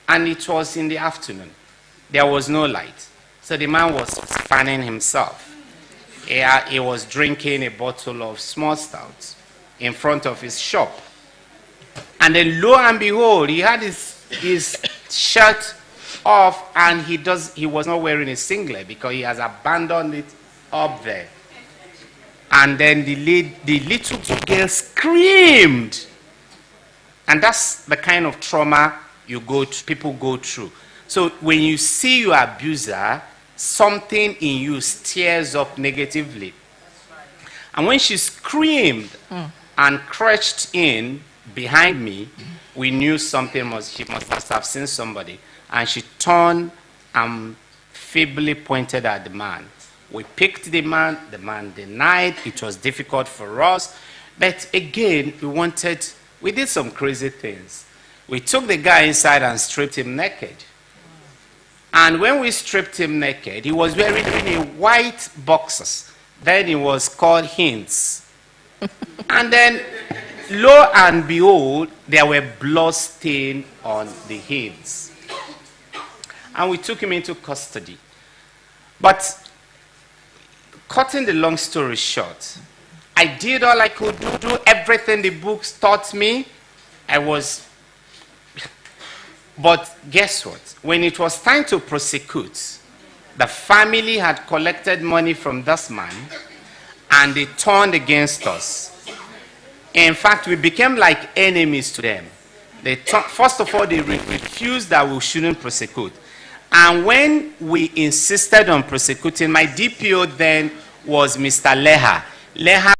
And it was in the afternoon. There was no light. So the man was fanning himself. He was drinking a bottle of small stout in front of his shop. And then lo and behold, he had his shirt off, and he was not wearing a singlet because he has abandoned it up there. And then the little girl screamed. And that's the kind of trauma people go through. So when you see your abuser, something in you stirs up negatively. And when she screamed and crouched in behind me, we knew she must have seen somebody. And she turned and feebly pointed at the man. We picked the man denied. It was difficult for us. But again, we did some crazy things. We took the guy inside and stripped him naked. And when we stripped him naked, he was wearing a white boxers. Then it was called hints. And then, lo and behold, there were blood stains on the hints. And we took him into custody. But cutting the long story short, I did all I could do everything the books taught me. But guess what? When it was time to prosecute, the family had collected money from this man, and they turned against us. In fact, we became like enemies to them. First of all, they refused that we shouldn't prosecute. And when we insisted on prosecuting, my DPO then was Mr. Leha. Leha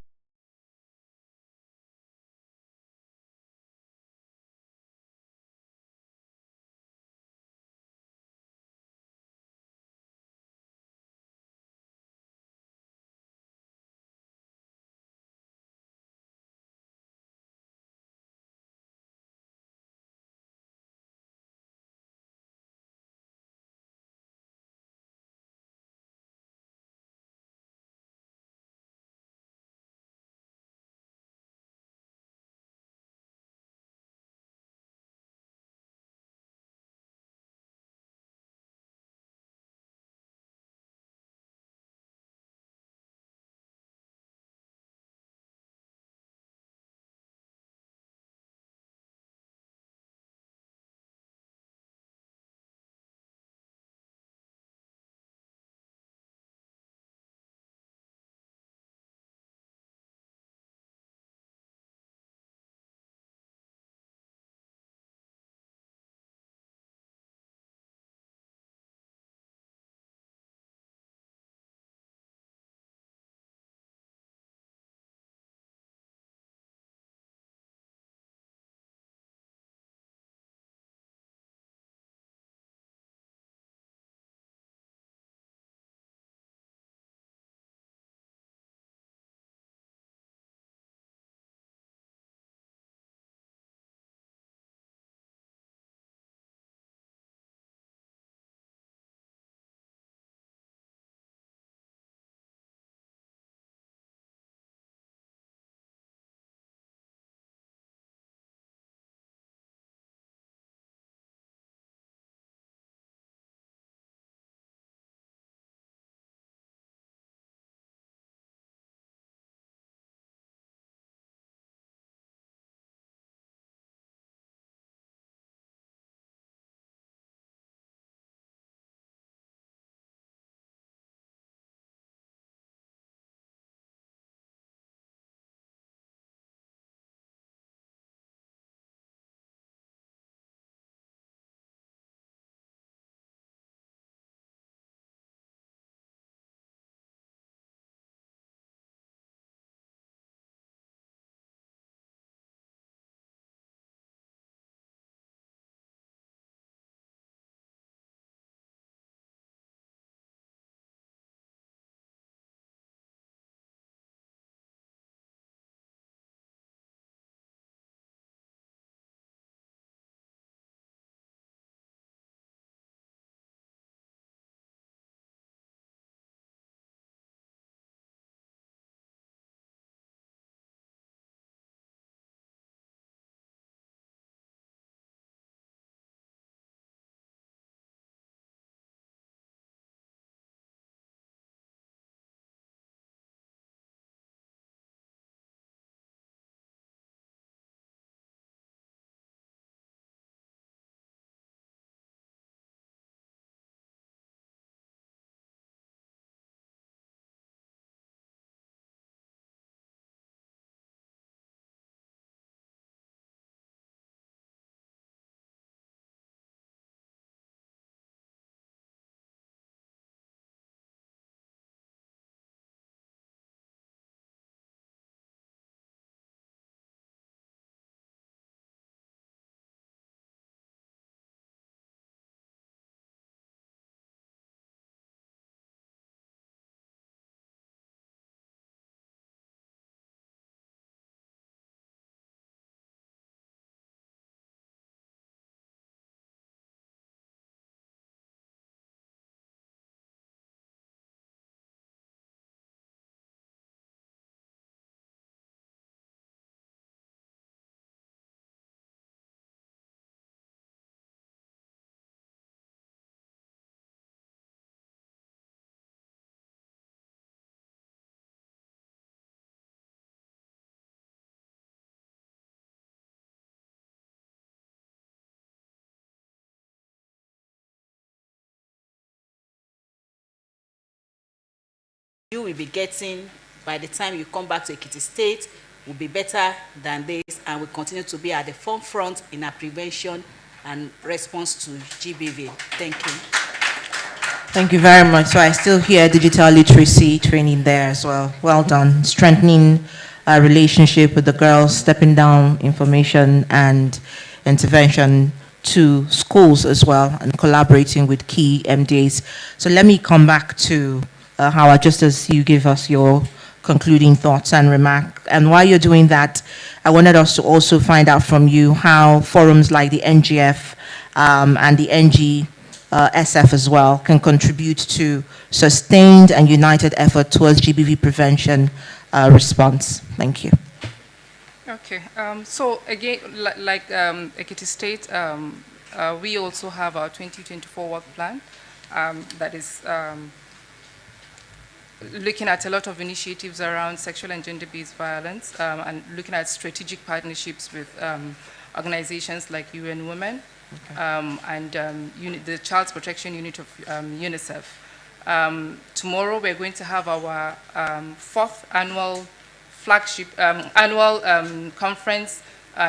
you will be getting by the time you come back to Ekiti State will be better than this. and will continue to be at the forefront in our prevention and response to GBV. Thank you. Thank you very much. So I still hear digital literacy training there as well. Well done. Strengthening our relationship with the girls, stepping down information and intervention to schools as well, and collaborating with key MDAs. So let me come back to Howard, just as you give us your concluding thoughts and remark. And while you're doing that, I wanted us to also find out from you how forums like the NGF and the NGSF as well can contribute to sustained and united effort towards GBV prevention response. Thank you. Okay, so again, like Ekiti State, we also have our 2024 work plan that is looking at a lot of initiatives around sexual and gender-based violence and looking at strategic partnerships with organizations like UN Women and the Child Protection Unit of UNICEF. Tomorrow we're going to have our fourth annual flagship conference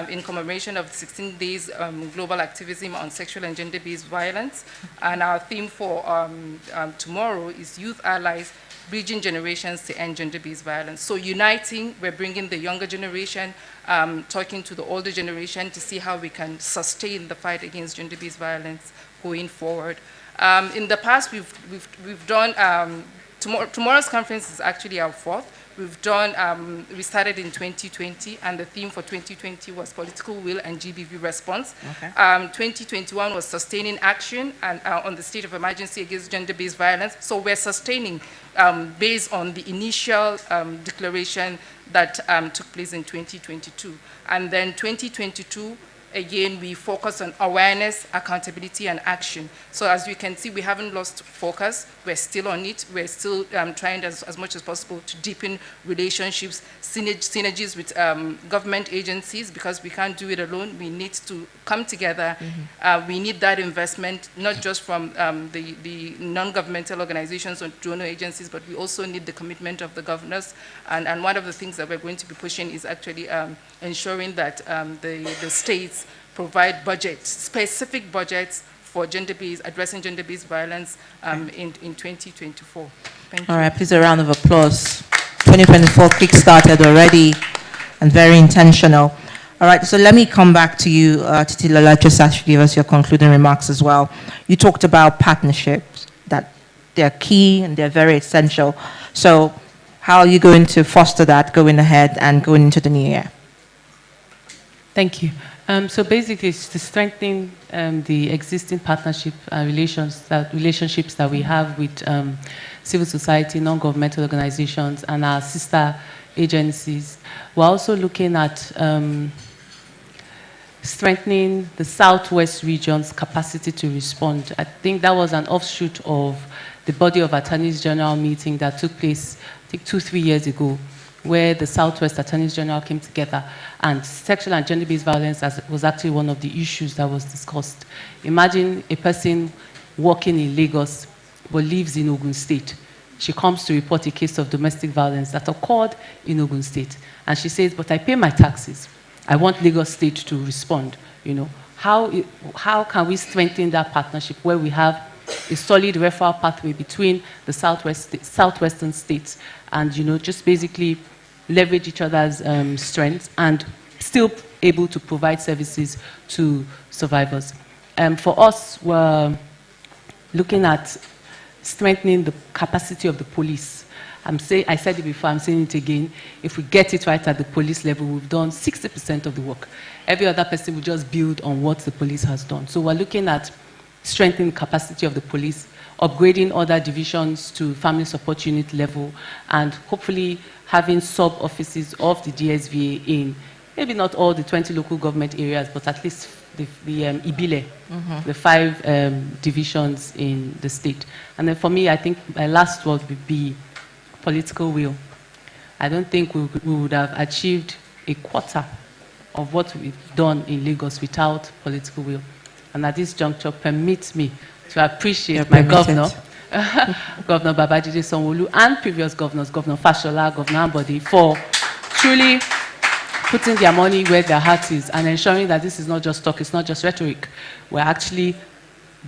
in commemoration of 16 days global activism on sexual and gender-based violence. And our theme for tomorrow is Youth Allies, Bridging Generations to End Gender-Based Violence. So uniting, we're bringing the younger generation, talking to the older generation to see how we can sustain the fight against gender-based violence going forward. In the past, we've done, tomorrow's conference is actually our fourth. We've done, we started in 2020, and the theme for 2020 was political will and GBV response. Okay. 2021 was sustaining action and on the state of emergency against gender-based violence. So we're sustaining based on the initial declaration that took place in 2022. And then 2022, again, we focus on awareness, accountability, and action. So as you can see, we haven't lost focus. We're still on it. We're still trying as much as possible to deepen relationships, synergies with government agencies, because we can't do it alone. We need to come together. Mm-hmm. We need that investment, not just from the non-governmental organizations or donor agencies, but we also need the commitment of the governors. And one of the things that we're going to be pushing is actually ensuring that the states provide budgets, specific budgets for addressing gender-based violence in 2024. Thank you. All right, please a round of applause. 2024 kick-started already and very intentional. All right, so let me come back to you, Titilola, just as you give us your concluding remarks as well. You talked about partnerships, that they're key and they're very essential. So how are you going to foster that going ahead and going into the new year? Thank you. So basically, it's to strengthen the existing partnership relationships that we have with civil society, non-governmental organizations, and our sister agencies. We're also looking at strengthening the Southwest region's capacity to respond. I think that was an offshoot of the Body of Attorneys General meeting that took place, I think, 2-3 years ago, where the Southwest Attorneys General came together, and sexual and gender-based violence was actually one of the issues that was discussed. Imagine a person working in Lagos but lives in Ogun State. She comes to report a case of domestic violence that occurred in Ogun State, and she says, but I pay my taxes. I want Lagos State to respond. You know, how can we strengthen that partnership where we have a solid referral pathway between the southwestern states, and just basically leverage each other's strengths and still able to provide services to survivors. For us, we're looking at strengthening the capacity of the police. I said it before, I'm saying it again. If we get it right at the police level, we've done 60% of the work. Every other person will just build on what the police has done. So we're looking at strengthening the capacity of the police, upgrading other divisions to family support unit level, and hopefully having sub-offices of the GSVA in maybe not all the 20 local government areas, but at least the Ibile, the 5 divisions in the state. And then for me, I think my last word would be political will. I don't think we would have achieved a quarter of what we've done in Lagos without political will. And at this juncture, permit me to appreciate my governor, Governor Babajide Sanwo-Olu, and previous governors, Governor Fashola, Governor Ambode, for truly putting their money where their heart is and ensuring that this is not just talk, it's not just rhetoric. We're actually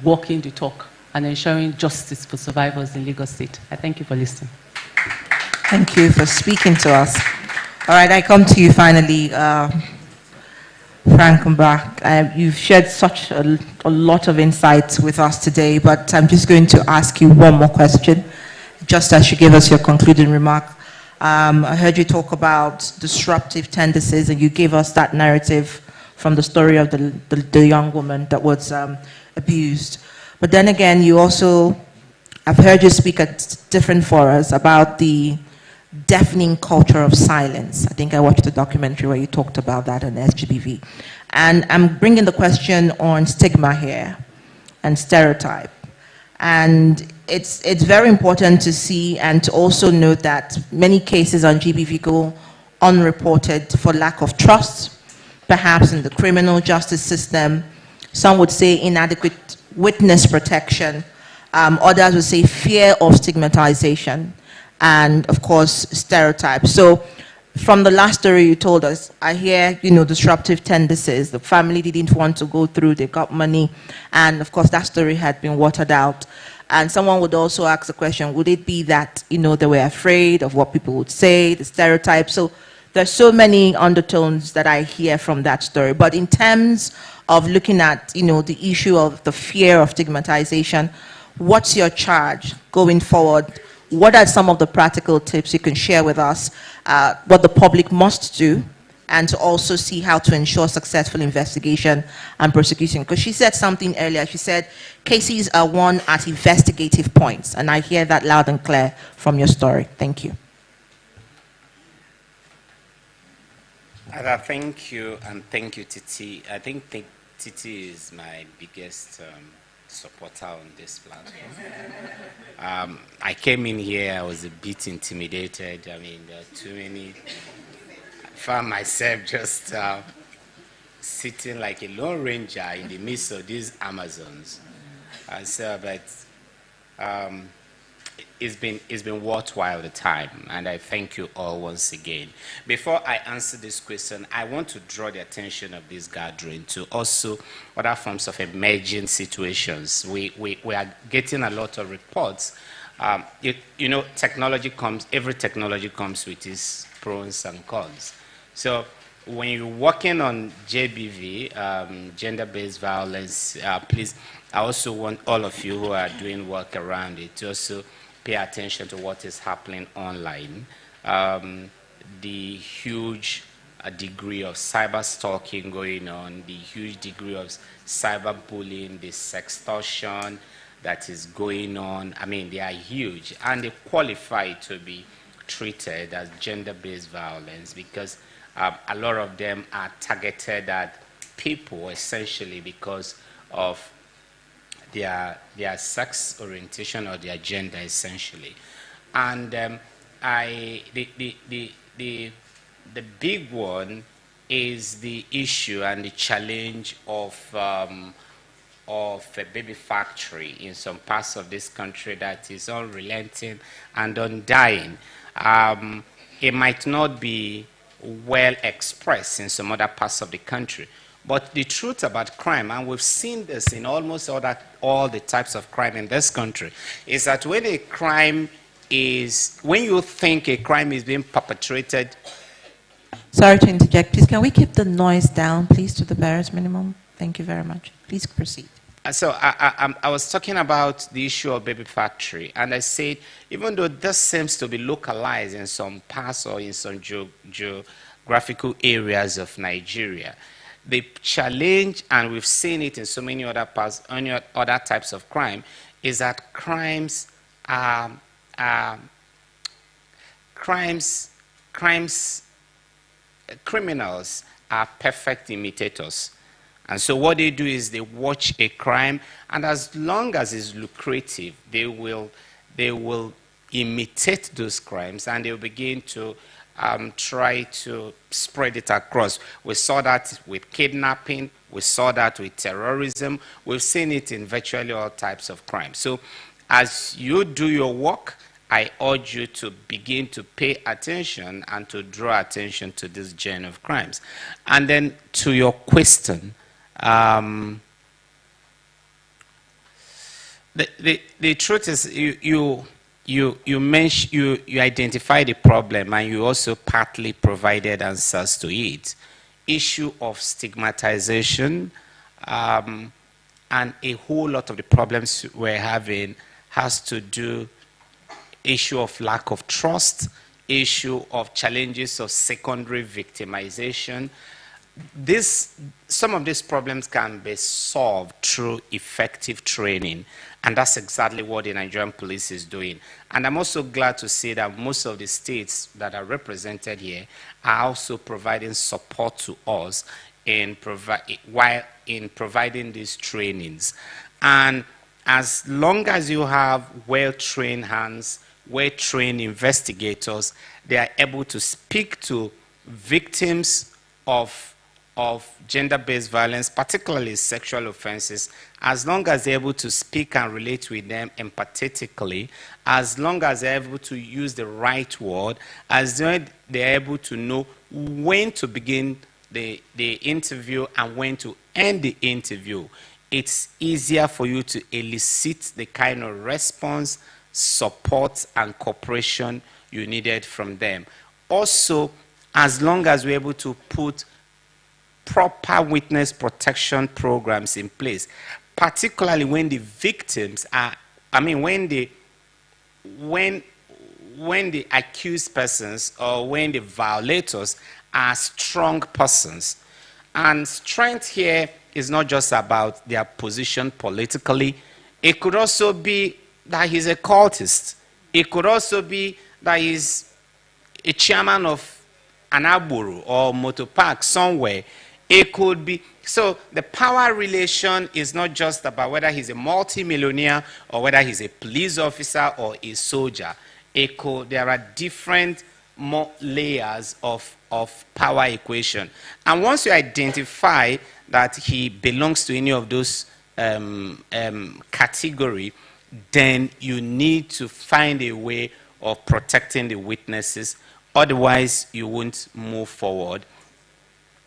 walking the talk and ensuring justice for survivors in Lagos State. I thank you for listening. Thank you for speaking to us. All right, I come to you finally, Frank Mbah. You've shared such a lot of insights with us today, but I'm just going to ask you one more question, just as you give us your concluding remark. I heard you talk about disruptive tendencies, and you gave us that narrative from the story of the young woman that was abused. But then again, you also, I've heard you speak at different forums about the deafening culture of silence. I think I watched a documentary where you talked about that on SGBV. And I'm bringing the question on stigma here and stereotype. And it's very important to see and to also note that many cases on GBV go unreported for lack of trust, perhaps in the criminal justice system. Some would say inadequate witness protection. Others would say fear of stigmatization. And of course, stereotypes. So from the last story you told us, I hear, disruptive tendencies. The family didn't want to go through, they got money. And of course, that story had been watered out. And someone would also ask the question, would it be that, they were afraid of what people would say, the stereotypes? So there's so many undertones that I hear from that story. But in terms of looking at, the issue of the fear of stigmatization, what's your charge going forward? What are some of the practical tips you can share with us, what the public must do, and to also see how to ensure successful investigation and prosecution? Because she said something earlier. She said cases are won at investigative points, and I hear that loud and clear from your story. Thank you. Thank you, and thank you, Titi. I think Titi is my biggest supporter on this platform. I came in here, I was a bit intimidated. I mean, there are too many. I found myself just sitting like a lone ranger in the midst of these Amazons. It's been worthwhile the time, and I thank you all once again. Before I answer this question, I want to draw the attention of this gathering to also other forms of emerging situations. We are getting a lot of reports. Technology comes, every technology comes with its pros and cons. So when you're working on JBV, gender-based violence, please, I also want all of you who are doing work around it to also pay attention to what is happening online. The huge degree of cyber stalking going on, the huge degree of cyber bullying, the sextortion that is going on. I mean, they are huge, and they qualify to be treated as gender-based violence because a lot of them are targeted at people essentially because of their sex orientation or their gender essentially. And the big one is the issue and the challenge of a baby factory in some parts of this country that is unrelenting and undying. It might not be well expressed in some other parts of the country, but the truth about crime, and we've seen this in almost all the types of crime in this country, is that when you think a crime is being perpetrated. Sorry to interject. Please, can we keep the noise down, please, to the barest minimum? Thank you very much. Please proceed. So I was talking about the issue of baby factory, and I said, even though this seems to be localized in some parts or in some geographical areas of Nigeria, the challenge, and we've seen it in so many other parts, other types of crime, is that criminals are perfect imitators. And so what they do is they watch a crime, and as long as it's lucrative, they will imitate those crimes, and they'll begin to try to spread it across. We saw that with kidnapping, we saw that with terrorism, we've seen it in virtually all types of crime. So as you do your work, I urge you to begin to pay attention and to draw attention to this gen of crimes. And then to your question, the truth is you identify the problem and you also partly provided answers to it. Issue of stigmatization and a whole lot of the problems we're having has to do issue of lack of trust, issue of challenges of secondary victimization. Some of these problems can be solved through effective training, and that's exactly what the Nigerian police is doing. And I'm also glad to see that most of the states that are represented here are also providing support to us in providing these trainings. And as long as you have well-trained hands, well-trained investigators, they are able to speak to victims of gender-based violence, particularly sexual offenses, as long as they're able to speak and relate with them empathetically, as long as they're able to use the right word, as they're able to know when to begin the interview and when to end the interview, it's easier for you to elicit the kind of response, support, and cooperation you needed from them. Also, as long as we're able to put proper witness protection programs in place, particularly when the victims are, when the accused persons or when the violators are strong persons. And strength here is not just about their position politically. It could also be that he's a cultist. It could also be that he's a chairman of an agboro or motor park somewhere. It could be, so the power relation is not just about whether he's a multimillionaire or whether he's a police officer or a soldier. There are different more layers of power equation. And once you identify that he belongs to any of those category, then you need to find a way of protecting the witnesses. Otherwise, you won't move forward.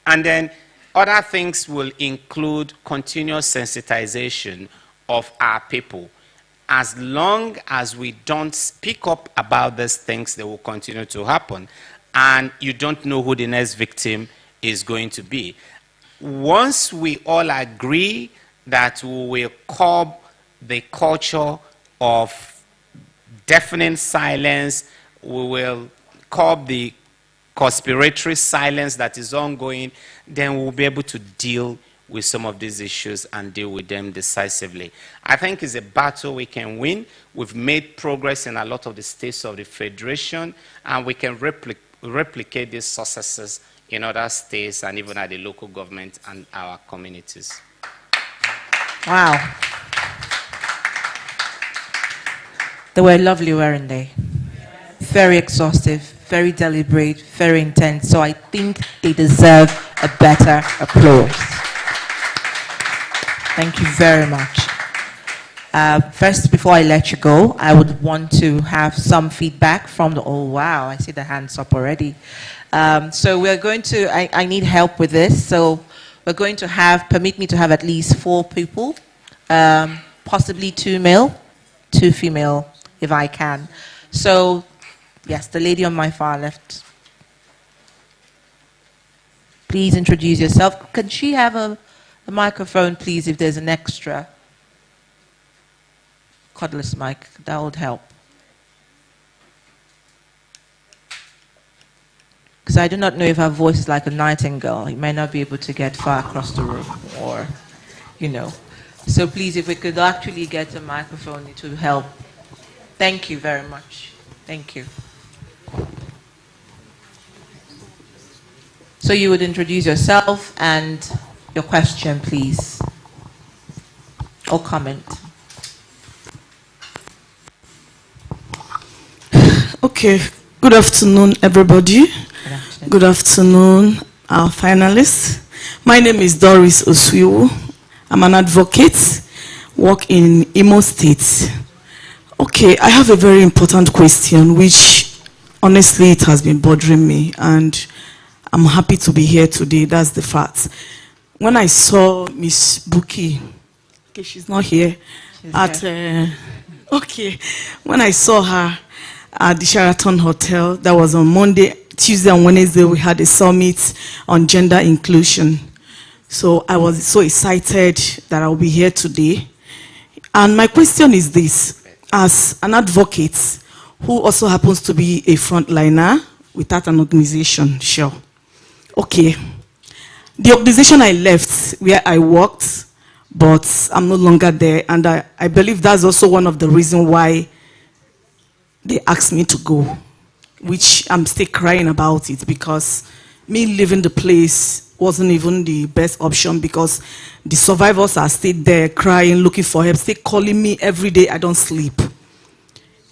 And then other things will include continuous sensitization of our people. As long as we don't speak up about these things, they will continue to happen. And you don't know who the next victim is going to be. Once we all agree that we will curb the culture of deafening silence, we will curb the conspiratory silence that is ongoing, then we'll be able to deal with some of these issues and deal with them decisively. I think it's a battle we can win. We've made progress in a lot of the states of the Federation, and we can replicate these successes in other states and even at the local government and our communities. Wow. They were lovely, weren't they? Very exhaustive, very deliberate, very intense. So I think they deserve a better applause. Thank you very much. First, before I let you go, I would want to have some feedback from the, oh wow, I see the hands up already. So we're going to, I need help with this. So we're going to have, permit me to have at least 4 people, possibly 2 male, 2 female, if I can. So, yes, the lady on my far left. Please introduce yourself. Can she have a microphone, please, if there's an extra cordless mic? That would help. Because I do not know if her voice is like a nightingale. You may not be able to get far across the room, or, you know. So please, if we could actually get a microphone, it would help. Thank you very much. Thank you. So you would introduce yourself and your question, please, or comment. Okay. Good afternoon, everybody. Good afternoon, our finalists. My name is Doris Oswiwo. I'm an advocate, work in Imo State. Okay, I have a very important question, which honestly it has been bothering me, and I'm happy to be here today. That's the fact. When I saw Miss Buki, okay, she's not here, okay, when I saw her at the Sheraton Hotel, that was on Monday, Tuesday and Wednesday, we had a summit on gender inclusion. So I was so excited that I'll be here today. And my question is this: as an advocate who also happens to be a frontliner without an organization, sure. Okay. The organization I left, where I worked, but I'm no longer there, and I believe that's also one of the reasons why they asked me to go, which I'm still crying about it, because me leaving the place wasn't even the best option, because the survivors are still there crying, looking for help, still calling me every day. I don't sleep.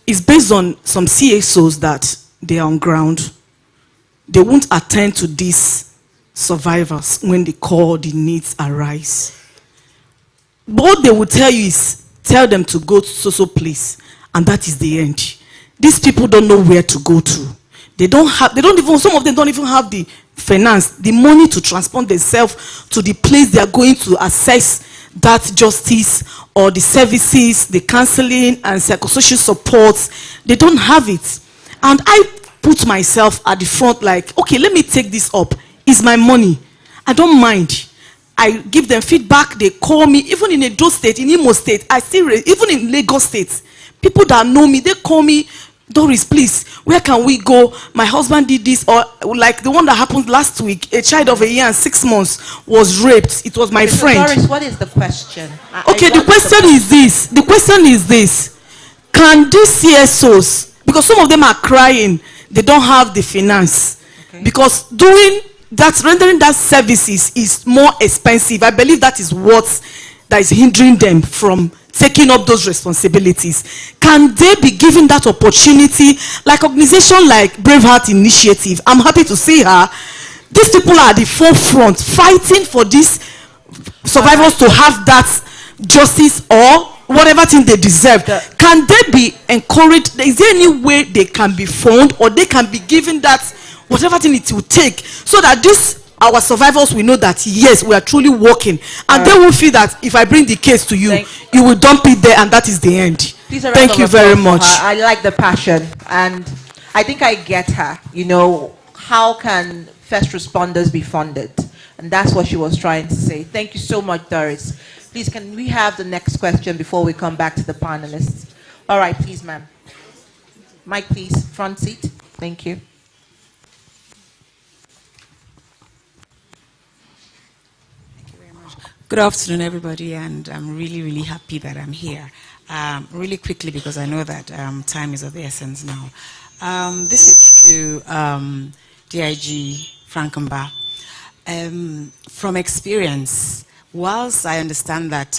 It's based on some CSOs that they are on ground. They won't attend to these survivors when they call, the needs arise. What they will tell you is, tell them to go to so place, and that is the end. These people don't know where to go to. Some of them don't even have the finance, the money to transport themselves to the place they are going to access that justice or the services, the counseling and psychosocial support. They don't have it. And I put myself at the front like, okay, let me take this up. It's my money. I don't mind. I give them feedback. They call me. Even in Edo State, in Imo State, even in Lagos State, people that know me, they call me, Doris, please, where can we go? My husband did this, or like the one that happened last week, a child of 1 year and 6 months was raped. It was my friend. So Doris, what is the question? Okay, the question is this. The question is this. Can these CSOs, because some of them are crying, they don't have the finance. Okay. Because rendering that services is more expensive. I believe that is what that is hindering them from taking up those responsibilities. Can they be given that opportunity, like organization like Braveheart Initiative? I'm happy to see her. These people are at the forefront fighting for these survivors to have that justice or whatever thing they deserve. Can they be encouraged? Is there any way they can be found, or they can be given that whatever thing it will take, so that our survivors will know that yes, we are truly working, and they will feel that if I bring the case to you, you will dump it there, and that is the end. Thank you very much. I like the passion, and I think I get her. You know, how can first responders be funded? And that's what she was trying to say. Thank you so much, Doris. Please, can we have the next question before we come back to the panelists? All right, please, ma'am. Mike, please, front seat. Thank you. Good afternoon, everybody, and I'm really, really happy that I'm here. Really quickly, because I know that time is of the essence now. This is to DIG Frankenbach. From experience, whilst I understand that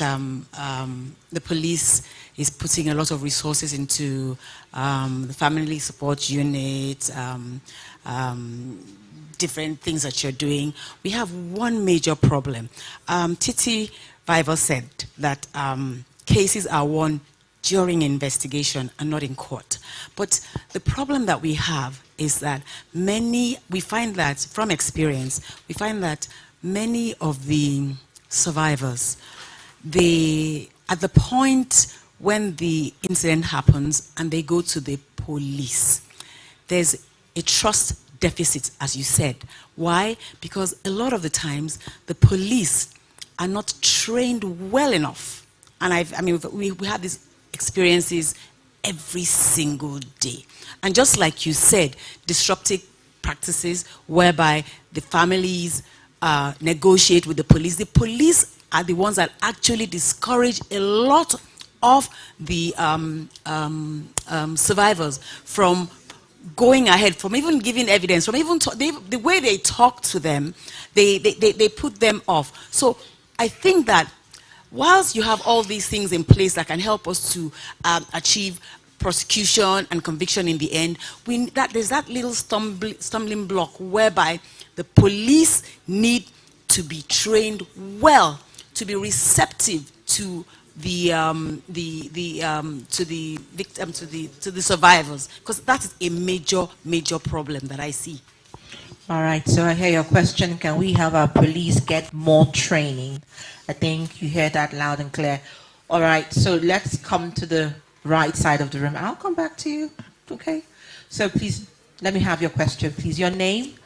the police is putting a lot of resources into the family support unit, different things that you're doing, we have one major problem. Titi Viver said that cases are won during investigation and not in court. But the problem that we have is that we find that from experience, we find that many of the survivors, at the point when the incident happens and they go to the police, there's a trust deficit, as you said. Why? Because a lot of the times the police are not trained well enough. And we have these experiences every single day. And just like you said, disruptive practices whereby the families negotiate with the police. The police are the ones that actually discourage a lot of the survivors from going ahead, from even giving evidence, from even the way they talk to them, they put them off. So I think that whilst you have all these things in place that can help us to achieve prosecution and conviction in the end, there's that little stumbling block whereby the police need to be trained well, to be receptive to to the victim, to the survivors? Because that is a major problem that I see. All right, so I hear your question. Can we have our police get more training? I think you hear that loud and clear. All right, so let's come to the right side of the room. I'll come back to you, okay? So please, let me have your question, please. Your name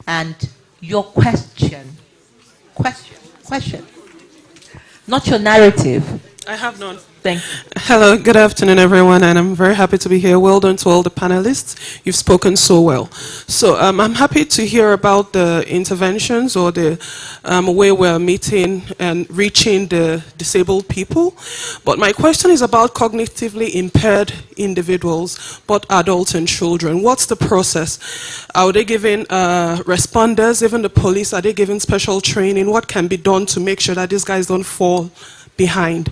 and your question. Question. Not your narrative. I have none. Thank you. Hello, good afternoon, everyone, and I'm very happy to be here. Well done to all the panelists. You've spoken so well. So I'm happy to hear about the interventions or the way we're meeting and reaching the disabled people. But my question is about cognitively impaired individuals, both adults and children. What's the process? Are they given responders, even the police, are they given special training? What can be done to make sure that these guys don't fall behind?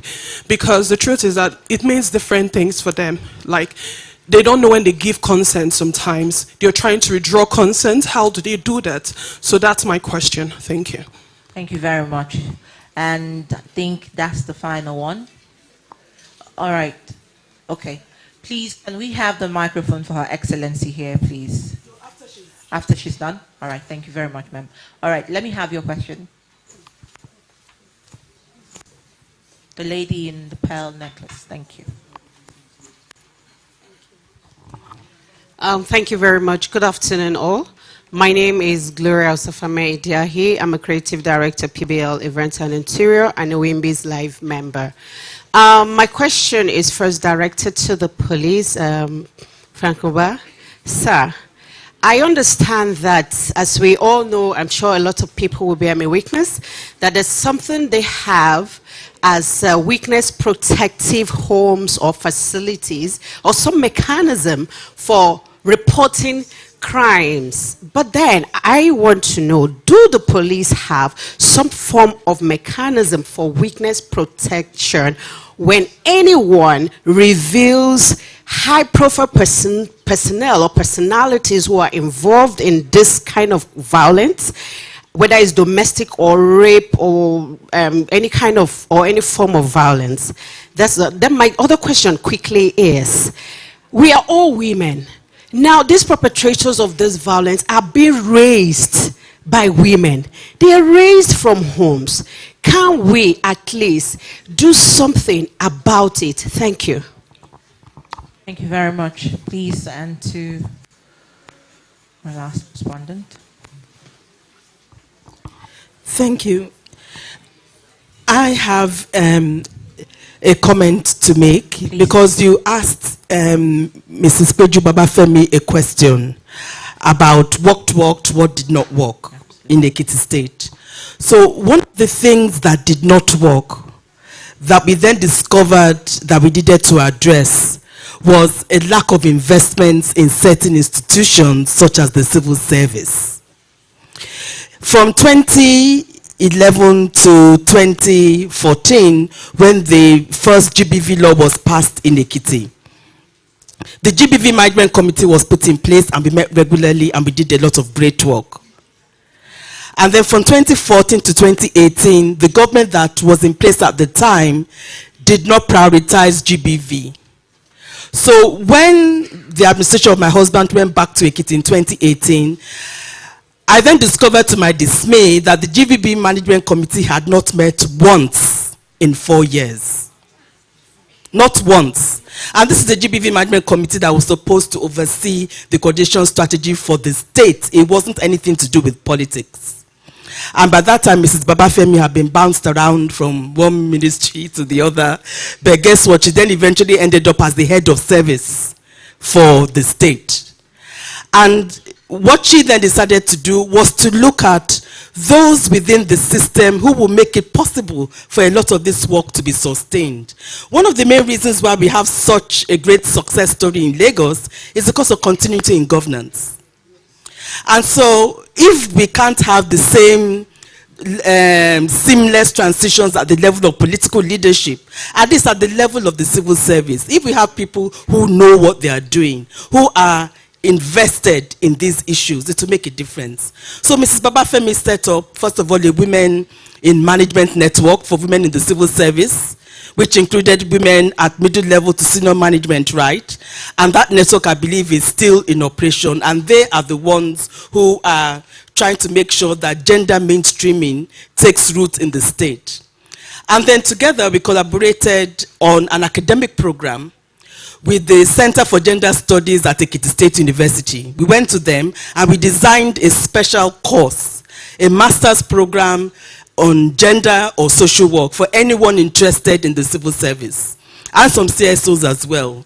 Because the truth is that it means different things for them. Like, they don't know when they give consent sometimes. They're trying to withdraw consent. How do they do that? So that's my question. Thank you. Thank you very much. And I think that's the final one. All right. Okay. Please, can we have the microphone for Her Excellency here, please? After she's done? All right. Thank you very much, ma'am. All right. Let me have your question. The lady in the pearl necklace. Thank you. Thank you very much. Good afternoon, all. My name is Gloria Osafame Idiahi. I'm a creative director, PBL Events and Interior, and a Wimbi's Live member. My question is first directed to the police, Francoba. Sir, I understand that, as we all know, I'm sure a lot of people will bear me witness, that there's something they have as witness protective homes or facilities, or some mechanism for reporting crimes. But then I want to know, do the police have some form of mechanism for witness protection when anyone reveals high-profile personnel or personalities who are involved in this kind of violence, whether it's domestic or rape or any kind of, or any form of violence? Then my other question quickly is, we are all women. Now, these perpetrators of this violence are being raised by women. They are raised from homes. Can we at least do something about it? Thank you. Thank you very much. Please, and to my last respondent. Thank you. I have a comment to make. Please. Because you asked Mrs. Peju Babafemi a question about what worked, what did not work in the Ekiti State. So one of the things that did not work that we then discovered that we needed to address was a lack of investments in certain institutions such as the civil service. From 2011 to 2014, when the first GBV law was passed in Ekiti, the GBV Management Committee was put in place, and we met regularly and we did a lot of great work. And then from 2014 to 2018, the government that was in place at the time did not prioritize GBV. So when the administration of my husband went back to Ekiti in 2018, I then discovered to my dismay that the GBV Management Committee had not met once in 4 years. Not once. And this is the GBV Management Committee that was supposed to oversee the coordination strategy for the state. It wasn't anything to do with politics. And by that time, Mrs. Babafemi had been bounced around from one ministry to the other. But guess what? She then eventually ended up as the head of service for the state. And what she then decided to do was to look at those within the system who will make it possible for a lot of this work to be sustained. One of the main reasons why we have such a great success story in Lagos is because of continuity in governance. And so if we can't have the same seamless transitions at the level of political leadership, at least at the level of the civil service, if we have people who know what they are doing, who are invested in these issues, it will make a difference. So Mrs. Babafemi set up, first of all, a Women in Management Network for women in the civil service. which included women at middle level to senior management, right? And that network, I believe, is still in operation, and they are the ones who are trying to make sure that gender mainstreaming takes root in the state. And then together we collaborated on an academic program with the Center for Gender Studies at Ekiti State University. We went to them and we designed a special course, a master's program on gender or social work for anyone interested in the civil service, and some CSOs as well.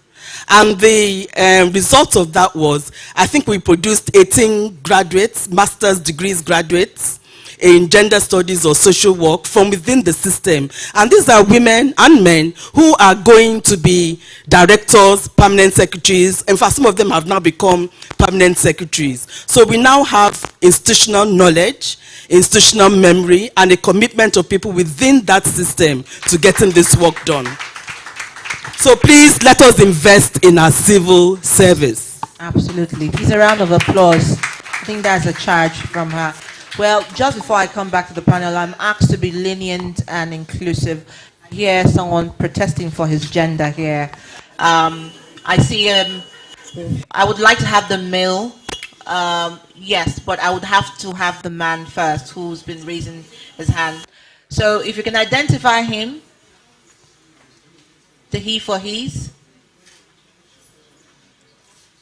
And the result of that was, I think we produced 18 graduates, master's degrees graduates, in gender studies or social work from within the system. And these are women and men who are going to be directors, permanent secretaries. In fact, some of them have now become permanent secretaries. So we now have institutional knowledge, institutional memory, and a commitment of people within that system to getting this work done. So please let us invest in our civil service. Absolutely. Please, a round of applause. I think that's a charge from her. Well, just before I come back to the panel, I'm asked to be lenient and inclusive. I hear someone protesting for his gender here. I see I would like to have the male, yes, but I would have to have the man first who's been raising his hand. So if you can identify him, the he for his.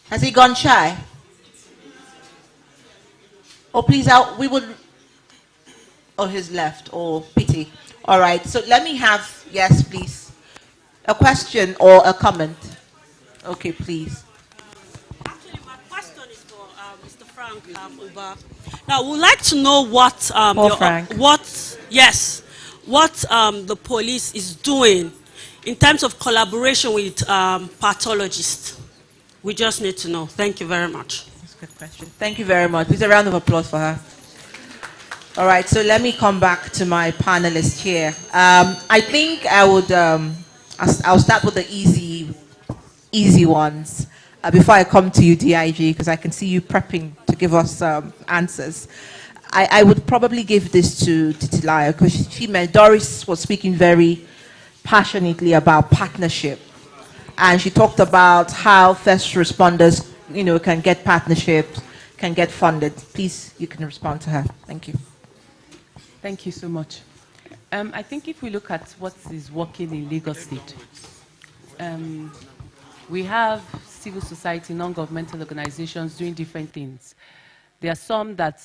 Has he gone shy? Oh, please, we would, oh, his left, oh, pity. All right, so let me have, yes, please, a question or a comment. Okay, please. Actually, my question is for Mr. Frank Uba. Now, we'd like to know what, the police is doing in terms of collaboration with pathologists. We just need to know. Thank you very much. Good question. Thank you very much. Please, a round of applause for her. All right, so let me come back to my panelists here. I think I would, I'll start with the easy ones before I come to you, DIG, because I can see you prepping to give us answers. I would probably give this to Titilayo, because Doris was speaking very passionately about partnership. And she talked about how first responders can get partnerships, can get funded. Please, you can respond to her. Thank you. Thank you so much. I think if we look at what is working in Lagos State, we have civil society, non-governmental organizations doing different things. There are some that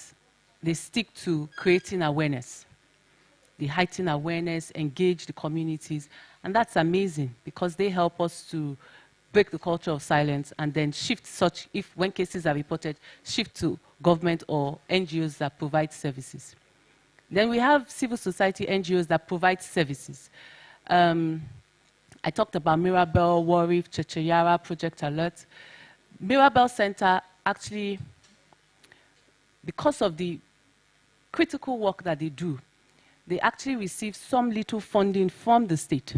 they stick to creating awareness. They heighten awareness, engage the communities, and that's amazing because they help us to break the culture of silence and then shift such, when cases are reported, shift to government or NGOs that provide services. Then we have civil society NGOs that provide services. I talked about Mirabel, Warif, Checheyara, Project Alert. Mirabel Center actually, because of the critical work that they do, they actually receive some little funding from the state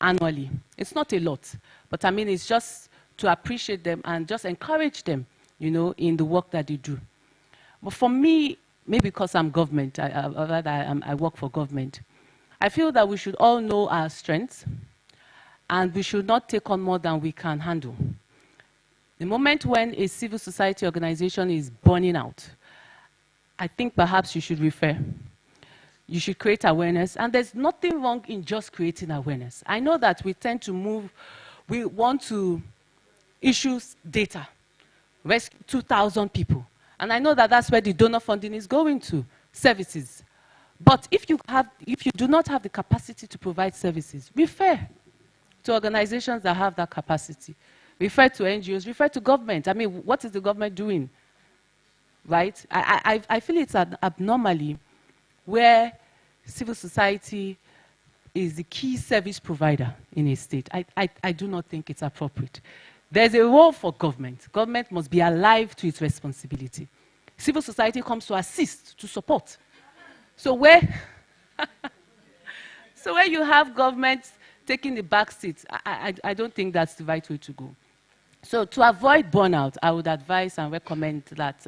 annually. It's not a lot, but I mean, it's just to appreciate them and just encourage them, in the work that they do. But for me, maybe because I'm government, I work for government, I feel that we should all know our strengths and we should not take on more than we can handle. The moment when a civil society organization is burning out, I think perhaps you should refer. You should create awareness, and there's nothing wrong in just creating awareness. I know that we tend to move, we want to issue data, rescue 2,000 people, and I know that that's where the donor funding is going to, services. But if you do not have the capacity to provide services, refer to organizations that have that capacity. Refer to NGOs, refer to government. I mean, what is the government doing? Right? I feel it's an abnormally where civil society is the key service provider in a state. I do not think it's appropriate. There's a role for government. Government must be alive to its responsibility. Civil society comes to assist, to support. So where you have government taking the back seat, I don't think that's the right way to go. So to avoid burnout, I would advise and recommend that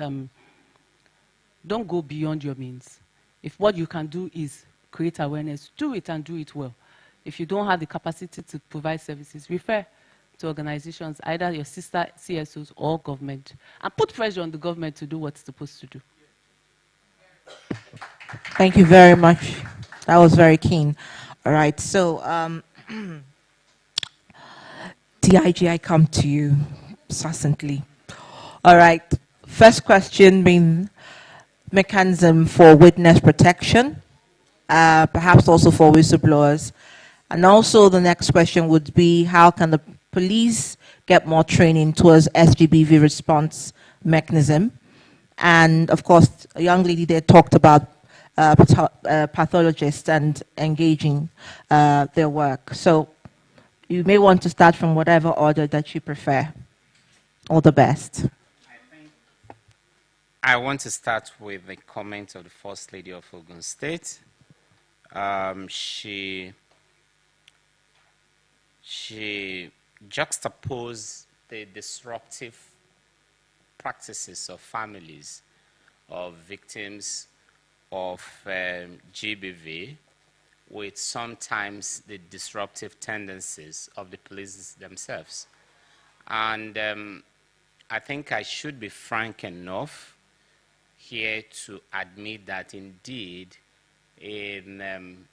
don't go beyond your means. If what you can do is create awareness, do it and do it well. If you don't have the capacity to provide services, refer to organizations, either your sister CSOs or government, and put pressure on the government to do what it's supposed to do. Thank you very much. That was very keen. All right, so DIG, I come to you succinctly. All right, first question being mechanism for witness protection, perhaps also for whistleblowers. And also the next question would be, how can the police get more training towards SGBV response mechanism? And of course, a young lady there talked about pathologists and engaging their work. So you may want to start from whatever order that you prefer. All the best. I want to start with the comment of the First Lady of Ogun State. She juxtaposed the disruptive practices of families of victims of GBV with sometimes the disruptive tendencies of the police themselves. And I think I should be frank enough here to admit that indeed in an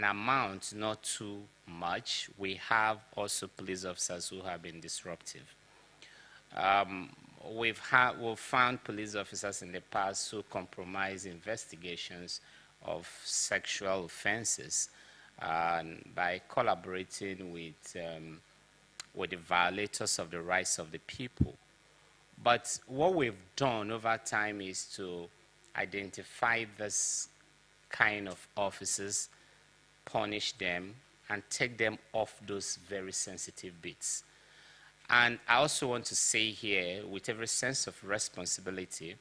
amount not too much, we have also police officers who have been disruptive. We've found police officers in the past who compromise investigations of sexual offenses by collaborating with the violators of the rights of the people. But what we've done over time is to identify this kind of officers, punish them, and take them off those very sensitive bits. And I also want to say here, with every sense of responsibility,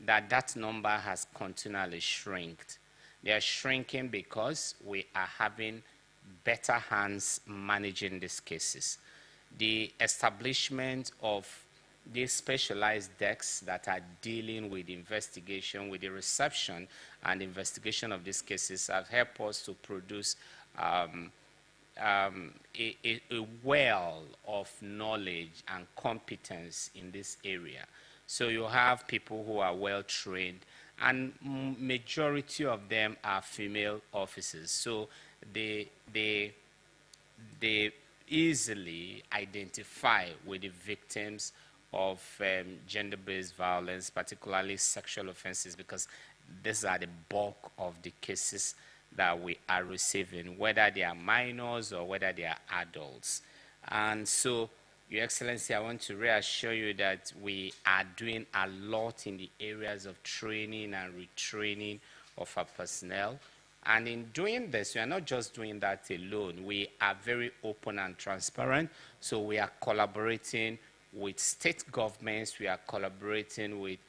that that number has continually shrinked. They are shrinking because we are having better hands managing these cases. The establishment of these specialized desks that are dealing with investigation, with the reception and investigation of these cases have helped us to produce a well of knowledge and competence in this area. So you have people who are well trained, and majority of them are female officers. So they easily identify with the victims of gender-based violence, particularly sexual offenses, because these are the bulk of the cases that we are receiving, whether they are minors or whether they are adults. And so, Your Excellency, I want to reassure you that we are doing a lot in the areas of training and retraining of our personnel. And in doing this, we are not just doing that alone. We are very open and transparent. So we are collaborating with state governments. We are collaborating with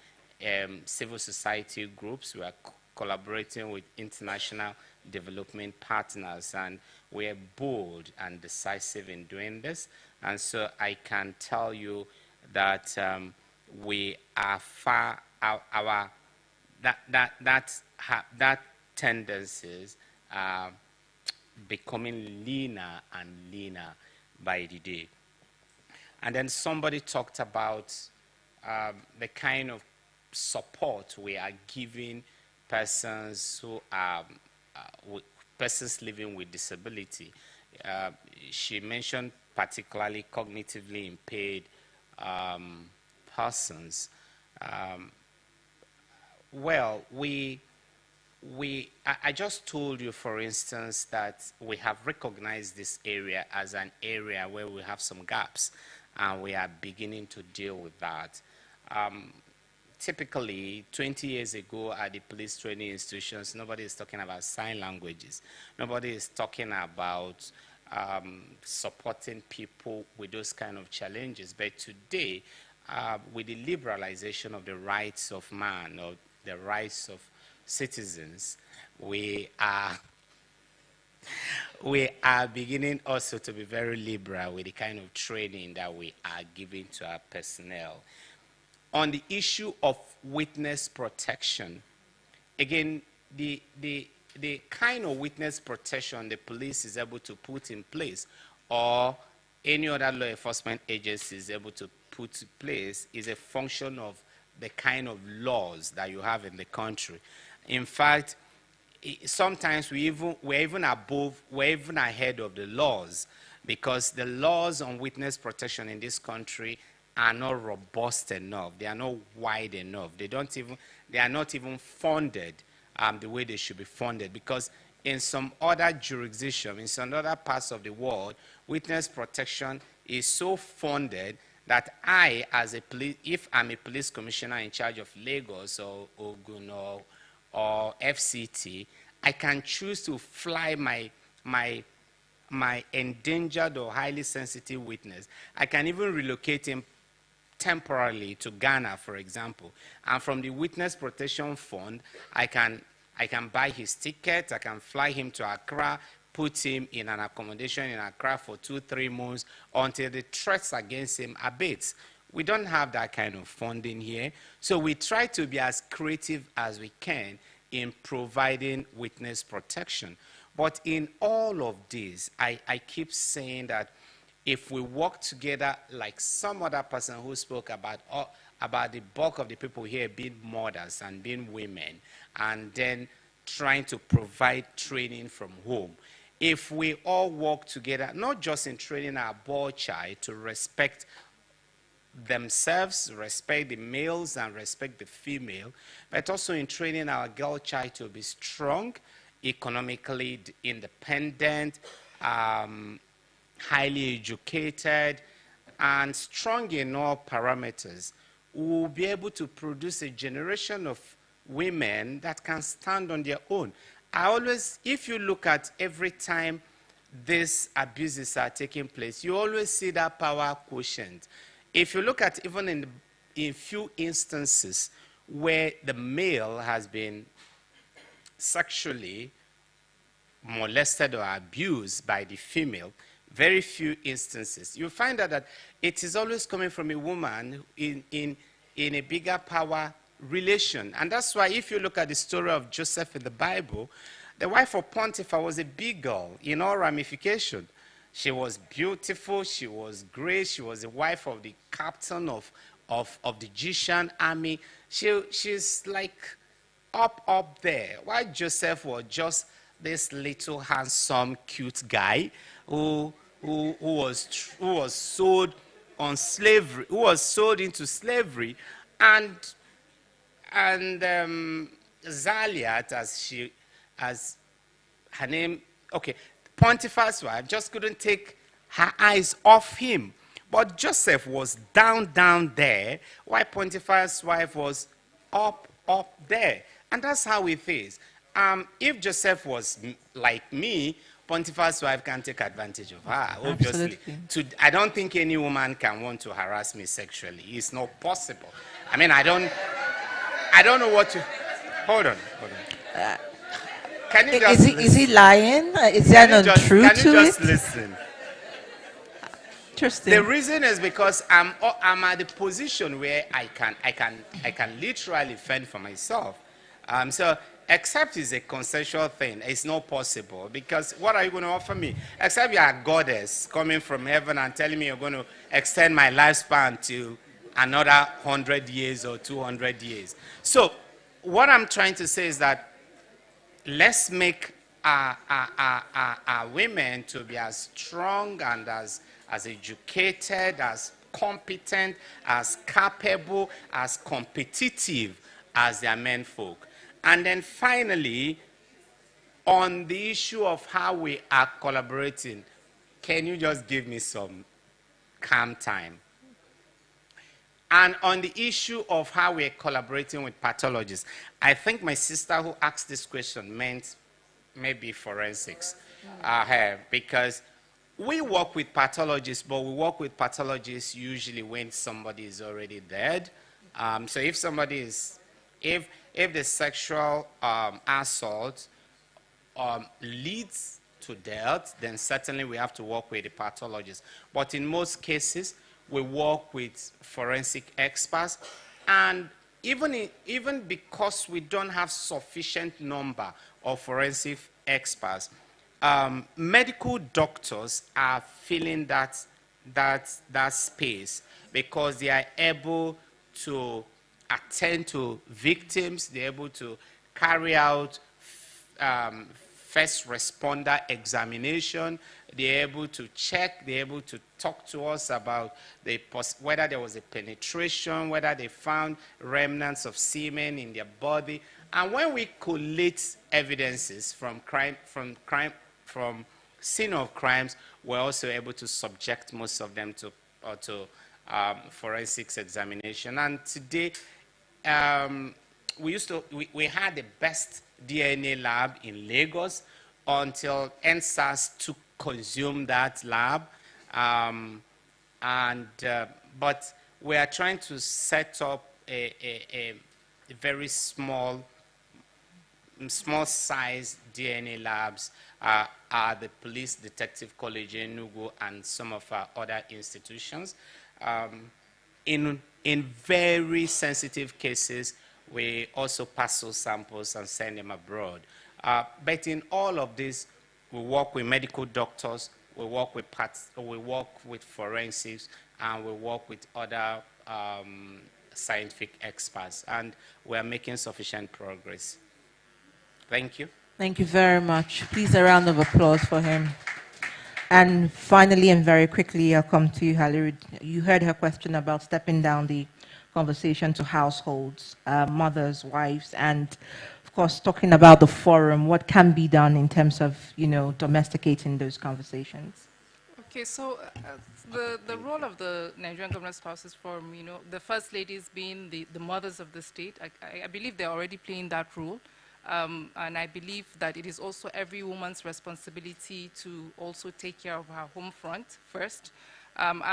civil society groups. We are collaborating with international development partners. And we are bold and decisive in doing this. And so I can tell you that we are far, that tendencies are becoming leaner and leaner by the day. And then somebody talked about the kind of support we are giving persons who are persons living with disability. She mentioned particularly cognitively impaired persons. Well, I just told you, for instance, that we have recognized this area as an area where we have some gaps, and we are beginning to deal with that. Typically, 20 years ago at the police training institutions, nobody is talking about sign languages. Nobody is talking about supporting people with those kind of challenges. But today, with the liberalization of the rights of man, or the rights of citizens, we are beginning also to be very liberal with the kind of training that we are giving to our personnel. On the issue of witness protection, again, the the kind of witness protection the police is able to put in place, or any other law enforcement agency is able to put in place, is a function of the kind of laws that you have in the country. In fact, sometimes we're even ahead of the laws, because the laws on witness protection in this country are not robust enough. They are not wide enough. They are not even funded the way they should be funded, because in some other jurisdictions, in some other parts of the world, witness protection is so funded that I, as a police, if I'm a police commissioner in charge of Lagos or Ogun or FCT, I can choose to fly my endangered or highly sensitive witness. I can even relocate him temporarily to Ghana, for example. And from the Witness Protection Fund, I can buy his ticket, I can fly him to Accra, put him in an accommodation in Accra for 2-3 months until the threats against him abates. We don't have that kind of funding here, so we try to be as creative as we can in providing witness protection. But in all of this, I keep saying that if we work together, like some other person who spoke about the bulk of the people here being mothers and being women, and then trying to provide training from home. If we all work together, not just in training our boy child to respect themselves, respect the males and respect the female, but also in training our girl child to be strong, economically independent, highly educated, and strong in all parameters, we will be able to produce a generation of women that can stand on their own. If you look at every time these abuses are taking place, you always see that power quotient. If you look at even in few instances where the male has been sexually molested or abused by the female, very few instances, you find out that it is always coming from a woman in a bigger power relation. And that's why if you look at the story of Joseph in the Bible, the wife of Potiphar was a big girl in all ramifications. She was beautiful, she was great, she was the wife of the captain of the Egyptian army. She's like up there. While Joseph was just this little handsome, cute guy who was sold on slavery, who was sold into slavery, and Zaliat, as her name, okay, Pontiphil's wife just couldn't take her eyes off him. But Joseph was down there, while Pontiphil's wife was up there. And that's how it is. If Joseph was like me, Pontiphil's wife can take advantage of her, obviously. I don't think any woman can want to harass me sexually. It's not possible. I mean, I don't know what to... Hold on. Can you just is he lying? Is there no truth to it? Can you just listen? Interesting. The reason is because I'm at the position where I can literally fend for myself. So except it's a consensual thing, it's not possible, because what are you going to offer me? Except you are a goddess coming from heaven and telling me you're going to extend my lifespan to another 100 years or 200 years. So what I'm trying to say is that let's make our women to be as strong and as educated, as competent, as capable, as competitive as their men folk. And then finally, on the issue of how we are collaborating, can you just give me some calm time? And on the issue of how we're collaborating with pathologists, I think my sister who asked this question meant maybe forensics, because we work with pathologists, but we work with pathologists usually when somebody is already dead. So if somebody is, if the sexual assault leads to death, then certainly we have to work with the pathologist. But in most cases, we work with forensic experts, and even because we don't have sufficient number or forensic experts, medical doctors are filling that space because they are able to attend to victims, they're able to carry out first responder examination, they're able to check, they're able to talk to us about whether there was a penetration, whether they found remnants of semen in their body. And when we collate evidences from scene of crimes, we're also able to subject most of them to forensics examination. And today, we had the best DNA lab in Lagos until NSAS took consume that lab. But we are trying to set up a very small size DNA labs at the Police Detective College in Enugu and some of our other institutions. In very sensitive cases, we also pass those samples and send them abroad. But in all of this, we work with medical doctors, we work with forensics, and we work with other scientific experts, and we are making sufficient progress. Thank you. Thank you very much. Please, a round of applause for him. And finally, and very quickly, I'll come to you, Hillary. You heard her question about stepping down the conversation to households, mothers, wives, and of course, talking about the forum, what can be done in terms of, domesticating those conversations? Okay, so the role of the Nigerian Governor Spouses Forum, the first ladies being the mothers of the state, I believe they're already playing that role. And I believe that it is also every woman's responsibility to also take care of her home front first. And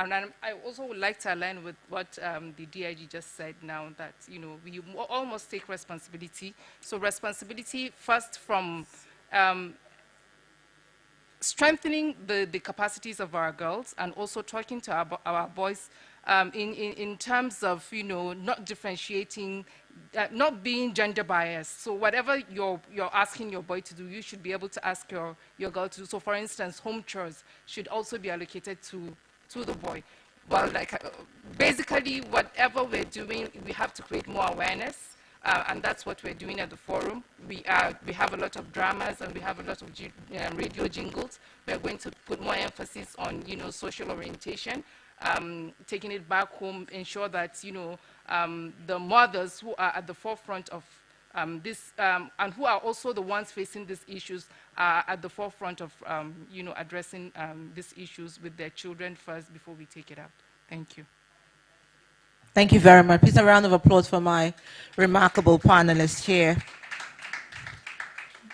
I also would like to align with what the DIG just said now, that we almost take responsibility. So responsibility first from strengthening the capacities of our girls, and also talking to our boys in terms of not differentiating, not being gender biased. So whatever you're asking your boy to do, you should be able to ask your girl to do. So for instance, home chores should also be allocated to the boy. Well, basically whatever we're doing, we have to create more awareness. And that's what we're doing at the forum. We have a lot of dramas, and we have a lot of radio jingles. We're going to put more emphasis on social orientation, taking it back home, ensure that the mothers who are at the forefront of this, and who are also the ones facing these issues, are at the forefront of addressing these issues with their children first before we take it out. Thank you. Thank you very much. Please, a round of applause for my remarkable panelists here.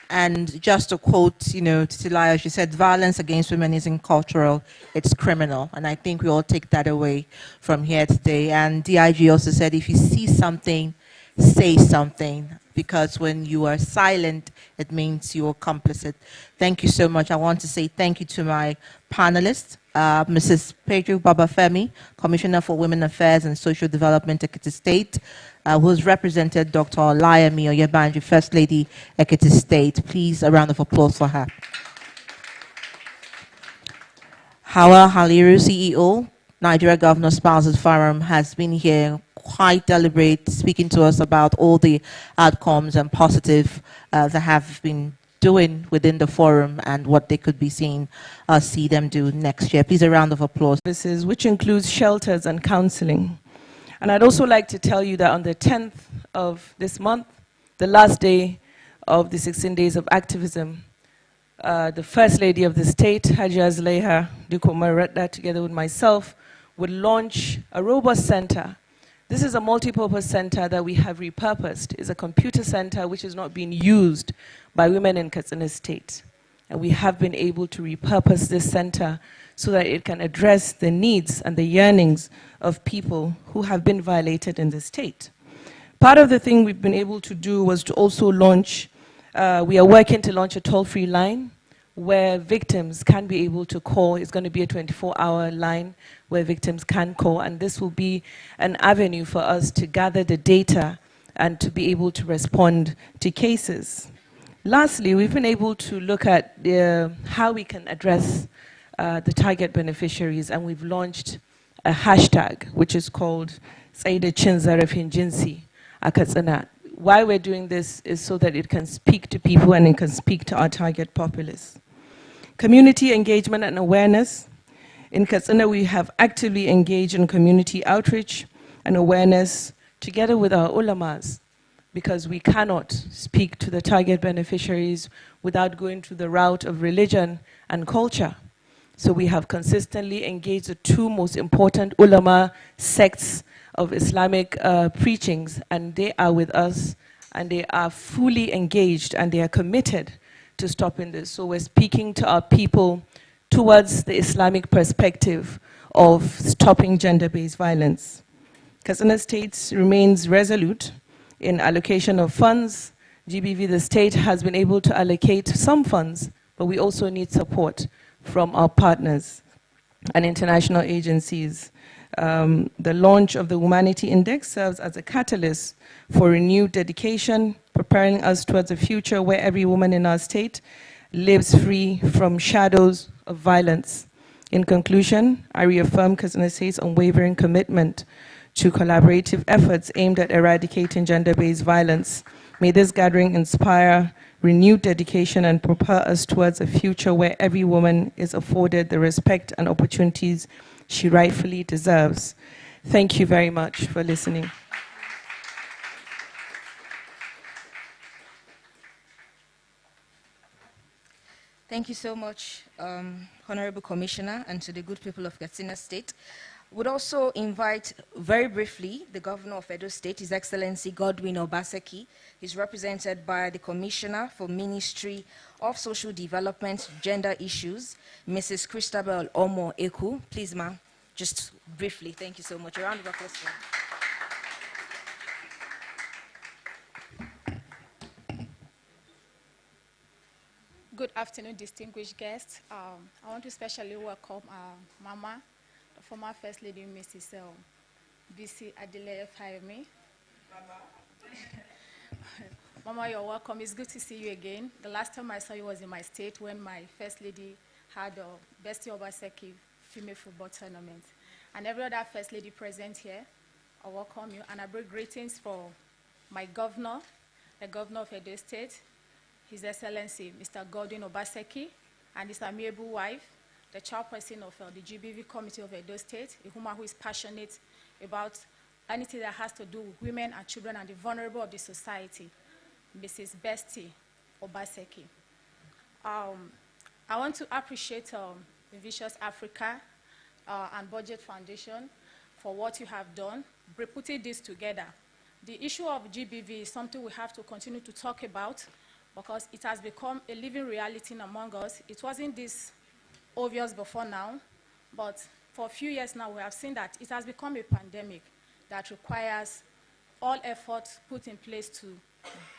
And just to quote, Titilaya, she said, violence against women isn't cultural, it's criminal. And I think we all take that away from here today. And DIG also said, if you see something, say something, because when you are silent, it means you're complicit. Thank you so much. I want to say thank you to my panelists, Mrs. Pedro Babafemi, Commissioner for Women Affairs and Social Development, Ekiti State, who's represented Dr. Olayemi Oyebanji, First Lady, Ekiti State. Please, a round of applause for her. Hawa Haliru, CEO, Nigeria Governor Spouses Forum, has been here quite deliberate, speaking to us about all the outcomes and positive that have been doing within the forum and what they could be seeing us see them do next year. Please, a round of applause. Services, which includes shelters and counseling. And I'd also like to tell you that on the 10th of this month, the last day of the 16 days of activism, the First Lady of the State, Hajia Zleha Duko-Maretta, together with myself, would launch a robust center. This is a multi-purpose center that we have repurposed. It's a computer center which is not being used by women in Katsina State. And we have been able to repurpose this center so that it can address the needs and the yearnings of people who have been violated in the state. Part of the thing we've been able to do was to also launch, we are working to launch a toll-free line where victims can be able to call. It's going to be a 24-hour line where victims can call, and this will be an avenue for us to gather the data and to be able to respond to cases. Lastly, we've been able to look at how we can address the target beneficiaries, and we've launched a hashtag which is called Saida Cin Zarafin Jinsi a Katsina. Why we're doing this is so that it can speak to people and it can speak to our target populace. Community engagement and awareness. In Katsina, we have actively engaged in community outreach and awareness together with our ulamas, because we cannot speak to the target beneficiaries without going through the route of religion and culture. So we have consistently engaged the two most important ulama sects of Islamic preachings, and they are with us, and they are fully engaged, and they are committed to stopping this. So we're speaking to our people towards the Islamic perspective of stopping gender-based violence. Katsina State remains resolute in allocation of funds. GBV, the state, has been able to allocate some funds, but we also need support from our partners and international agencies. The launch of the Womanity Index serves as a catalyst for renewed dedication, preparing us towards a future where every woman in our state lives free from shadows of violence. In conclusion, I reaffirm Katsina State's unwavering commitment to collaborative efforts aimed at eradicating gender-based violence. May this gathering inspire renewed dedication and propel us towards a future where every woman is afforded the respect and opportunities she rightfully deserves. Thank you very much for listening. Thank you so much, Honorable Commissioner, and to the good people of Katsina State. Would also invite very briefly the Governor of Edo State, His Excellency Godwin Obaseki. He's represented by the Commissioner for Ministry of Social Development, Gender Issues, Mrs. Christabel Omo Eku. Please, ma'am, just briefly. Thank you so much. A round of applause for her. Good afternoon, distinguished guests. I want to especially welcome Mama, the former First Lady, Mrs. B.C. Adeleye Fayemi. Mama, you're welcome. It's good to see you again. The last time I saw you was in my state when my First Lady had a Bestie Obaseki female football tournament. And every other First Lady present here, I welcome you. And I bring greetings for my governor, the governor of Edo State, His Excellency, Mr. Godwin Obaseki, and his amiable wife, the chairperson of the GBV Committee of Edo State, a woman who is passionate about anything that has to do with women and children and the vulnerable of the society, Mrs. Bestie Obaseki. I want to appreciate Vicious Africa and Budget Foundation for what you have done, putting this together. The issue of GBV is something we have to continue to talk about, because it has become a living reality among us. It wasn't this obvious before now, but for a few years now, we have seen that it has become a pandemic that requires all efforts put in place to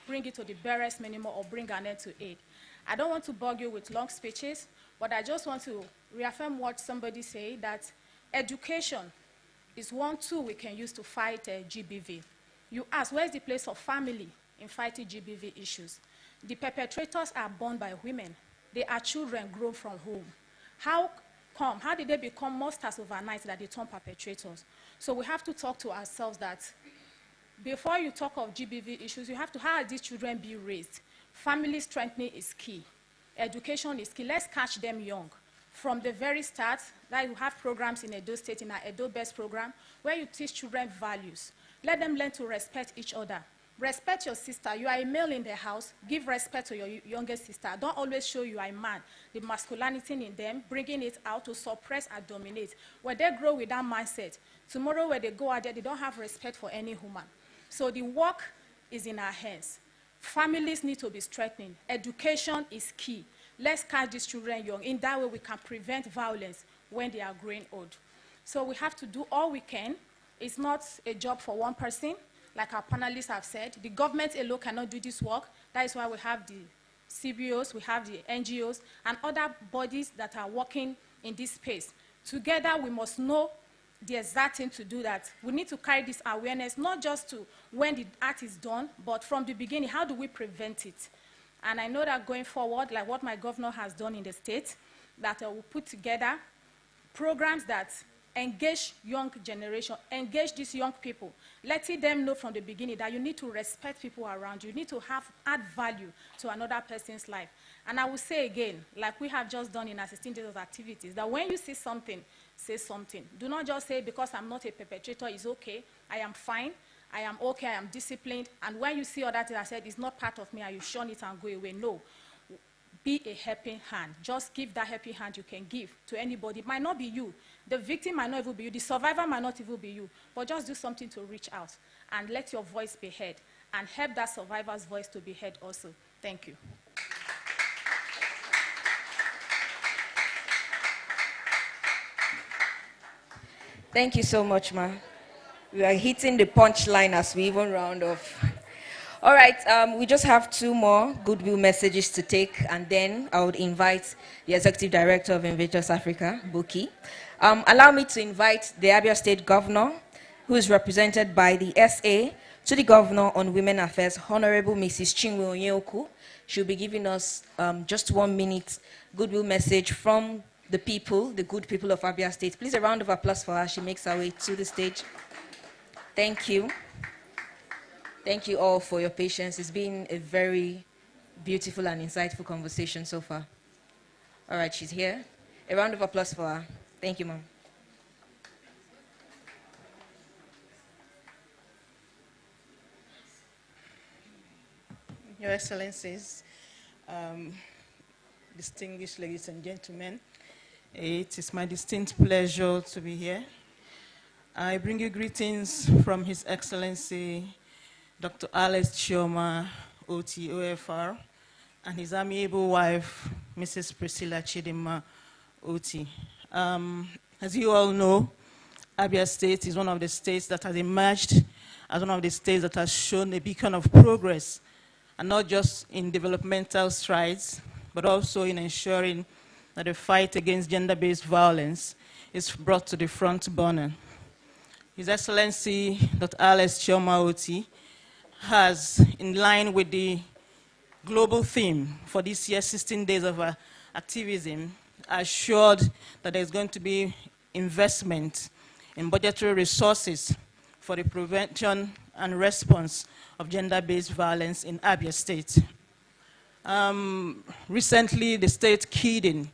bring it to the barest minimum or bring an end to it. I don't want to bug you with long speeches, but I just want to reaffirm what somebody said, that education is one tool we can use to fight GBV. You ask, where's the place of family in fighting GBV issues? The perpetrators are born by women. They are children grown from home. How did they become monsters overnight that they turn perpetrators? So we have to talk to ourselves that before you talk of GBV issues, you have to, how are these children be raised? Family strengthening is key. Education is key. Let's catch them young. From the very start, that you have programs in Edo State, in our Edo Best program, where you teach children values. Let them learn to respect each other. Respect your sister. You are a male in the house. Give respect to your younger sister. Don't always show you are a man. The masculinity in them, bringing it out to suppress and dominate. When they grow with that mindset, tomorrow when they go out there, they don't have respect for any woman. So the work is in our hands. Families need to be strengthened. Education is key. Let's catch these children young. In that way, we can prevent violence when they are growing old. So we have to do all we can. It's not a job for one person. Like our panelists have said, the government alone cannot do this work. That is why we have the CBOs, we have the NGOs, and other bodies that are working in this space. Together, we must know the exact thing to do that. We need to carry this awareness, not just to when the act is done, but from the beginning, how do we prevent it? And I know that going forward, like what my governor has done in the state, that we'll put together programs that engage young generation, engage these young people, letting them know from the beginning that you need to respect people around you. You need to add value to another person's life. And I will say again, like we have just done in our 16 days of activities, that when you see something, say something. Do not just say, because I'm not a perpetrator, it's okay, I am fine, I am okay, I am disciplined. And when you see other things, I said, it's not part of me, and you shun it and go away. No. Be a helping hand. Just give that helping hand you can give to anybody. It might not be you. The victim might not even be you. The survivor might not even be you. But just do something to reach out and let your voice be heard and help that survivor's voice to be heard also. Thank you. Thank you so much, ma. We are hitting the punchline as we even round off. All right, we just have 2 more goodwill messages to take, and then I would invite the Executive Director of Invictus Africa, Buki. Allow me to invite the Abia State Governor, who is represented by the SA, to the Governor on Women Affairs, Honorable Mrs. Chinwe Onyeoku. She'll be giving us just 1 minute goodwill message from the people, the good people of Abia State. Please, a round of applause for her. She makes her way to the stage. Thank you. Thank you all for your patience. It's been a very beautiful and insightful conversation so far. All right, she's here. A round of applause for her. Thank you, ma'am. Your Excellencies, distinguished ladies and gentlemen, it is my distinct pleasure to be here. I bring you greetings from His Excellency Dr. Alex Chioma, OT, OFR, and his amiable wife, Mrs. Priscilla Chidima, OT. As you all know, Abia State is one of the states that has emerged as one of the states that has shown a beacon of progress, and not just in developmental strides, but also in ensuring that the fight against gender-based violence is brought to the front burner. His Excellency Dr. Alex Chioma, OT, has, in line with the global theme for this year's 16 days of activism, assured that there's going to be investment in budgetary resources for the prevention and response of gender-based violence in Abia State. Recently, the state keyed in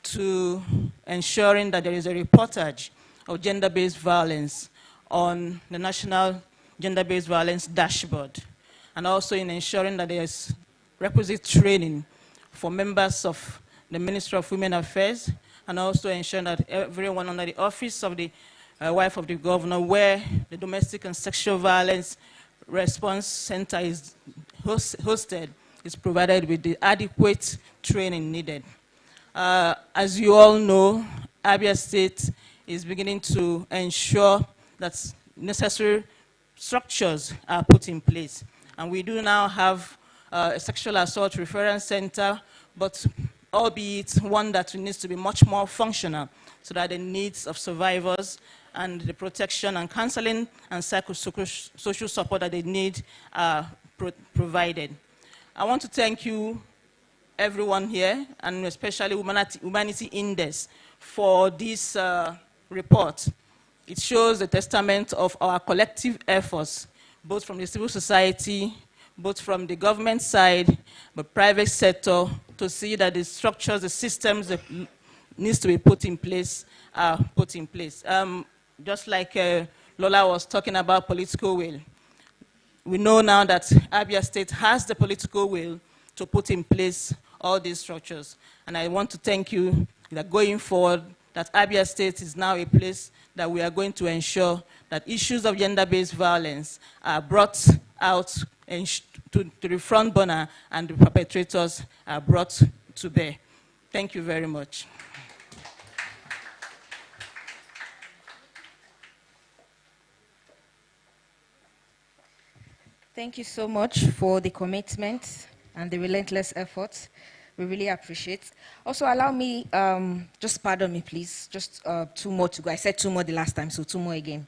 to ensuring that there is a reportage of gender-based violence on the National Gender-Based Violence Dashboard, and also in ensuring that there is requisite training for members of the Ministry of Women Affairs, and also ensuring that everyone under the office of the wife of the governor, where the Domestic and Sexual Violence Response Center is hosted, is provided with the adequate training needed. As you all know, Abia State is beginning to ensure that necessary structures are put in place. And we do now have a sexual assault reference center, but albeit one that needs to be much more functional so that the needs of survivors and the protection and counseling and social support that they need are provided. I want to thank you, everyone here, and especially Womanity Index, for this report. It shows the testament of our collective efforts, both from the civil society, both from the government side, but private sector, to see that the structures, the systems that needs to be put in place are put in place. Just like Lola was talking about political will, we know now that Abia State has the political will to put in place all these structures. And I want to thank you that going forward, that Abia State is now a place that we are going to ensure that issues of gender-based violence are brought out to the front burner and the perpetrators are brought to bear. Thank you very much. Thank you so much for the commitment and the relentless efforts. We really appreciate. Also, allow me, just pardon me, please. Just 2 more to go. I said 2 more the last time, so 2 more again.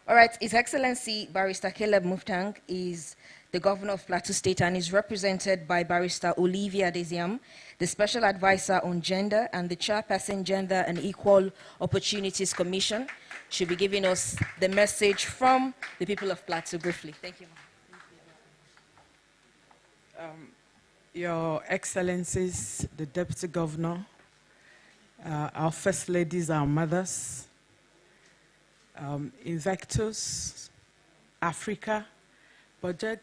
All right, His Excellency Barrister Caleb Muftang is the Governor of Plateau State, and is represented by Barrister Olivia Desiam, the Special Advisor on Gender and the Chairperson Gender and Equal Opportunities Commission. She'll be giving us the message from the people of Plateau briefly. Thank you. Your Excellencies, the Deputy Governor, our First Ladies, our mothers, Invectus, Africa, Budget,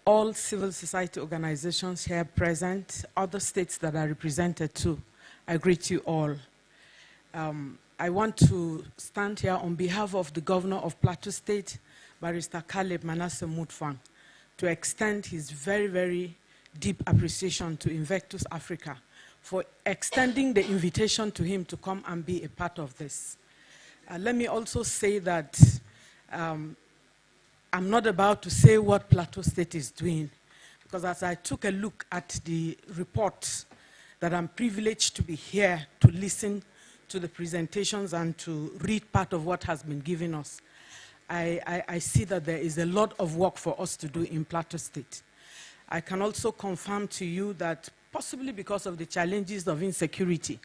all civil society organizations here present, other states that are represented too, I greet you all. I want to stand here on behalf of the Governor of Plateau State, Barrister Caleb Manasseh Mutfwang, to extend his very, very deep appreciation to Invectus Africa for extending the invitation to him to come and be a part of this. Let me also say that I'm not about to say what Plateau State is doing, because as I took a look at the report, that I'm privileged to be here to listen to the presentations and to read part of what has been given us, I see that there is a lot of work for us to do in Plateau State. I can also confirm to you that possibly because of the challenges of insecurity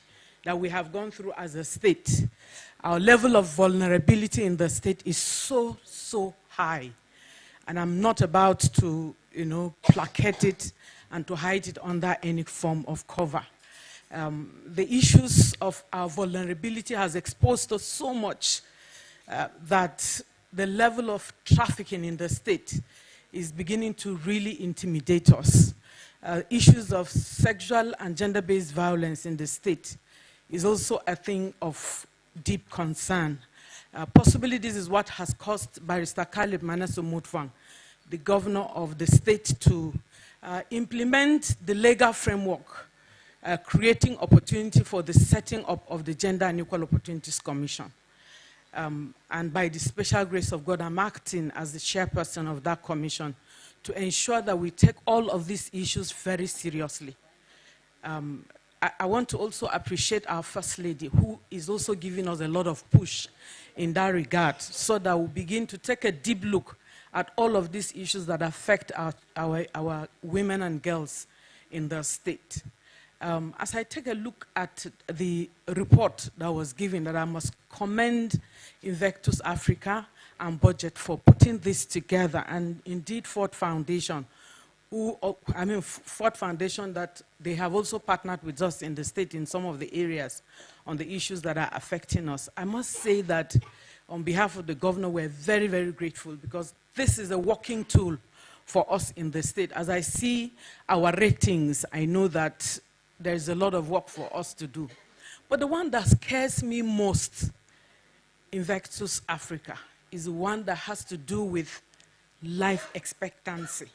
that we have gone through as a state, our level of vulnerability in the state is so high. And I'm not about to, placate it and to hide it under any form of cover. The issues of our vulnerability has exposed us so much that the level of trafficking in the state is beginning to really intimidate us. Issues of sexual and gender-based violence in the state is also a thing of deep concern. Possibly this is what has caused Barrister Caleb Manasseh Mutfwang, the governor of the state, to implement the legal framework, creating opportunity for the setting up of the Gender and Equal Opportunities Commission. And by the special grace of God, I'm acting as the chairperson of that commission to ensure that we take all of these issues very seriously. I want to also appreciate our First Lady, who is also giving us a lot of push in that regard, so that we'll begin to take a deep look at all of these issues that affect our women and girls in the state. As I take a look at the report that was given, that I must commend Invectus Africa and Budget for putting this together, and indeed Ford Foundation, Ford Foundation, that they have also partnered with us in the state in some of the areas on the issues that are affecting us. I must say that on behalf of the governor, we're very, very grateful, because this is a working tool for us in the state. As I see our ratings, I know that there's a lot of work for us to do. But the one that scares me most in Invectus Africa is the one that has to do with life expectancy.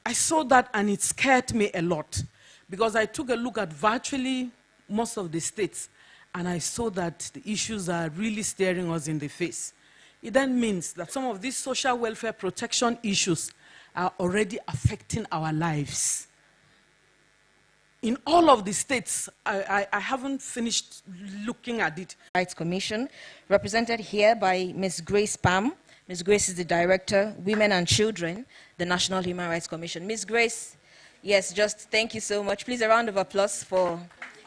I saw that and it scared me a lot, because I took a look at virtually most of the states and I saw that the issues are really staring us in the face. It then means that some of these social welfare protection issues are already affecting our lives. In all of the states, I haven't finished looking at it. Rights Commission, represented here by Ms. Grace Pam. Ms. Grace is the Director, Women and Children, the National Human Rights Commission. Ms. Grace, yes, just thank you so much. Please, a round of applause for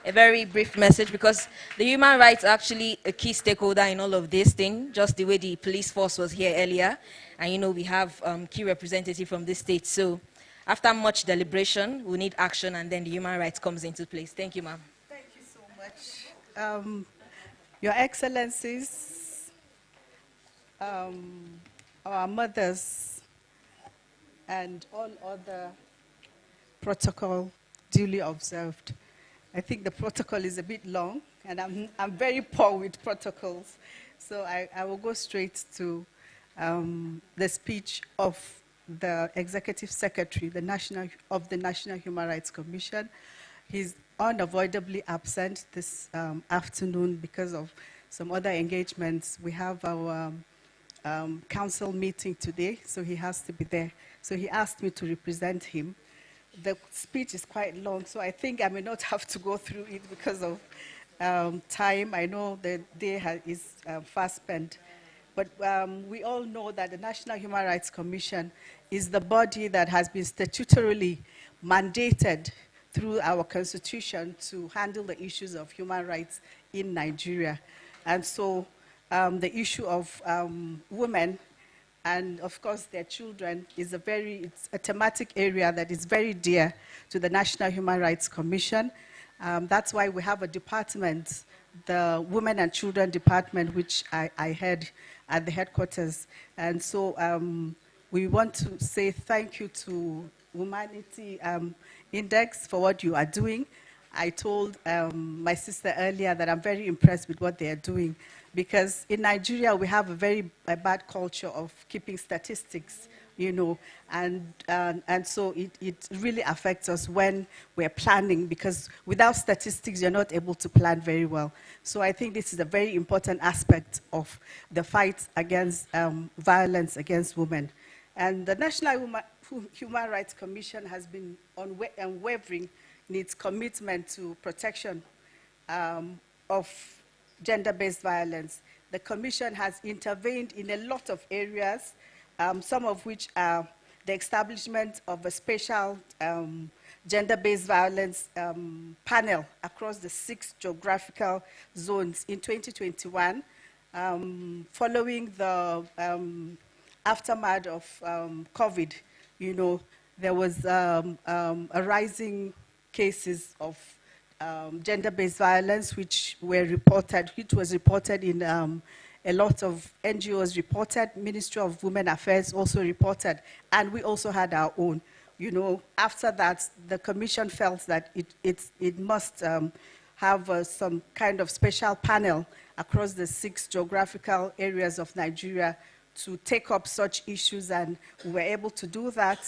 a very brief message, because the human rights are actually a key stakeholder in all of this thing, just the way the police force was here earlier. And we have key representative from this state. So after much deliberation, we need action, and then the human rights comes into place. Thank you, ma'am. Thank you so much. Your Excellencies, our mothers, and all other protocol duly observed. I think the protocol is a bit long, and I'm very poor with protocols. So I will go straight to the speech of the Executive Secretary of the National Human Rights Commission. He's unavoidably absent this afternoon because of some other engagements. We have our council meeting today, so he has to be there. So he asked me to represent him. The speech is quite long, so I think I may not have to go through it because of time. I know the day is fast spent. but we all know that the National Human Rights Commission is the body that has been statutorily mandated through our constitution to handle the issues of human rights in Nigeria. And so the issue of women and of course their children is it's a thematic area that is very dear to the National Human Rights Commission. That's why we have a department, the Women and Children Department, which I head at the headquarters. And so we want to say thank you to Womanity Index for what you are doing. I told my sister earlier that I'm very impressed with what they are doing, because in Nigeria we have a very bad culture of keeping statistics, you know, and so it really affects us when we're planning, because without statistics you're not able to plan very well. So I think this is a very important aspect of the fight against violence against women. And the National Human Rights Commission has been unwavering in its commitment to protection of gender-based violence. The Commission has intervened in a lot of areas, some of which are the establishment of a special gender-based violence panel across the 6 geographical zones in 2021, following the aftermath of COVID. You know, there was a rising cases of gender-based violence which was reported in a lot of NGOs reported, Ministry of Women Affairs also reported, and we also had our own. You know, after that, the Commission felt that it must have some kind of special panel across the 6 geographical areas of Nigeria to take up such issues, and we were able to do that.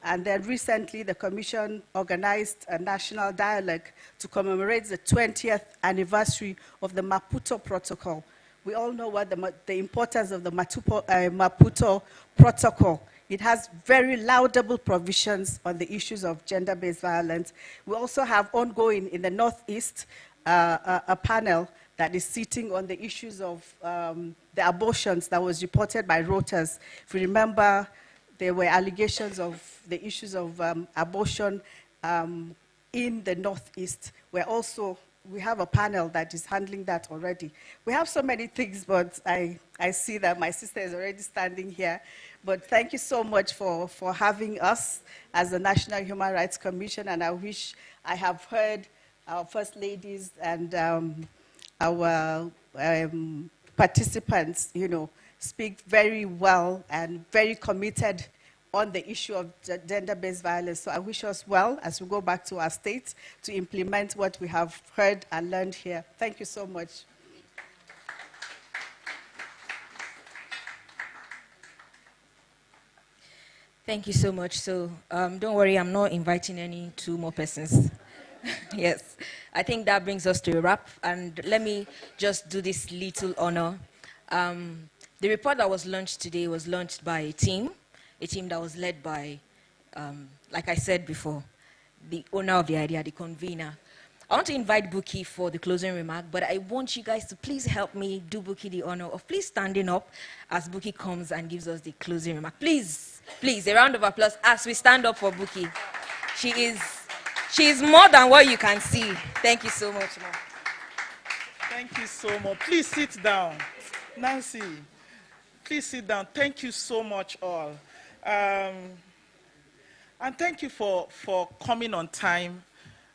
And then recently, the Commission organized a national dialogue to commemorate the 20th anniversary of the Maputo Protocol. We all know what the importance of the Maputo Protocol. It has very laudable provisions on the issues of gender-based violence. We also have ongoing in the Northeast a panel that is sitting on the issues of the abortions that was reported by Reuters. If you remember, there were allegations of the issues of abortion in the Northeast, where also we have a panel that is handling that already. We have so many things, but I see that my sister is already standing here. But thank you so much for having us as the National Human Rights Commission, and I wish I have heard our First Ladies and our participants, you know, speak very well and very committed on the issue of gender-based violence. So I wish us well as we go back to our state to implement what we have heard and learned here. Thank you so much. Thank you so much. So don't worry, I'm not inviting any 2 more persons. Yes, I think that brings us to a wrap. And let me just do this little honor. The report that was launched today was launched by a team that was led by, like I said before, the owner of the idea, the convener. I want to invite Buki for the closing remark, but I want you guys to please help me do Buki the honor of please standing up as Buki comes and gives us the closing remark. Please, please, a round of applause as we stand up for Buki. She is more than what you can see. Thank you so much, ma'am. Thank you so much. Please sit down. Nancy, please sit down. Thank you so much all. And thank you for coming on time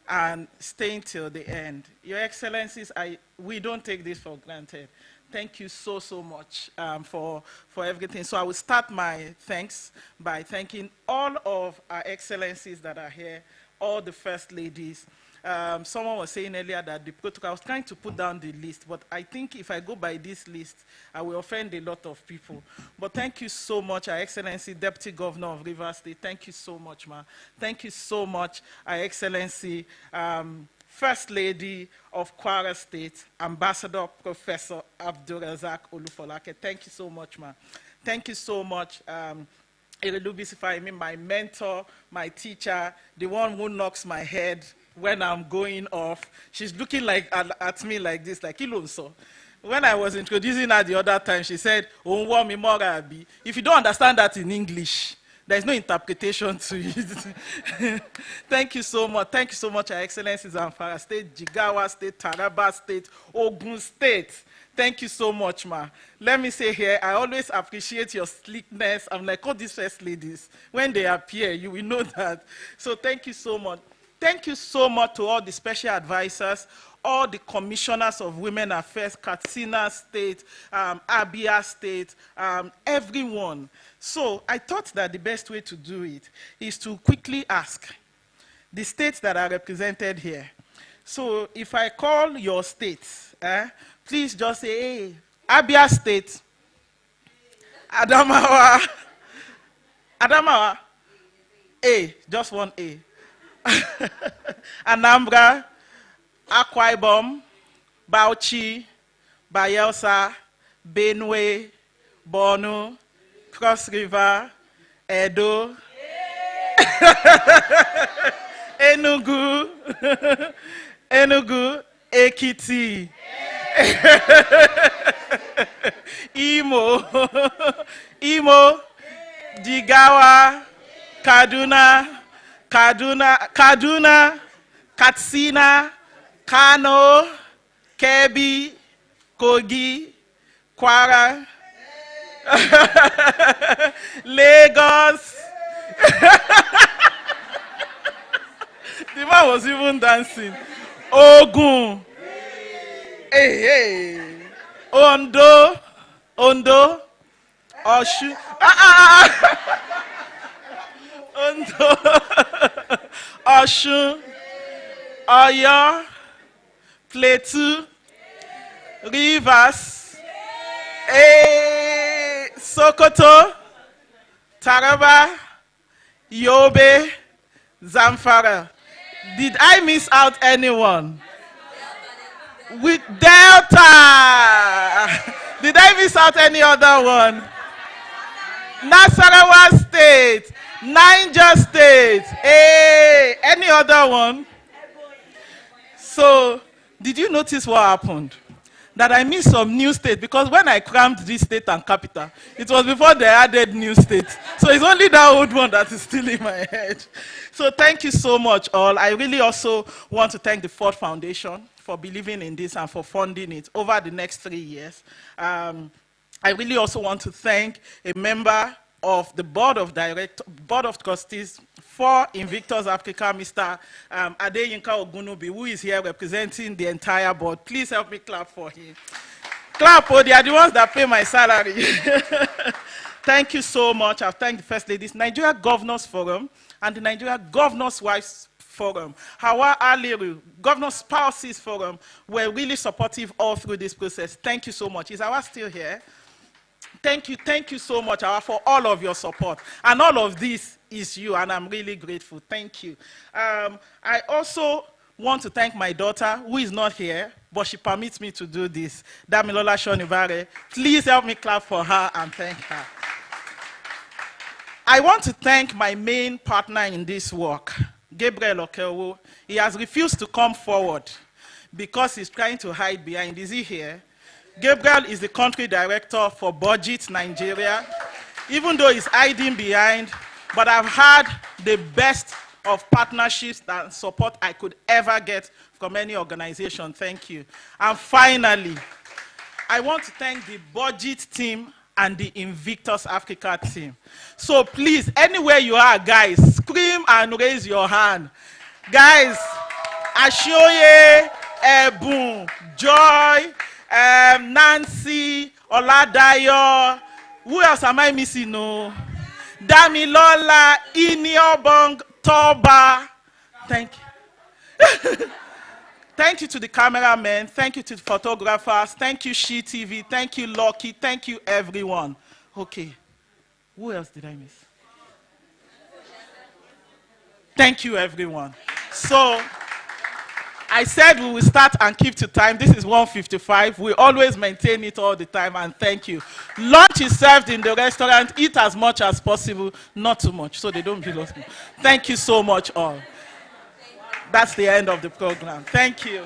and staying till the end. Your Excellencies, we don't take this for granted. Thank you so much for everything. So I will start my thanks by thanking all of our Excellencies that are here, all the First Ladies. Someone was saying earlier that the protocol, I was trying to put down the list, but I think if I go by this list, I will offend a lot of people. But thank you so much, Our Excellency, Deputy Governor of Rivers State. Thank you so much, ma. Thank you so much, Our Excellency, First Lady of Kwara State, Ambassador Professor Abdulrazak Olufolake. Thank you so much, ma. Thank you so much, my mentor, my teacher, the one who knocks my head when I'm going off. She's looking at me like this, like Ilonso. when I was introducing her the other time, she said, if you don't understand that in English, there's no interpretation to it. Thank you so much. Thank you so much, Your Excellency Zamfara State, Jigawa State, Taraba State, Ogun State. Thank you so much, ma. Let me say here, I always appreciate your sleekness. I'm like, all these first ladies, when they appear, you will know that. So thank you so much. Thank you so much to all the special advisors, all the commissioners of women affairs, Katsina State, Abia State, everyone. So I thought that the best way to do it is to quickly ask the states that are represented here. So if I call your states, please just say, hey, Abia State, Adamawa, Adamawa, A, just one A. Anambra, Akwa Ibom, Bauchi, Bayelsa, Benue, Borno, Cross River, Edo, Enugu, Enugu, Ekiti, Imo, Imo, Jigawa, Kaduna, Katsina, Kano, Kebbi, Kogi, Kwara, Lagos. The man was even dancing. Ogun. Hey. Ondo. Oshu. Ondo. Oshun. Oyo. Plateau. Rivers. Sokoto. Taraba. Yobe. Zamfara. Did I miss out anyone? With Delta. Did I miss out any other one? Nasarawa State. Niger State. Hey, any other one? So, did you notice what happened? That I missed some new states, because when I crammed this state and capital, it was before they added new states. So it's only that old one that is still in my head. So thank you so much, all. I really also want to thank the Ford Foundation for believing in this and for funding it over the next 3 years. I really also want to thank a member of the Board of Trustees for Invictus Africa, Mr. Adeyinka Ogunubi, who is here representing the entire board. Please help me clap for him. Clap, oh, they are the ones that pay my salary. Thank you so much. I've thanked the First Ladies, Nigeria Governors Forum, and the Nigeria Governors Wives Forum. Hawa Aliru, Governor Spouses Forum, were really supportive all through this process. Thank you so much. Is Hawa still here? Thank you so much, Hawa, for all of your support. And all of this is you, and I'm really grateful. Thank you. I also want to thank my daughter, who is not here, but she permits me to do this, Damilola Shonibare. Please help me clap for her and thank her. I want to thank my main partner in this work, Gabriel Okewo. He has refused to come forward because he's trying to hide behind. Is he here? Gabriel is the country director for Budget Nigeria, even though he's hiding behind, but I've had the best of partnerships and support I could ever get from any organization. Thank you. And finally, I want to thank the Budget team and the Invictus Africa team. So please, anywhere you are, guys, scream and raise your hand. Guys, Ashoye, Ebun, Joy, Nancy, Oladayo, who else am I missing? No. Damilola, Iniobong, Toba. Thank you. Thank you to the cameramen. Thank you to the photographers. Thank you, She TV. Thank you, Lucky. Thank you, everyone. Okay. Who else did I miss? Thank you, everyone. So, I said we will start and keep to time. This is 1:55. We always maintain it all the time, and thank you. Lunch is served in the restaurant. Eat as much as possible, not too much, so they don't be lost. Thank you so much, all. That's the end of the program. Thank you.